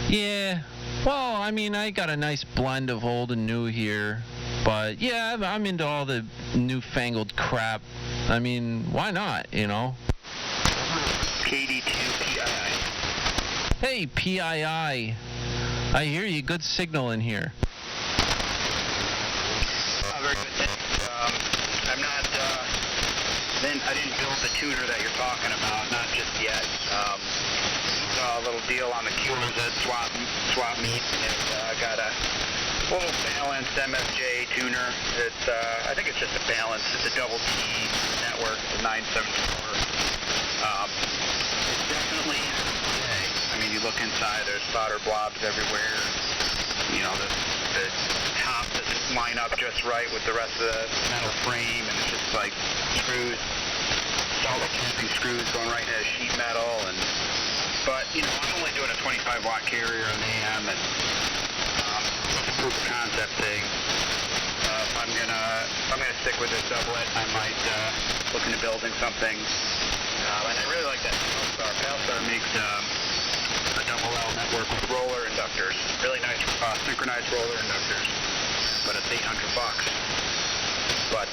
Yeah. Well, I mean, I got a nice blend of old and new here. But, yeah, I'm into all the newfangled crap. I mean, why not, KD2PII. Hey, PII. I hear you. Good signal in here. Very good, thanks. I didn't build the tuner that you're talking about, not just yet. Saw a little deal on the coolers at Swap Meet. I got a little balanced MFJ tuner. It's I think it's just a balance. It's a double T network, the 974. It's definitely okay. I mean, you look inside, there's solder blobs everywhere. The top doesn't line up just right with the rest of the metal frame, and it's just like screws, solid casting screws going right into sheet metal. But I'm only doing a 25 watt carrier on AM, and it's a proof of concept thing. If I'm gonna stick with this doublet, I might look into building something. And I really like that Palstar. Palstar makes a double L network with roller inductors. Really nice synchronized roller inductors. But it's $800. But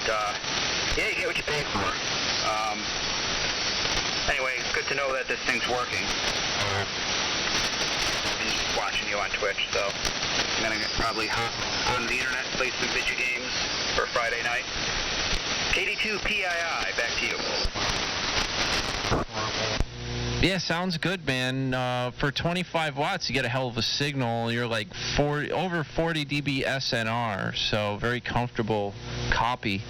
yeah, you get what you pay for. Anyway, good to know that this thing's working. I'm just watching you on Twitch, so I'm gonna probably hop on the internet, play some video games for Friday night. 82 PII, back to you. Yeah, sounds good, man. For 25 watts, you get a hell of a signal. You're like over 40 dB SNR, so very comfortable copy.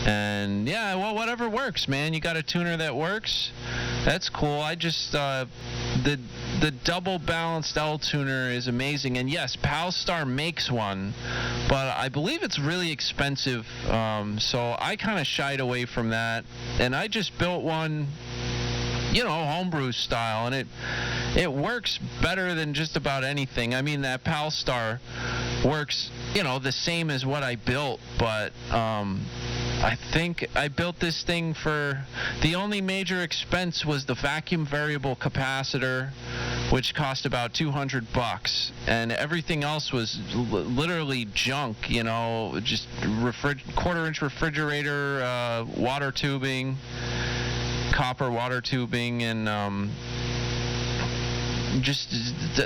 And yeah, well, whatever works, man. You got a tuner that works. That's cool. I just the double balanced L tuner is amazing. And yes, Palstar makes one, but I believe it's really expensive. So I kind of shied away from that, and I just built one, you know, homebrew style, and it works better than just about anything. I mean, that Palstar works, you know, the same as what I built, but I think I built this thing for the only major expense was the vacuum variable capacitor, which cost about $200, and everything else was literally junk, you know, just quarter-inch refrigerator, water tubing, copper water tubing, and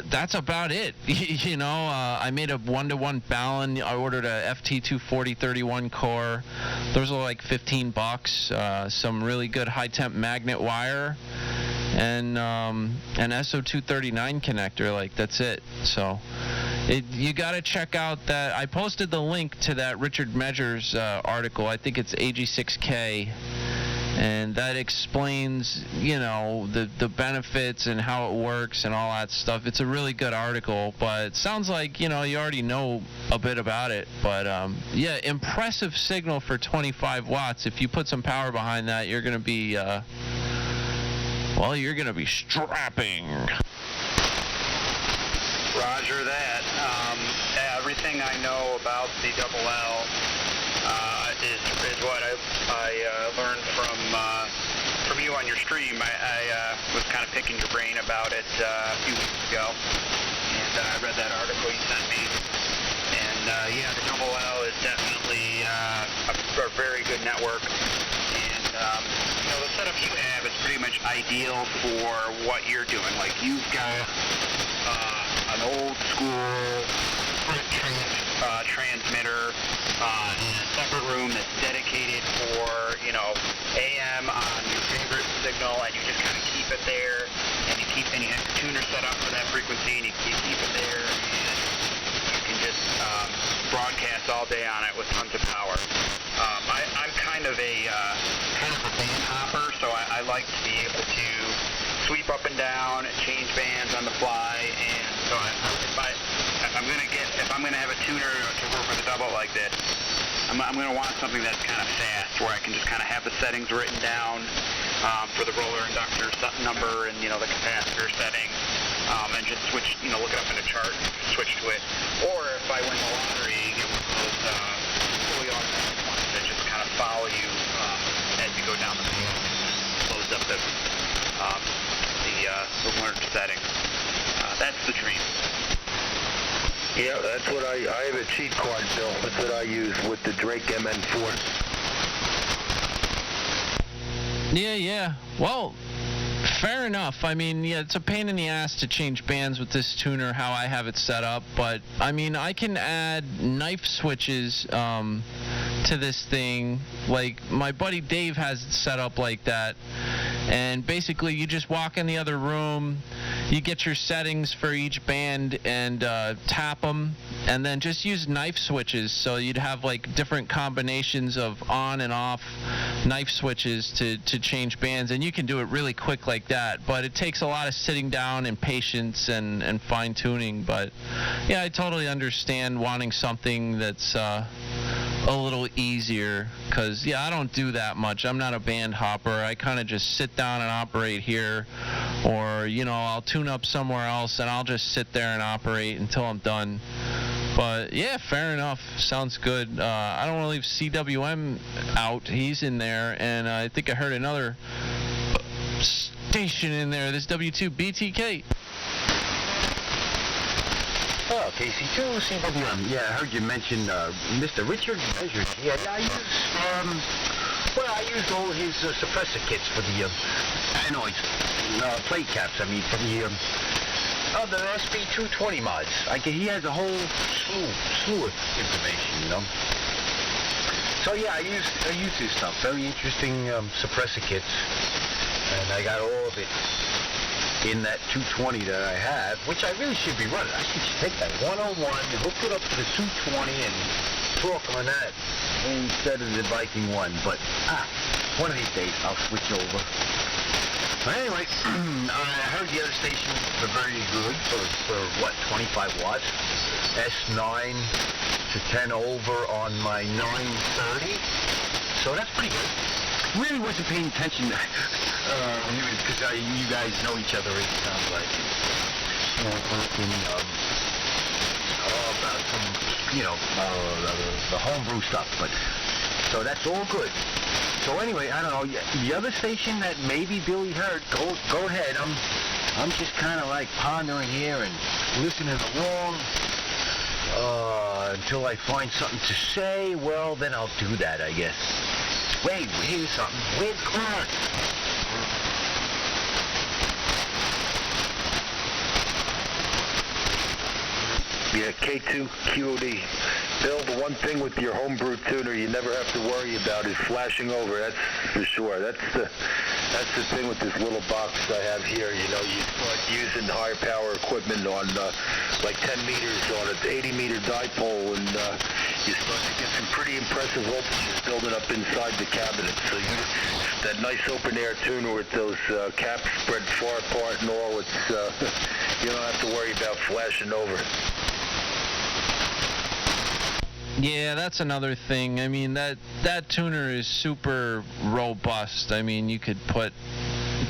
that's about it. You know, I made a 1-to-1 Ballon. I ordered a FT240 31 core. Those are like $15. Some really good high temp magnet wire, and an SO239 connector. Like, that's it. So you got to check out that. I posted the link to that Richard Measures article. I think it's AG6K. And that explains, you know, the benefits and how it works and all that stuff. It's a really good article, but it sounds like, you know, you already know a bit about it. But, yeah, impressive signal for 25 watts. If you put some power behind that, you're going to be, well, you're going to be strapping. Roger that. Everything I know about the double L is what I learned from you on your stream. I was kind of picking your brain about it a few weeks ago, and I read that article you sent me. And yeah, the double L is definitely a very good network. And you know, the setup you have is pretty much ideal for what you're doing. Like, you've got an old school transmitter in a separate room that's dedicated for, you know, AM on your favorite signal, and you just kind of keep it there, and you have your tuner set up for that frequency, and you keep it there, and you can just broadcast all day on it with tons of power. I'm kind of a band hopper, so I like to be able to sweep up and down, change bands on the fly, and so if I'm gonna have a tuner to work with a double like this, I'm gonna want something that's kind of fast, where I can just kind of have the settings written down for the roller inductor number and, you know, the capacitor setting, and just switch, you know, look it up in a chart, switch to it. Or if I win the lottery, get one of those fully automatic ones that just kind of follow you as you go down the field, close up the learned setting. That's the dream. Yeah, that's what I have a cheat card, Bill. That's what I use with the Drake MN4. Yeah. Well, fair enough. I mean, yeah, it's a pain in the ass to change bands with this tuner, how I have it set up. But, I mean, I can add knife switches to this thing. Like, my buddy Dave has it set up like that. And basically, you just walk in the other room, you get your settings for each band and tap them, and then just use knife switches. So you'd have like different combinations of on and off knife switches to change bands, and you can do it really quick like that. But it takes a lot of sitting down and patience and fine tuning. But yeah, I totally understand wanting something that's a little easier, because yeah, I don't do that much. I'm not a band hopper. I kind of just sit down and operate here, or, you know, I'll tune up somewhere else and I'll just sit there and operate until I'm done. But yeah, fair enough. Sounds good. I don't want to leave CWM out. He's in there, and I think I heard another station in there. This W2 BTK. Oh, KC2, CWM. Yeah, I heard you mention Mr. Richard Measures. Yeah, I used all his suppressor kits for the anodes, plate caps, for the SB220 mods. He has a whole slew of information, you know. So yeah, I use this stuff. Very interesting suppressor kits, and I got all of it in that 220 that I have, which I really should be running. I should take that 101 and hook it up to the 220 and talk on that instead of the Viking one. But one of these days I'll switch over. But anyway, I heard the other stations are very good for what, 25 watts? S9 to 10 over on my 930. So that's pretty good. Really wasn't paying attention because you guys know each other, it sounds like. About some, the homebrew stuff. But so that's all good. So anyway, I don't know. The other station that maybe Billy heard, go ahead. I'm just kind of like pondering here and listening along until I find something to say. Well, then I'll do that, I guess. Wait, here's something. Where's Clark? Yeah, K2 QOD. Bill, the one thing with your homebrew tuner you never have to worry about is flashing over. That's for sure. That's the thing with this little box I have here. You know, you start using higher power equipment on like 10 meters on an 80-meter dipole, and you start to get some pretty impressive voltages building up inside the cabinet. So that nice open air tuner with those caps spread far apart and all, it's you don't have to worry about flashing over. Yeah, that's another thing. I mean, that tuner is super robust. I mean, you could put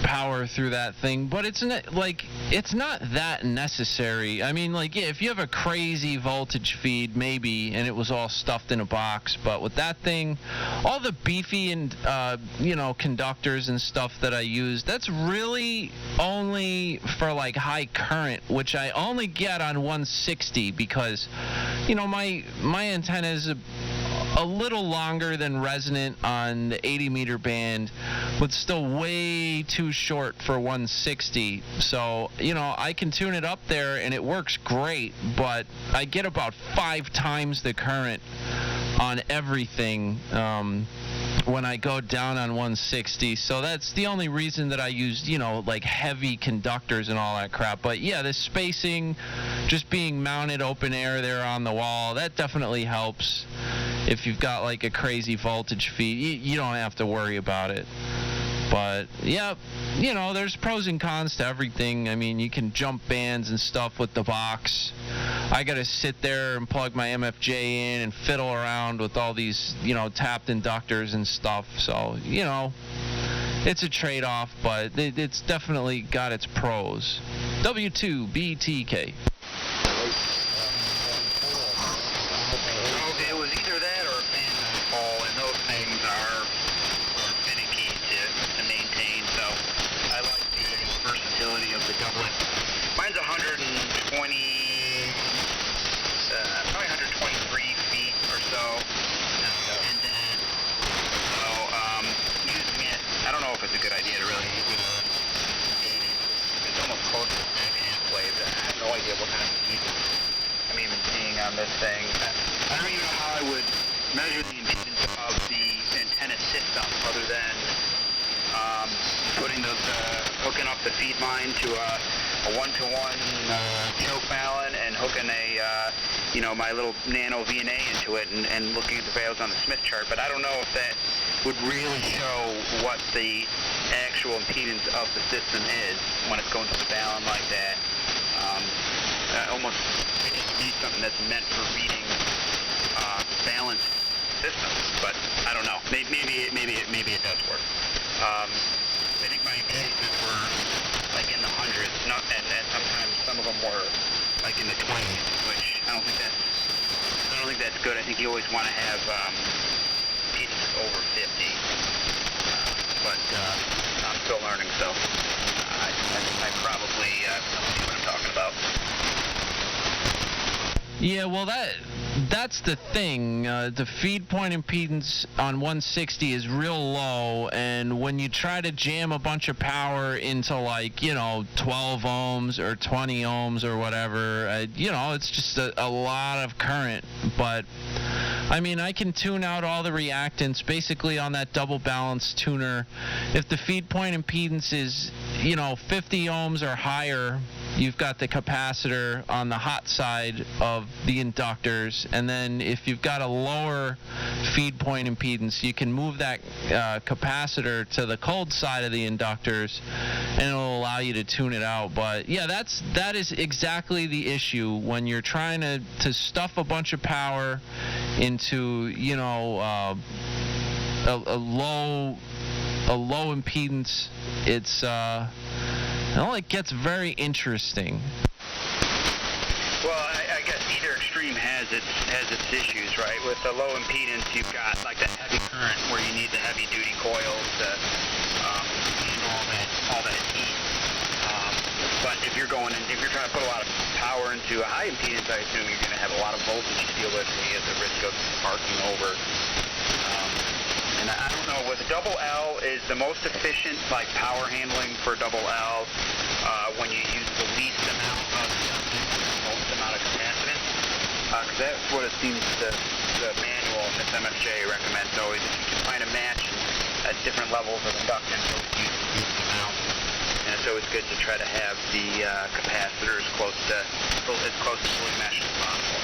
power through that thing, but it's not that necessary. I mean, like, yeah, if you have a crazy voltage feed, maybe, and it was all stuffed in a box, but with that thing, all the beefy and conductors and stuff that I use, that's really only for like high current, which I only get on 160 because my antenna is a little longer than resonant on the 80-meter band, but still way too short for 160. So, I can tune it up there and it works great, but I get about 5 times the current on everything when I go down on 160. So that's the only reason that I use, like heavy conductors and all that crap. But yeah, the spacing, just being mounted open air there on the wall, that definitely helps. If you've got like a crazy voltage feed, you don't have to worry about it. But yeah, there's pros and cons to everything. I mean, you can jump bands and stuff with the box. I gotta sit there and plug my MFJ in and fiddle around with all these, tapped inductors and stuff. So, it's a trade-off, but it's definitely got its pros. W2BTK. It was either that or a fan fall, and those things are finicky to maintain, so I like the versatility of the doublet. Mine's 123 feet or so, end to end. So, using it, I don't know if it's a good idea to really use it. It's almost close to the half wave. I have no idea what kind of speed I'm even seeing on this thing. I don't even know how I would measure the impedance of the antenna system other than hooking up the feed line to a 1-to-1 choke balun and hooking my little nano VNA into it and looking at the values on the Smith chart. But I don't know if that would really show what the actual impedance of the system is when it's going to the balun like that. Almost need something that's meant for reading balanced systems, but I don't know. Maybe it does work. I think my impedance were like in the hundreds, and sometimes some of them were like in the 20s, which I don't think that's good. I think you always want to have impedance over 50, but I'm still learning, so I probably know what I'm talking about. Yeah, well, that's the thing. The feed point impedance on 160 is real low, and when you try to jam a bunch of power into 12 ohms or 20 ohms or whatever, it's just a lot of current. But I mean, I can tune out all the reactants basically on that double balanced tuner. If the feed point impedance is, 50 ohms or higher, you've got the capacitor on the hot side of the inductors, and then if you've got a lower feed point impedance, you can move that capacitor to the cold side of the inductors, and it'll allow you to tune it out. But yeah, that is exactly the issue when you're trying to stuff a bunch of power into a low impedance. It gets very interesting. Well, I guess either extreme has its issues, right? With the low impedance, you've got like that heavy current where you need the heavy duty coils to handle all that heat. But if you're trying to put a lot of power into a high impedance, I assume you're going to have a lot of voltage to deal with, and you have the risk of arcing over. And I don't know, with double L is the most efficient power handling for double L when you use the least amount of most amount of capacitance. Because that's what it seems the manual in this MFJ recommends always. If you can find a match at different levels of inductance, always use the least amount. And it's always good to try to have the capacitor as close to fully meshed as possible.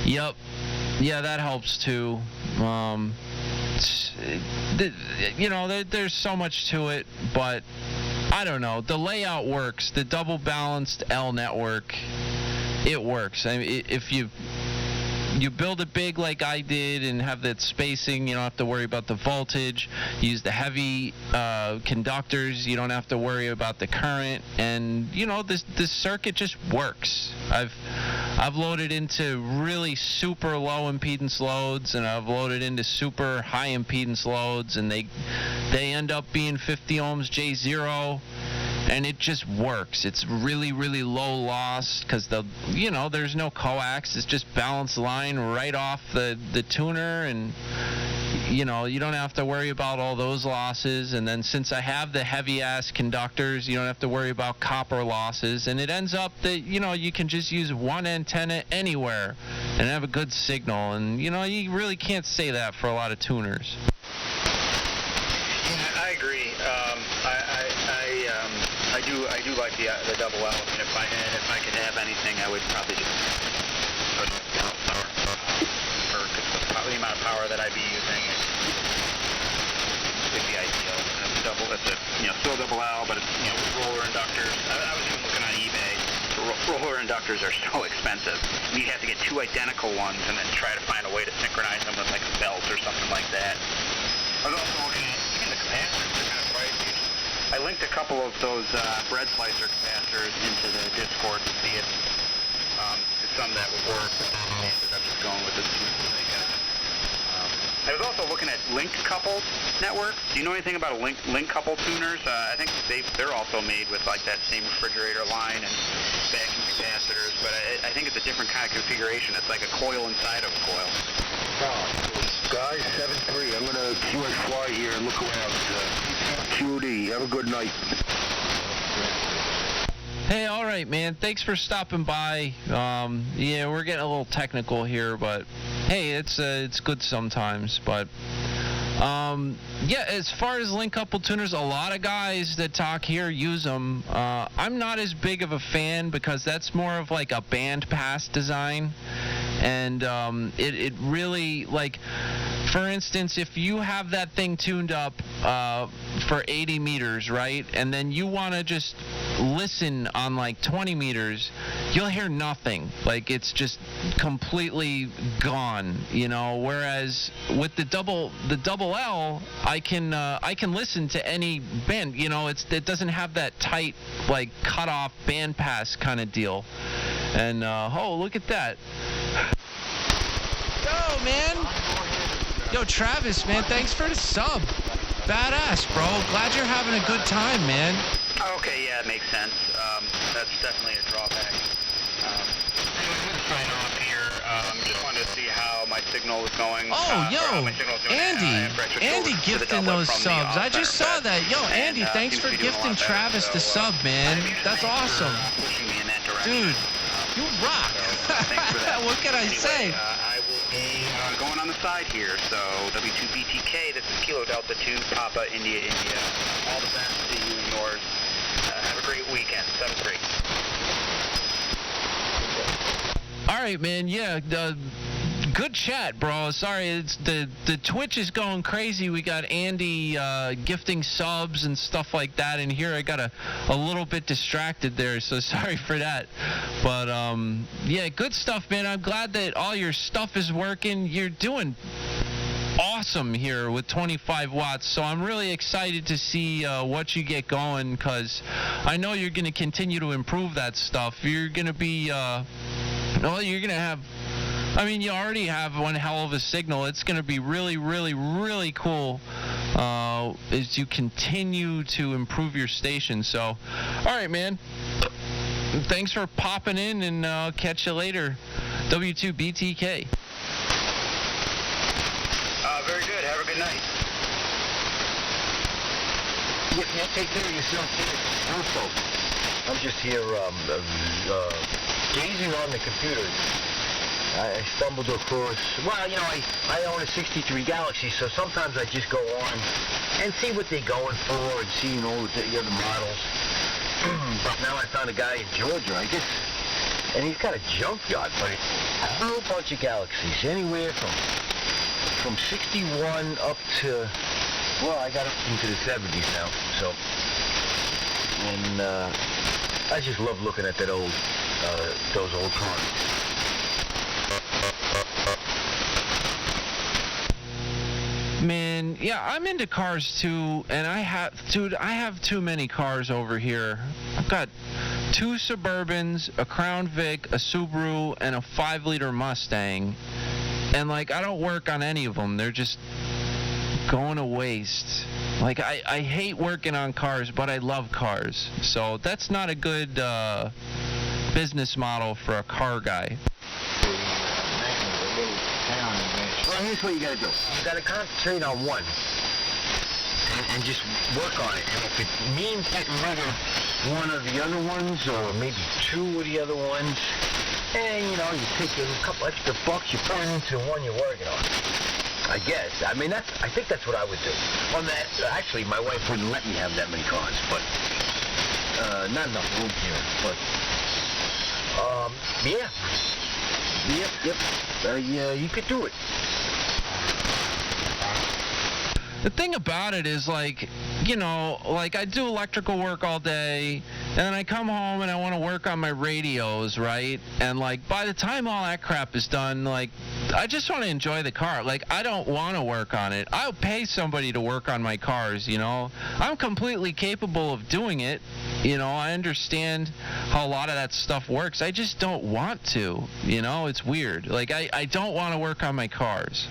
Yep. Yeah, that helps too. There's so much to it, but I don't know. The layout works. The double balanced L network, it works. I mean, if you build it big like I did and have that spacing, you don't have to worry about the voltage. Use the heavy conductors, you don't have to worry about the current, and this circuit just works. I've loaded into really super low impedance loads, and I've loaded into super high impedance loads, and they end up being 50 ohms J0, and it just works. It's really, really low loss because there's no coax. It's just balanced line right off the tuner, and you don't have to worry about all those losses. And then since I have the heavy ass conductors, you don't have to worry about copper losses, and it ends up that you can just use one antenna anywhere and have a good signal. And you really can't say that for a lot of tuners. Yeah, I agree. I do like the double L. I mean, if I could have anything, I would probably just put down power for the amount of power that I'd be using. Would be ideal. Still double L, but it's with roller inductors. I was even looking on eBay. Roller inductors are so expensive. You have to get two identical ones and then try to find a way to synchronize them with like a belt or something like that. I was also looking at even the capacitors. They're kind of pricey. I linked a couple of those bread slicer capacitors into the Discord to see if some that would work. I ended up just going with the two they got. I was also looking at link coupled networks. Do you know anything about link coupled tuners? I think they're also made with like that same refrigerator line and vacuum capacitors, but I think it's a different kind of configuration. It's like a coil inside of a coil. Guys, 7-3. I'm going to QSY here and look around. QD, have a good night. Hey, all right, man. Thanks for stopping by. Yeah, we're getting a little technical here, but hey, it's good sometimes. But yeah, as far as link coupled tuners, a lot of guys that talk here use them. I'm not as big of a fan because that's more of like a band pass design, and it really, like, for instance, if you have that thing tuned up for 80 meters, right, and then you want to just listen on like 20 meters, you'll hear nothing. Like, it's just completely gone, whereas with the double L, I can listen to any band. It doesn't have that tight, like, cut off band pass kind of deal. And oh, look at that. Yo, man. Yo, Travis, man, thanks for the sub. Badass, bro. Glad you're having a good time, man. Okay, yeah, it makes sense. That's definitely a drawback. Sign off here. Just wanted to see how my signal is going. Oh, yo, Andy gifting those subs. I just saw that. Yo, Andy, thanks for gifting Travis the sub, man. That's awesome. Dude, you rock. Thanks for that. What can I say? I will be going on the side here. So W2BTK, this is Kilo Delta 2, Papa, India, India. All the best to you and yours. Have a great weekend. 7-3. All right, man. Yeah, good chat, bro. Sorry, it's the Twitch is going crazy. We got Andy gifting subs and stuff like that in here. I got a little bit distracted there, so sorry for that. But yeah, good stuff, man. I'm glad that all your stuff is working. You're doing awesome here with 25 watts, so I'm really excited to see what you get going, because I know you're going to continue to improve that stuff. You're going to be you're going to have, I mean, you already have one hell of a signal. It's going to be really, really, really cool as you continue to improve your station. So, all right, man. Thanks for popping in, and I'll catch you later. W2BTK. Very good. Have a good night. You can't take care of yourself, also. I'm just here gazing on the computer. I stumbled across, well, you know, I own a 63 Galaxy, so sometimes I just go on and see what they're going for and see, you know, the other models. But now I found a guy in Georgia, I guess, and he's got a junkyard, but a whole bunch of Galaxies, anywhere from 61 up to, well, I got up into the 70s now, so, and I just love looking at that those old cars. Man, yeah, I'm into cars too, and I have too many cars over here. I've got 2 Suburbans, a Crown Vic, a Subaru, and a 5-liter Mustang. And, like, I don't work on any of them. They're just going to waste. Like, I hate working on cars, but I love cars. So that's not a good business model for a car guy. Well, here's what you gotta do. You gotta concentrate on one. And just work on it. And if it means getting rid of one of the other ones, or maybe 2 of the other ones, and, you know, you take a couple extra bucks, you put it into the one you're working on. I guess. I mean, I think that's what I would do. On that, actually, my wife wouldn't let me have that many cars, but not enough room here. But yeah. Yep. You could do it. The thing about it is, like, you know, like, I do electrical work all day, and then I come home and I want to work on my radios, right? And, like, by the time all that crap is done, like, I just want to enjoy the car. Like, I don't want to work on it. I'll pay somebody to work on my cars, you know? I'm completely capable of doing it. You know, I understand how a lot of that stuff works. I just don't want to, you know? It's weird. Like, I don't want to work on my cars.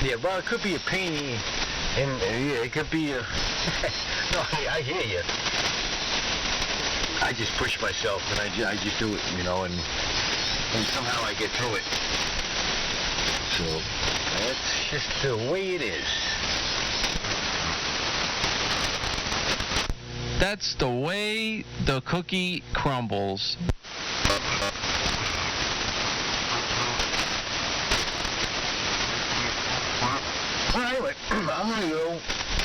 Yeah, well, it could be a pain, and yeah, it could be a... No, I hear you. I just push myself, and I just do it, you know, and somehow I get through it. So, that's just the way it is. That's the way the cookie crumbles. Anyway, I'm going to go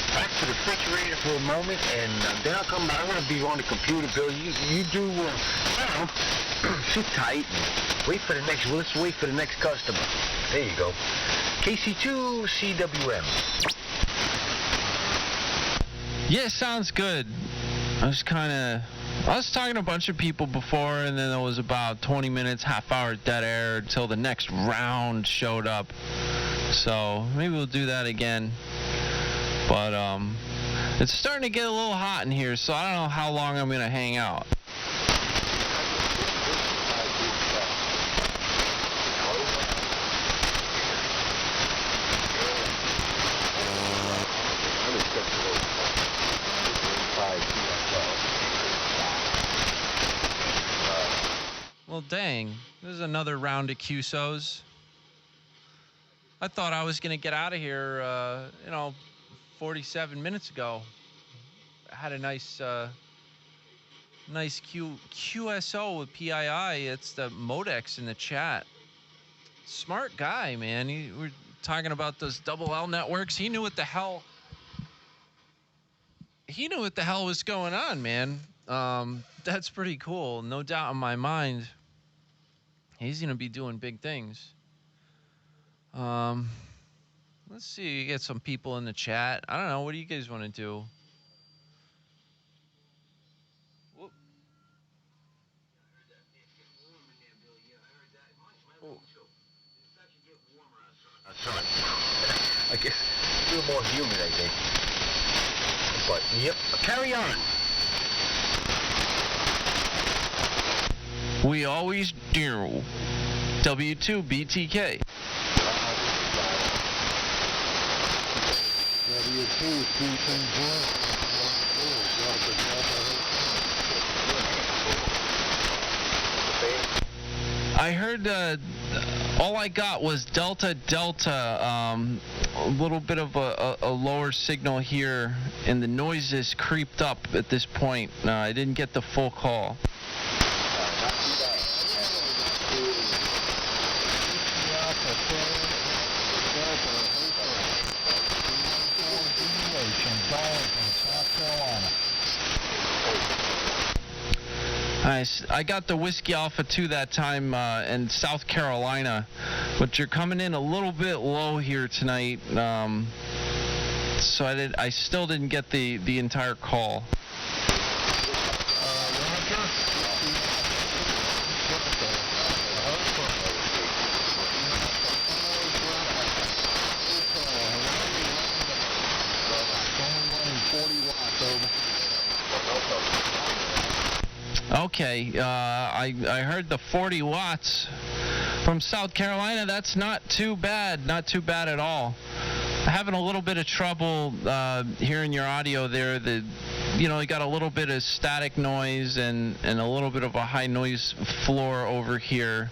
back to the refrigerator for a moment, and then I'll come back. I'm going to be on the computer, Bill. You do, sit tight and wait for the next, let's wait for the next customer. There you go. KC2CWM. Yeah, sounds good. I was talking to a bunch of people before, and then there was about 20 minutes, half hour dead air until the next round showed up. So maybe we'll do that again. But it's starting to get a little hot in here, so I don't know how long I'm gonna hang out. Well, dang, this is another round of QSOs. I thought I was going to get out of here, 47 minutes ago. I had a nice Nice QSO with PII. It's the Modex in the chat. Smart guy, man. We're talking about those double L networks. He knew what the hell was going on, man. That's pretty cool. No doubt in my mind. He's going to be doing big things. Let's see. You get some people in the chat. I don't know. What do you guys want to do? I guess a little more humid, I think. But, yep, carry on. We always do. W2BTK. I heard all I got was Delta Delta, a little bit of a lower signal here, and the noises creeped up at this point. I didn't get the full call. I got the Whiskey Alpha 2 that time in South Carolina, but you're coming in a little bit low here tonight, so I still didn't get the entire call. Okay, I heard the 40 watts from South Carolina. That's not too bad, not too bad at all. Having a little bit of trouble hearing your audio there. You got a little bit of static noise and a little bit of a high noise floor over here.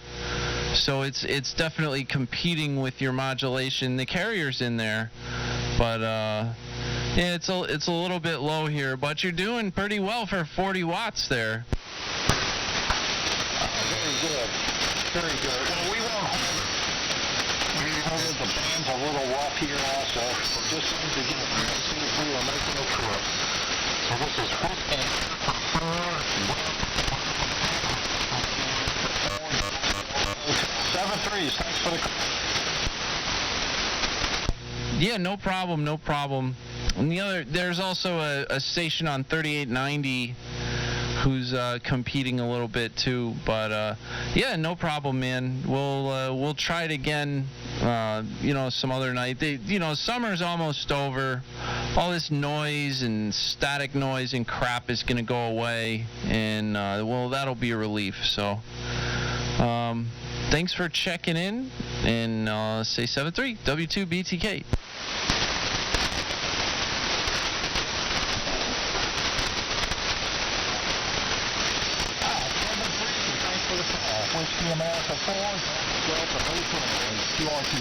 So it's definitely competing with your modulation. The carrier's in there, but yeah, it's a little bit low here. But you're doing pretty well for 40 watts there. Very good. Very good. Well, we won't hold the band's a little rough here also. So just to get see if we are making it correct. So this is 7-3s. Thanks for the. Yeah, no problem, no problem. And there's also a station on 3890 who's competing a little bit too, but yeah, no problem, man. We'll try it again, some other night. Summer's almost over. All this noise and static noise and crap is gonna go away, and that'll be a relief. So thanks for checking in, and say 7-3 W2BTK. Whiskey America 4, Delta Hotel, and QRT.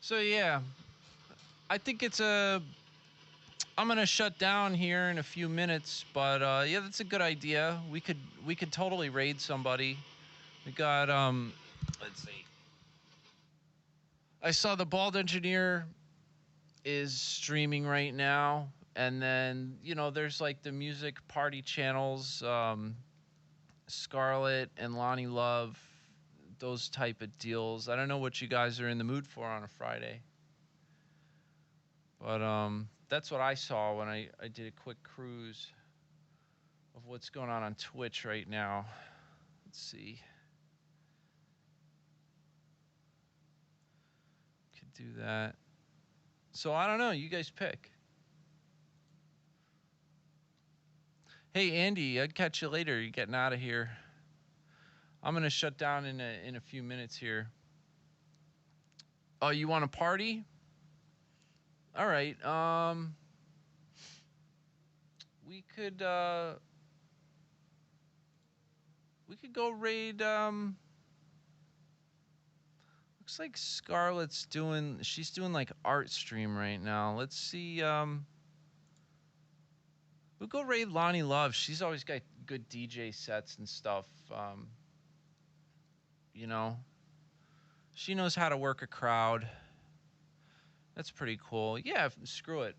So yeah, I think I'm gonna shut down here in a few minutes, but yeah, that's a good idea. We could totally raid somebody. We got Let's see. I saw the Bald Engineer is streaming right now, and then there's like the music party channels, Scarlett and Lonnie Love, those type of deals. I don't know what you guys are in the mood for on a Friday, but that's what I saw when I did a quick cruise of what's going on Twitch right now. Let's see. Could do that. So I don't know. You guys pick. Hey Andy, I'd catch you later. You're getting out of here. I'm gonna shut down in a few minutes here. Oh, you want to party? All right. We could go raid. Looks like Scarlett's she's doing like art stream right now. Let's see. We'll go raid Lonnie Love. She's always got good DJ sets and stuff. She knows how to work a crowd. That's pretty cool. Yeah, screw it.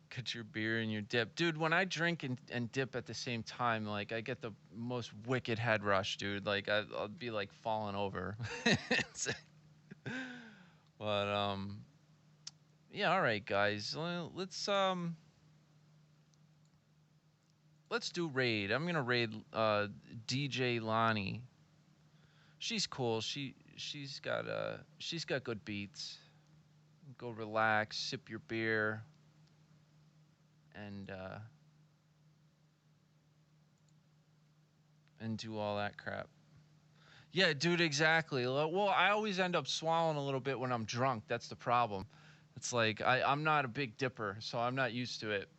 Get your beer and your dip. Dude, when I drink and dip at the same time, like, I get the most wicked head rush, dude. Like, I'll be, like, falling over. But, yeah, all right, guys. Let's do raid. I'm going to raid DJ Lonnie. She's cool. She's got good beats. Go relax, sip your beer, and do all that crap. Yeah, dude, exactly. Well, I always end up swallowing a little bit when I'm drunk. That's the problem. It's like I'm not a big dipper, so I'm not used to it.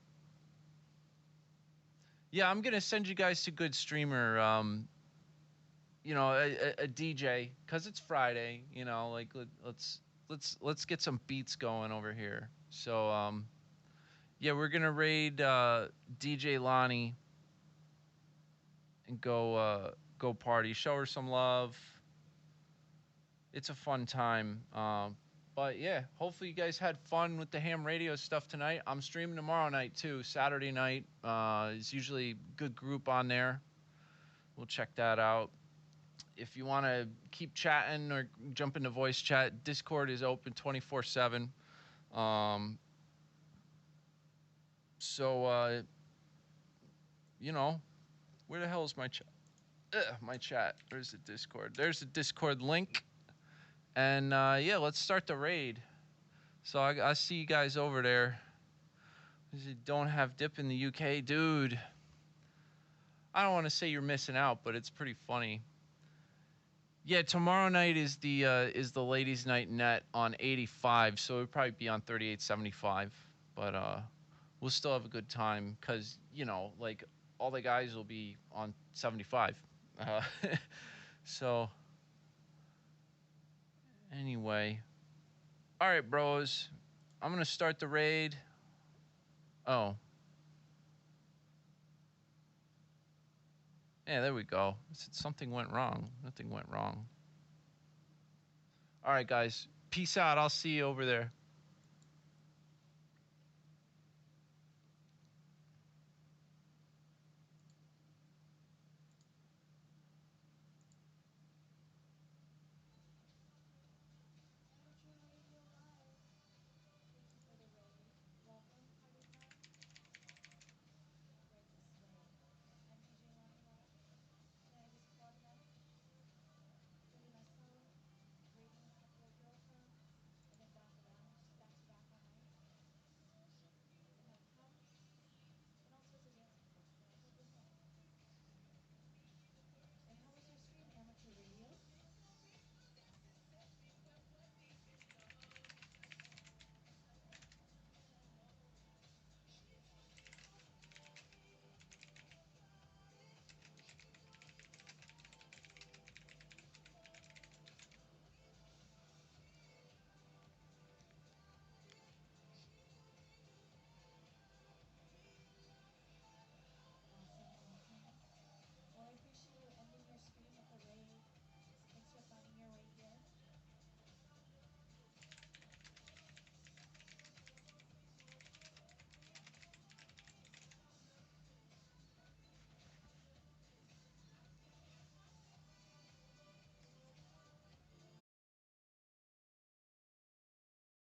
Yeah, I'm gonna send you guys to good streamer. A DJ, cause it's Friday. Like let's get some beats going over here. So yeah, we're gonna raid DJ Lonnie and go party, show her some love. It's a fun time. But yeah, hopefully you guys had fun with the ham radio stuff tonight. I'm streaming tomorrow night too, Saturday night. It's usually a good group on there. We'll check that out. If you want to keep chatting or jump into voice chat, Discord is open 24/7. So where the hell is my chat? My chat. There's the Discord. There's the Discord link. And yeah, let's start the raid. So I see you guys over there. You don't have dip in the UK, dude. I don't want to say you're missing out, but it's pretty funny. Yeah, tomorrow night is the ladies' night net on 85, so it'll probably be on 3875. But we'll still have a good time because like all the guys will be on 75. So anyway, all right, bros. I'm gonna start the raid. Oh. Yeah, there we go. Something went wrong. Nothing went wrong. All right, guys. Peace out. I'll see you over there.